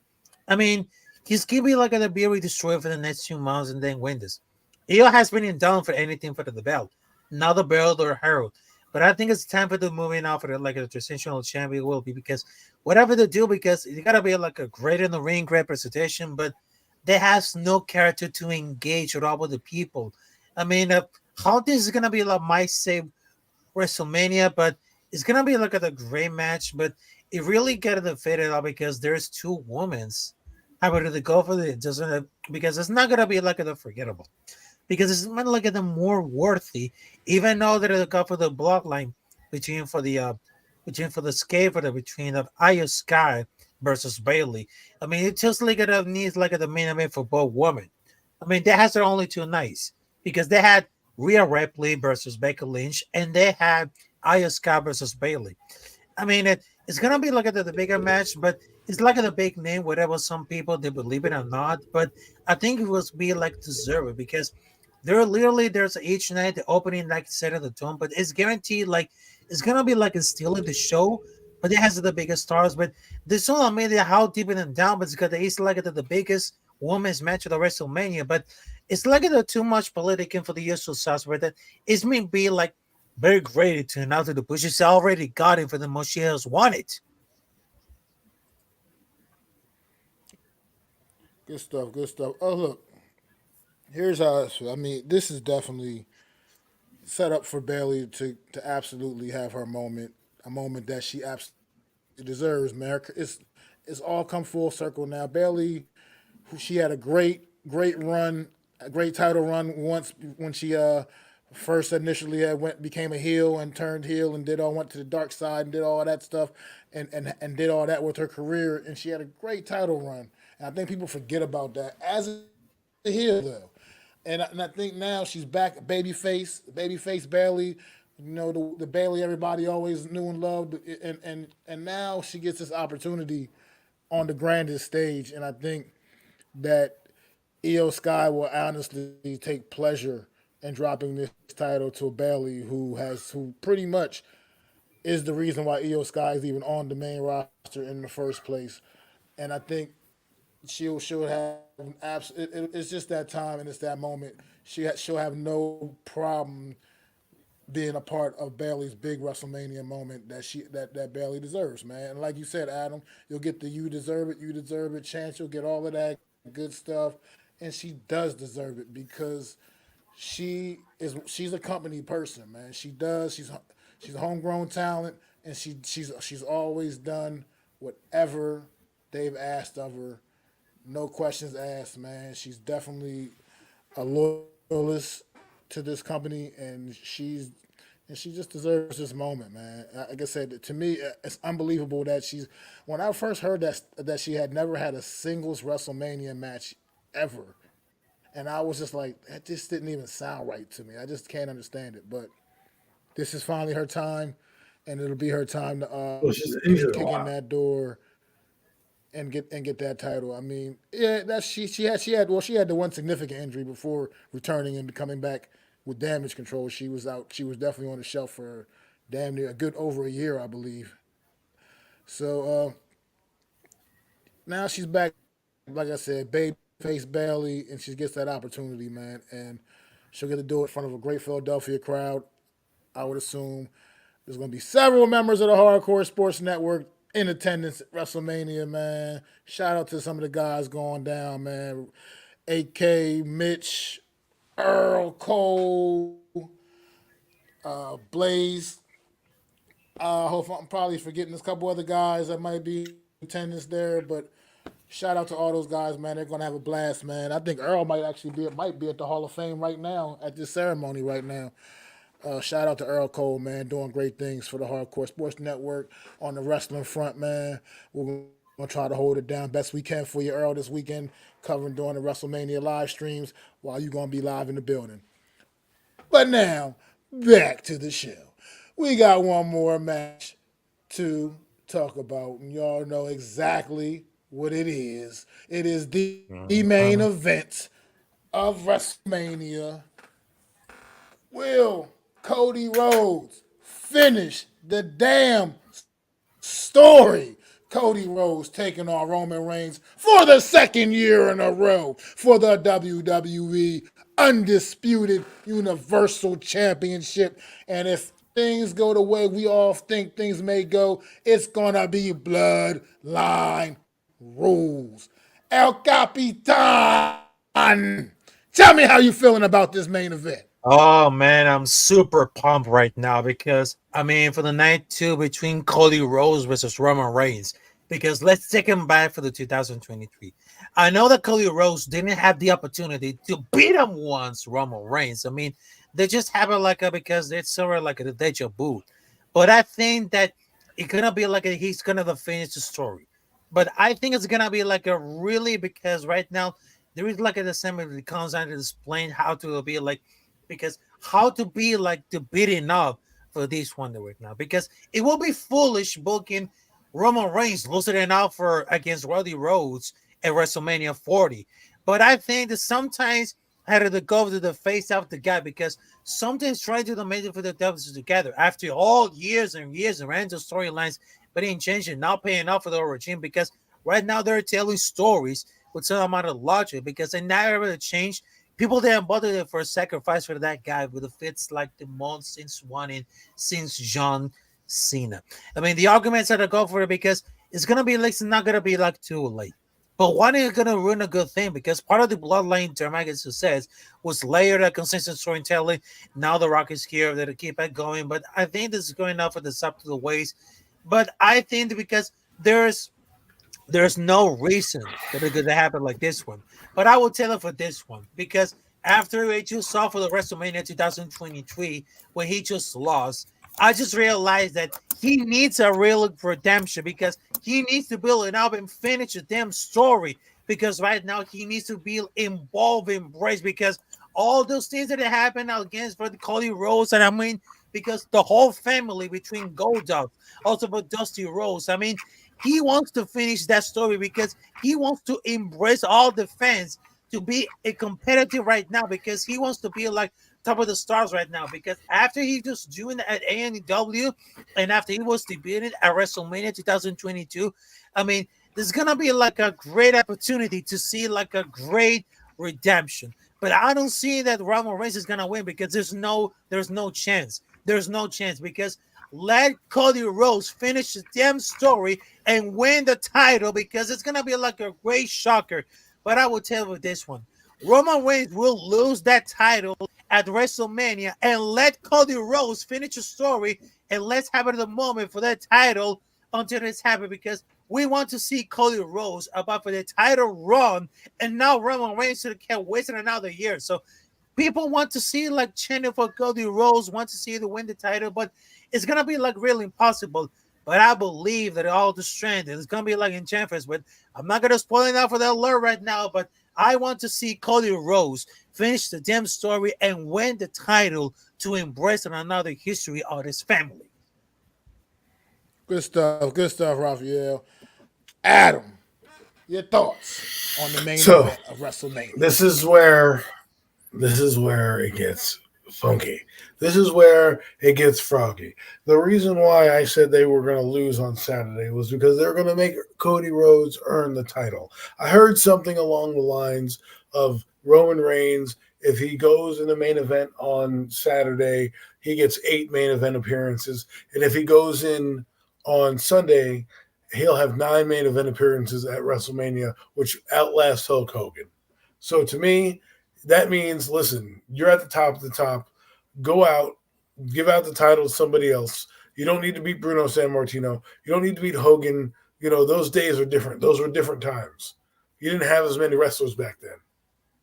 I mean, He's giving like a be destroyed for the next 2 months and then win this. Io has been in down for anything for the belt, not the belt or Harold. But I think it's time for the moving out for like a transitional champion will be because whatever they do, because you gotta be like a great in the ring, great presentation, but they has no character to engage at all with the people. I mean, how this is gonna be like my save WrestleMania, but it's gonna be like a great match. But it really got to fit it out because there's two women's. How about the go for it? Doesn't because it's not gonna be like a forgettable because it's meant like a more worthy, even though that it got for the bloodline between for the between for the skate for the between of Io Sky versus Bailey. I mean, it just like it needs like the main event for both women. I mean, that has their only two nights because they had Rhea Ripley versus Becky Lynch, and they had Io Sky versus Bailey. I mean, it's gonna be like the bigger match, but it's like a big name, whatever some people they believe it or not. But I think it was be like deserve it because there literally there's each night the opening like set of the tone, but it's guaranteed like it's gonna be like it's still in the show, but it has the biggest stars. But this all made it how deep in and down, but it's got it's like the biggest women's match of the WrestleMania, but it's like too much politicking for the usual suspect that it's may be like very great to now to the push. It's already got it for the most she has wanted. Good stuff. Good stuff. Oh look, here's how I mean, this is definitely set up for Bailey to absolutely have her moment, a moment that she absolutely deserves, man. It's all come full circle now. Bailey, she had a great run, a great title run once when she first initially had went became a heel and turned heel and did all went to the dark side and did all that stuff and did all that with her career, and she had a great title run. And I think people forget about that as a heel though. And I think now she's back, babyface Bailey, the Bailey everybody always knew and loved, and now she gets this opportunity on the grandest stage, and I think that Io Sky will honestly take pleasure in dropping this title to Bailey, who pretty much is the reason why Io Sky is even on the main roster in the first place, and I think she'll have it's just that time and it's that moment. She'll have no problem being a part of Bailey's big WrestleMania moment that Bailey deserves, man. And like you said, Adam, you'll get the you deserve it chance. You'll get all of that good stuff, and she does deserve it because she's a company person, man. She's a homegrown talent, and she's always done whatever they've asked of her, no questions asked, man. She's definitely a loyalist to this company, and she just deserves this moment, man. Like I said, to me, it's unbelievable that she's. When I first heard that she had never had a singles WrestleMania match ever, and I was just like, that just didn't even sound right to me. I just can't understand it. But this is finally her time, and it'll be her time to Well, she's injured kick a in lot. that door and get that title. I mean, yeah, that she had the one significant injury before returning and coming back with damage control. She was out. She was definitely on the shelf for damn near a good over a year, I believe. So now she's back. Like I said, babyface Bailey, and she gets that opportunity, man, and she'll get to do it in front of a great Philadelphia crowd. I would assume there's going to be several members of the Hardcore Sports Network in attendance at WrestleMania, man. Shout out to some of the guys going down, man. AK, Mitch, Earl, Cole, Blaze. I hope I'm probably forgetting a couple other guys that might be in attendance there, but shout out to all those guys, man. They're gonna have a blast, man. I think Earl might be at the Hall of Fame right now at this ceremony right now. Shout out to Earl Cole, man, doing great things for the Hardcore Sports Network on the wrestling front, man. We're gonna try to hold it down best we can for you, Earl, this weekend, covering during the WrestleMania live streams while you gonna be live in the building. But now, back to the show. We got one more match to talk about, and y'all know exactly what it is. It is the main Mhm. event of WrestleMania. Will Cody Rhodes finish the damn story? Cody Rhodes taking on Roman Reigns for the second year in a row for the WWE Undisputed Universal Championship. And if things go the way we all think things may go, it's going to be bloodline rules. El Capitan, tell me how you feeling about this main event. Oh man, I'm super pumped right now because I mean for the night two between Cody Rhodes versus Roman Reigns. Because let's take him back for the 2023. I know that Cody Rhodes didn't have the opportunity to beat him once, Roman Reigns. I mean, they just have it like a because it's sort of like a deja vu. But I think that it's gonna be like he's gonna finish the story. But I think it's gonna be like a really because right now there is like a assembly that comes down to explain how to be like because how to be like to beating up for this one right now because it will be foolish booking Roman Reigns losing it out for against Roddy Rhodes at WrestleMania 40. But I think that sometimes I had to go to the face of the guy because sometimes trying to make it for the devils together after all years and years and random storylines, but ain't changing, not paying off for the regime because right now they're telling stories with some amount of logic because they never really change. People didn't bother there for a sacrifice for that guy with the fits like the most since one in since John Cena. I mean, the arguments that I go for it because it's gonna be like it's not gonna be like too late. But one is gonna ruin a good thing because part of the bloodline dramatic success was layered at consistent storytelling. Now the Rock is here to keep it going. But I think this is going enough for this up to the ways. But I think because there's no reason that it could happen like this one. But I will tell it for this one because after we just saw for the WrestleMania 2023 when he just lost, I just realized that he needs a real redemption because he needs to build it up and finish the damn story. Because right now he needs to be involved, embraced because all those things that happened against for the Cody Rhodes, and I mean because the whole family between Goldust, also for Dusty Rhodes, I mean he wants to finish that story because he wants to embrace all the fans to be a competitive right now because he wants to be like top of the stars right now because after he just joined at AEW and after he was defeated at WrestleMania 2022, I mean, there's gonna be like a great opportunity to see like a great redemption. But I don't see that Roman Reigns is gonna win because there's no chance. There's no chance because let Cody Rhodes finish the damn story and win the title because it's gonna be like a great shocker. But I will tell you this one: Roman Reigns will lose that title at WrestleMania and let Cody Rhodes finish the story and let's have it at the moment for that title until it's happened because we want to see Cody Rhodes about for the title run and now Roman Reigns can't waste another year. So people want to see like chanting for Cody Rhodes, want to see the win the title, but it's gonna be like really impossible. But I believe that all the strength it's gonna be like in Champions. But I'm not gonna spoil it out for the alert right now. But I want to see Cody Rhodes finish the damn story and win the title to embrace another history of his family. Good stuff, Raphael. Adam, your thoughts on the main So event of WrestleMania? this is where it gets funky. This is where it gets froggy. The reason why I said they were going to lose on Saturday was because they're going to make Cody Rhodes earn the title. I heard something along the lines of Roman Reigns, if he goes in the main event on Saturday, he gets 8 main event appearances. And if he goes in on Sunday, he'll have 9 main event appearances at WrestleMania, which outlasts Hulk Hogan. So to me, that means, listen, you're at the top of the top. Go out, give out the title to somebody else. You don't need to beat Bruno Sammartino. You don't need to beat Hogan. You know, those days are different. Those were different times. You didn't have as many wrestlers back then.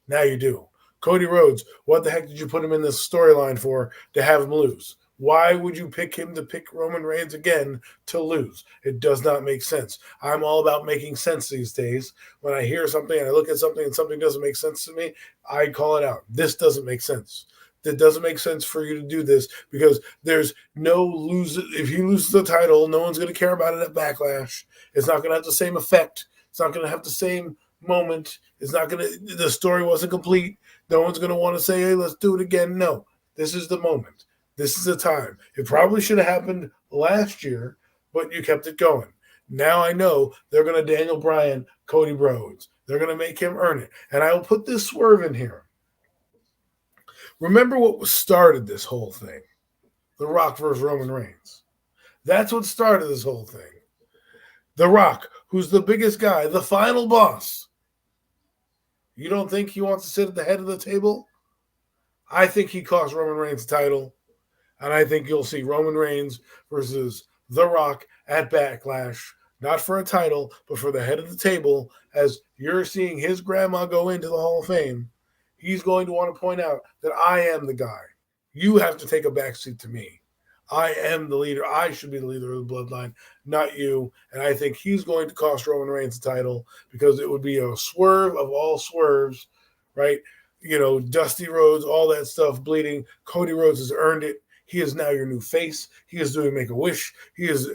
Now you do. Cody Rhodes, what the heck did you put him in this storyline for to have him lose? Why would you pick him to pick Roman Reigns again to lose? It does not make sense. I'm all about making sense these days. When I hear something and I look at something and something doesn't make sense to me, I call it out. This doesn't make sense. It doesn't make sense for you to do this because there's no lose. If he loses the title, no one's going to care about it at Backlash. It's not going to have the same effect. It's not going to have the same moment. It's not going to, the story wasn't complete. No one's going to want to say, hey, let's do it again. No, this is the moment. This is the time. It probably should have happened last year, but you kept it going. Now I know they're going to Daniel Bryan, Cody Rhodes. They're going to make him earn it. And I will put this swerve in here. Remember what started this whole thing? The Rock versus Roman Reigns. That's what started this whole thing. The Rock, who's the biggest guy, the final boss. You don't think he wants to sit at the head of the table? I think he cost Roman Reigns the title. And I think you'll see Roman Reigns versus The Rock at Backlash, not for a title, but for the head of the table, as you're seeing his grandma go into the Hall of Fame. He's going to want to point out that I am the guy. You have to take a backseat to me. I am the leader. I should be the leader of the bloodline, not you. And I think he's going to cost Roman Reigns the title because it would be a swerve of all swerves, right? You know, Dusty Rhodes, all that stuff bleeding. Cody Rhodes has earned it. He is now your new face. He is doing Make-A-Wish. He is,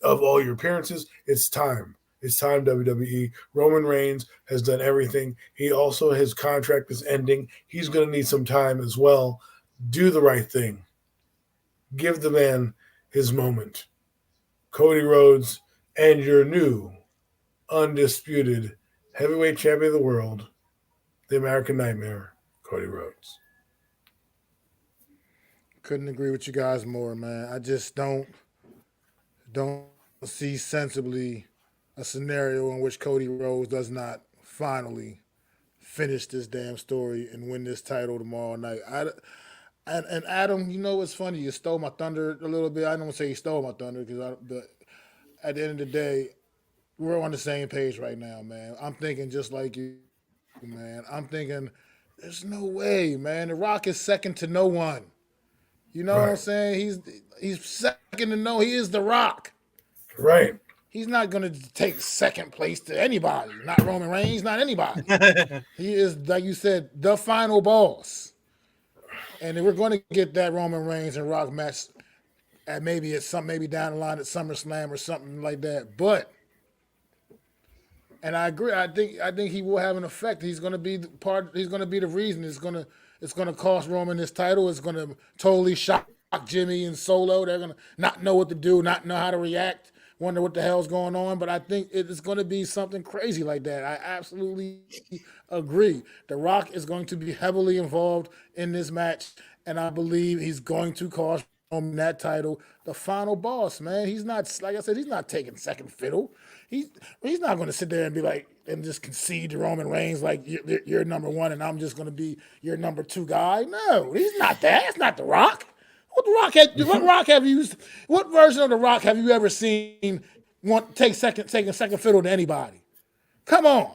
of all your appearances, it's time. It's time, WWE. Roman Reigns has done everything. He also, his contract is ending. He's going to need some time as well. Do the right thing. Give the man his moment. Cody Rhodes and your new, undisputed heavyweight champion of the world, the American Nightmare, Cody Rhodes. Couldn't agree with you guys more, man. I just don't see sensibly a scenario in which Cody Rhodes does not finally finish this damn story and win this title tomorrow night. And Adam, you know what's funny? You stole my thunder a little bit. I don't want to say you stole my thunder but at the end of the day, we're on the same page right now, man. I'm thinking just like you, man. I'm thinking there's no way, man. The Rock is second to no one. You know what I'm saying? He's second to no. He is The Rock. Right. He's not going to take second place to anybody. Not Roman Reigns, not anybody. He is, like you said, the final boss. And we're going to get that Roman Reigns and Rock match at maybe down the line at SummerSlam or something like that. But, and I agree. I think he will have an effect. He's going to be He's going to be the reason. It's going to cost Roman this title. It's going to totally shock Jimmy and Solo. They're going to not know what to do, not know how to react, wonder what the hell's going on. But I think it's going to be something crazy like that. I absolutely agree. The Rock is going to be heavily involved in this match, and I believe he's going to cost Roman that title. The final boss, man. He's not, like I said, he's not taking second fiddle. He's not going to sit there and be like, and just concede to Roman Reigns like you're number one and I'm just going to be your number two guy. No, he's not that. It's not The Rock. What version of The Rock have you ever seen taking second fiddle to anybody? Come on.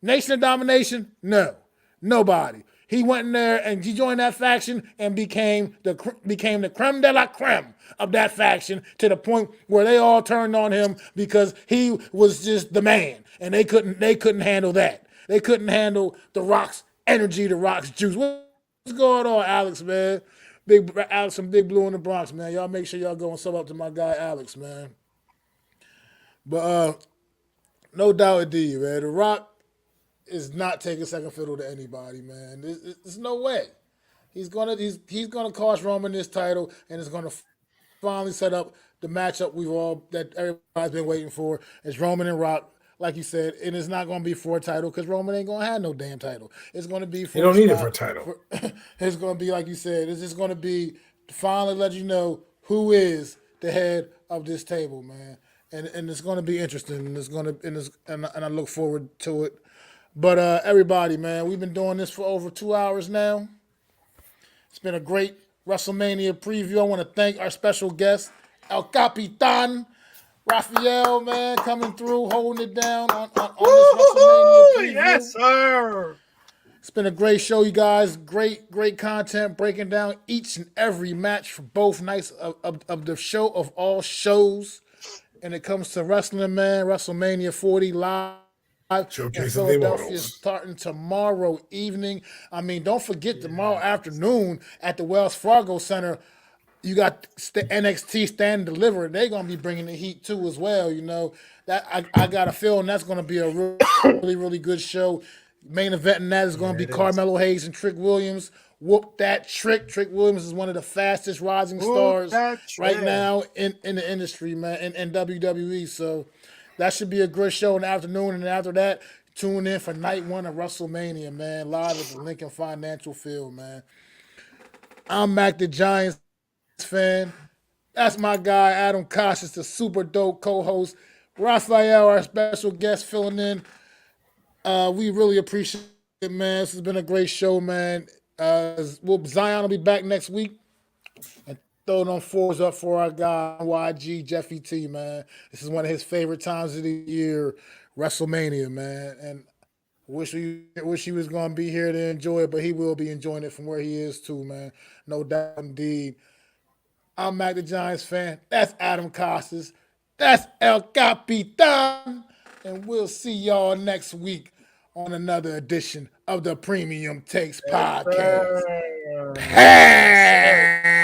Nation of Domination? No. Nobody. He went in there and he joined that faction and became the creme de la creme of that faction to the point where they all turned on him because he was just the man, and they couldn't handle that. They couldn't handle The Rock's energy, The Rock's juice. What's going on, Alex, man? Big Alex and Big Blue in the Bronx, man. Y'all make sure y'all go and sub up to my guy Alex, man. But no doubt indeed, man. The Rock is not taking second fiddle to anybody, man. There's no way. He's gonna cost Roman this title, and it's gonna finally set up the matchup that everybody's been waiting for. It's Roman and Rock, like you said, and it's not gonna be for a title because Roman ain't gonna have no damn title. It's gonna be for You don't need it for a title. It's gonna be like you said. It's just gonna be to finally let you know who is the head of this table, man. And it's gonna be interesting. And I look forward to it. But everybody, man, we've been doing this for over 2 hours now. It's been a great WrestleMania preview. I want to thank our special guest, El Capitan, Raphael, man, coming through, holding it down on this WrestleMania preview. Yes, sir. It's been a great show, you guys. Great content, breaking down each and every match for both nights of the show of all shows. And it comes to wrestling, man, WrestleMania 40 live. Showcase in of the Philadelphia Immortals. starting tomorrow evening. I mean, don't forget tomorrow afternoon at the Wells Fargo Center. You got NXT Stand and Deliver. They're gonna be bringing the heat too as well. You know that I got a feeling that's gonna be a really good show. Main event in that is gonna be Carmelo Hayes and Trick Williams. Whoop that Trick. Trick Williams is one of the fastest rising stars right now in the industry, man, in WWE. So That should be a good show in the afternoon. And after that, tune in for night one of WrestleMania, man, live at the Lincoln Financial Field, man. I'm Mac the Giants fan. That's my guy, Adam Costas, the super dope co host. Raphael, our special guest, filling in. We really appreciate it, man. This has been a great show, man. Zion will be back next week and throw them fours up for our guy, YG Jeffy T, man. This is one of his favorite times of the year, WrestleMania, man. And wish he was gonna be here to enjoy it, but he will be enjoying it from where he is too, man. No doubt indeed. I'm Mac the Giants fan. That's Adam Costas. That's El Capitan. And we'll see y'all next week on another edition of the Premium Takes Yes, Podcast. sir. Yes, sir. Hey!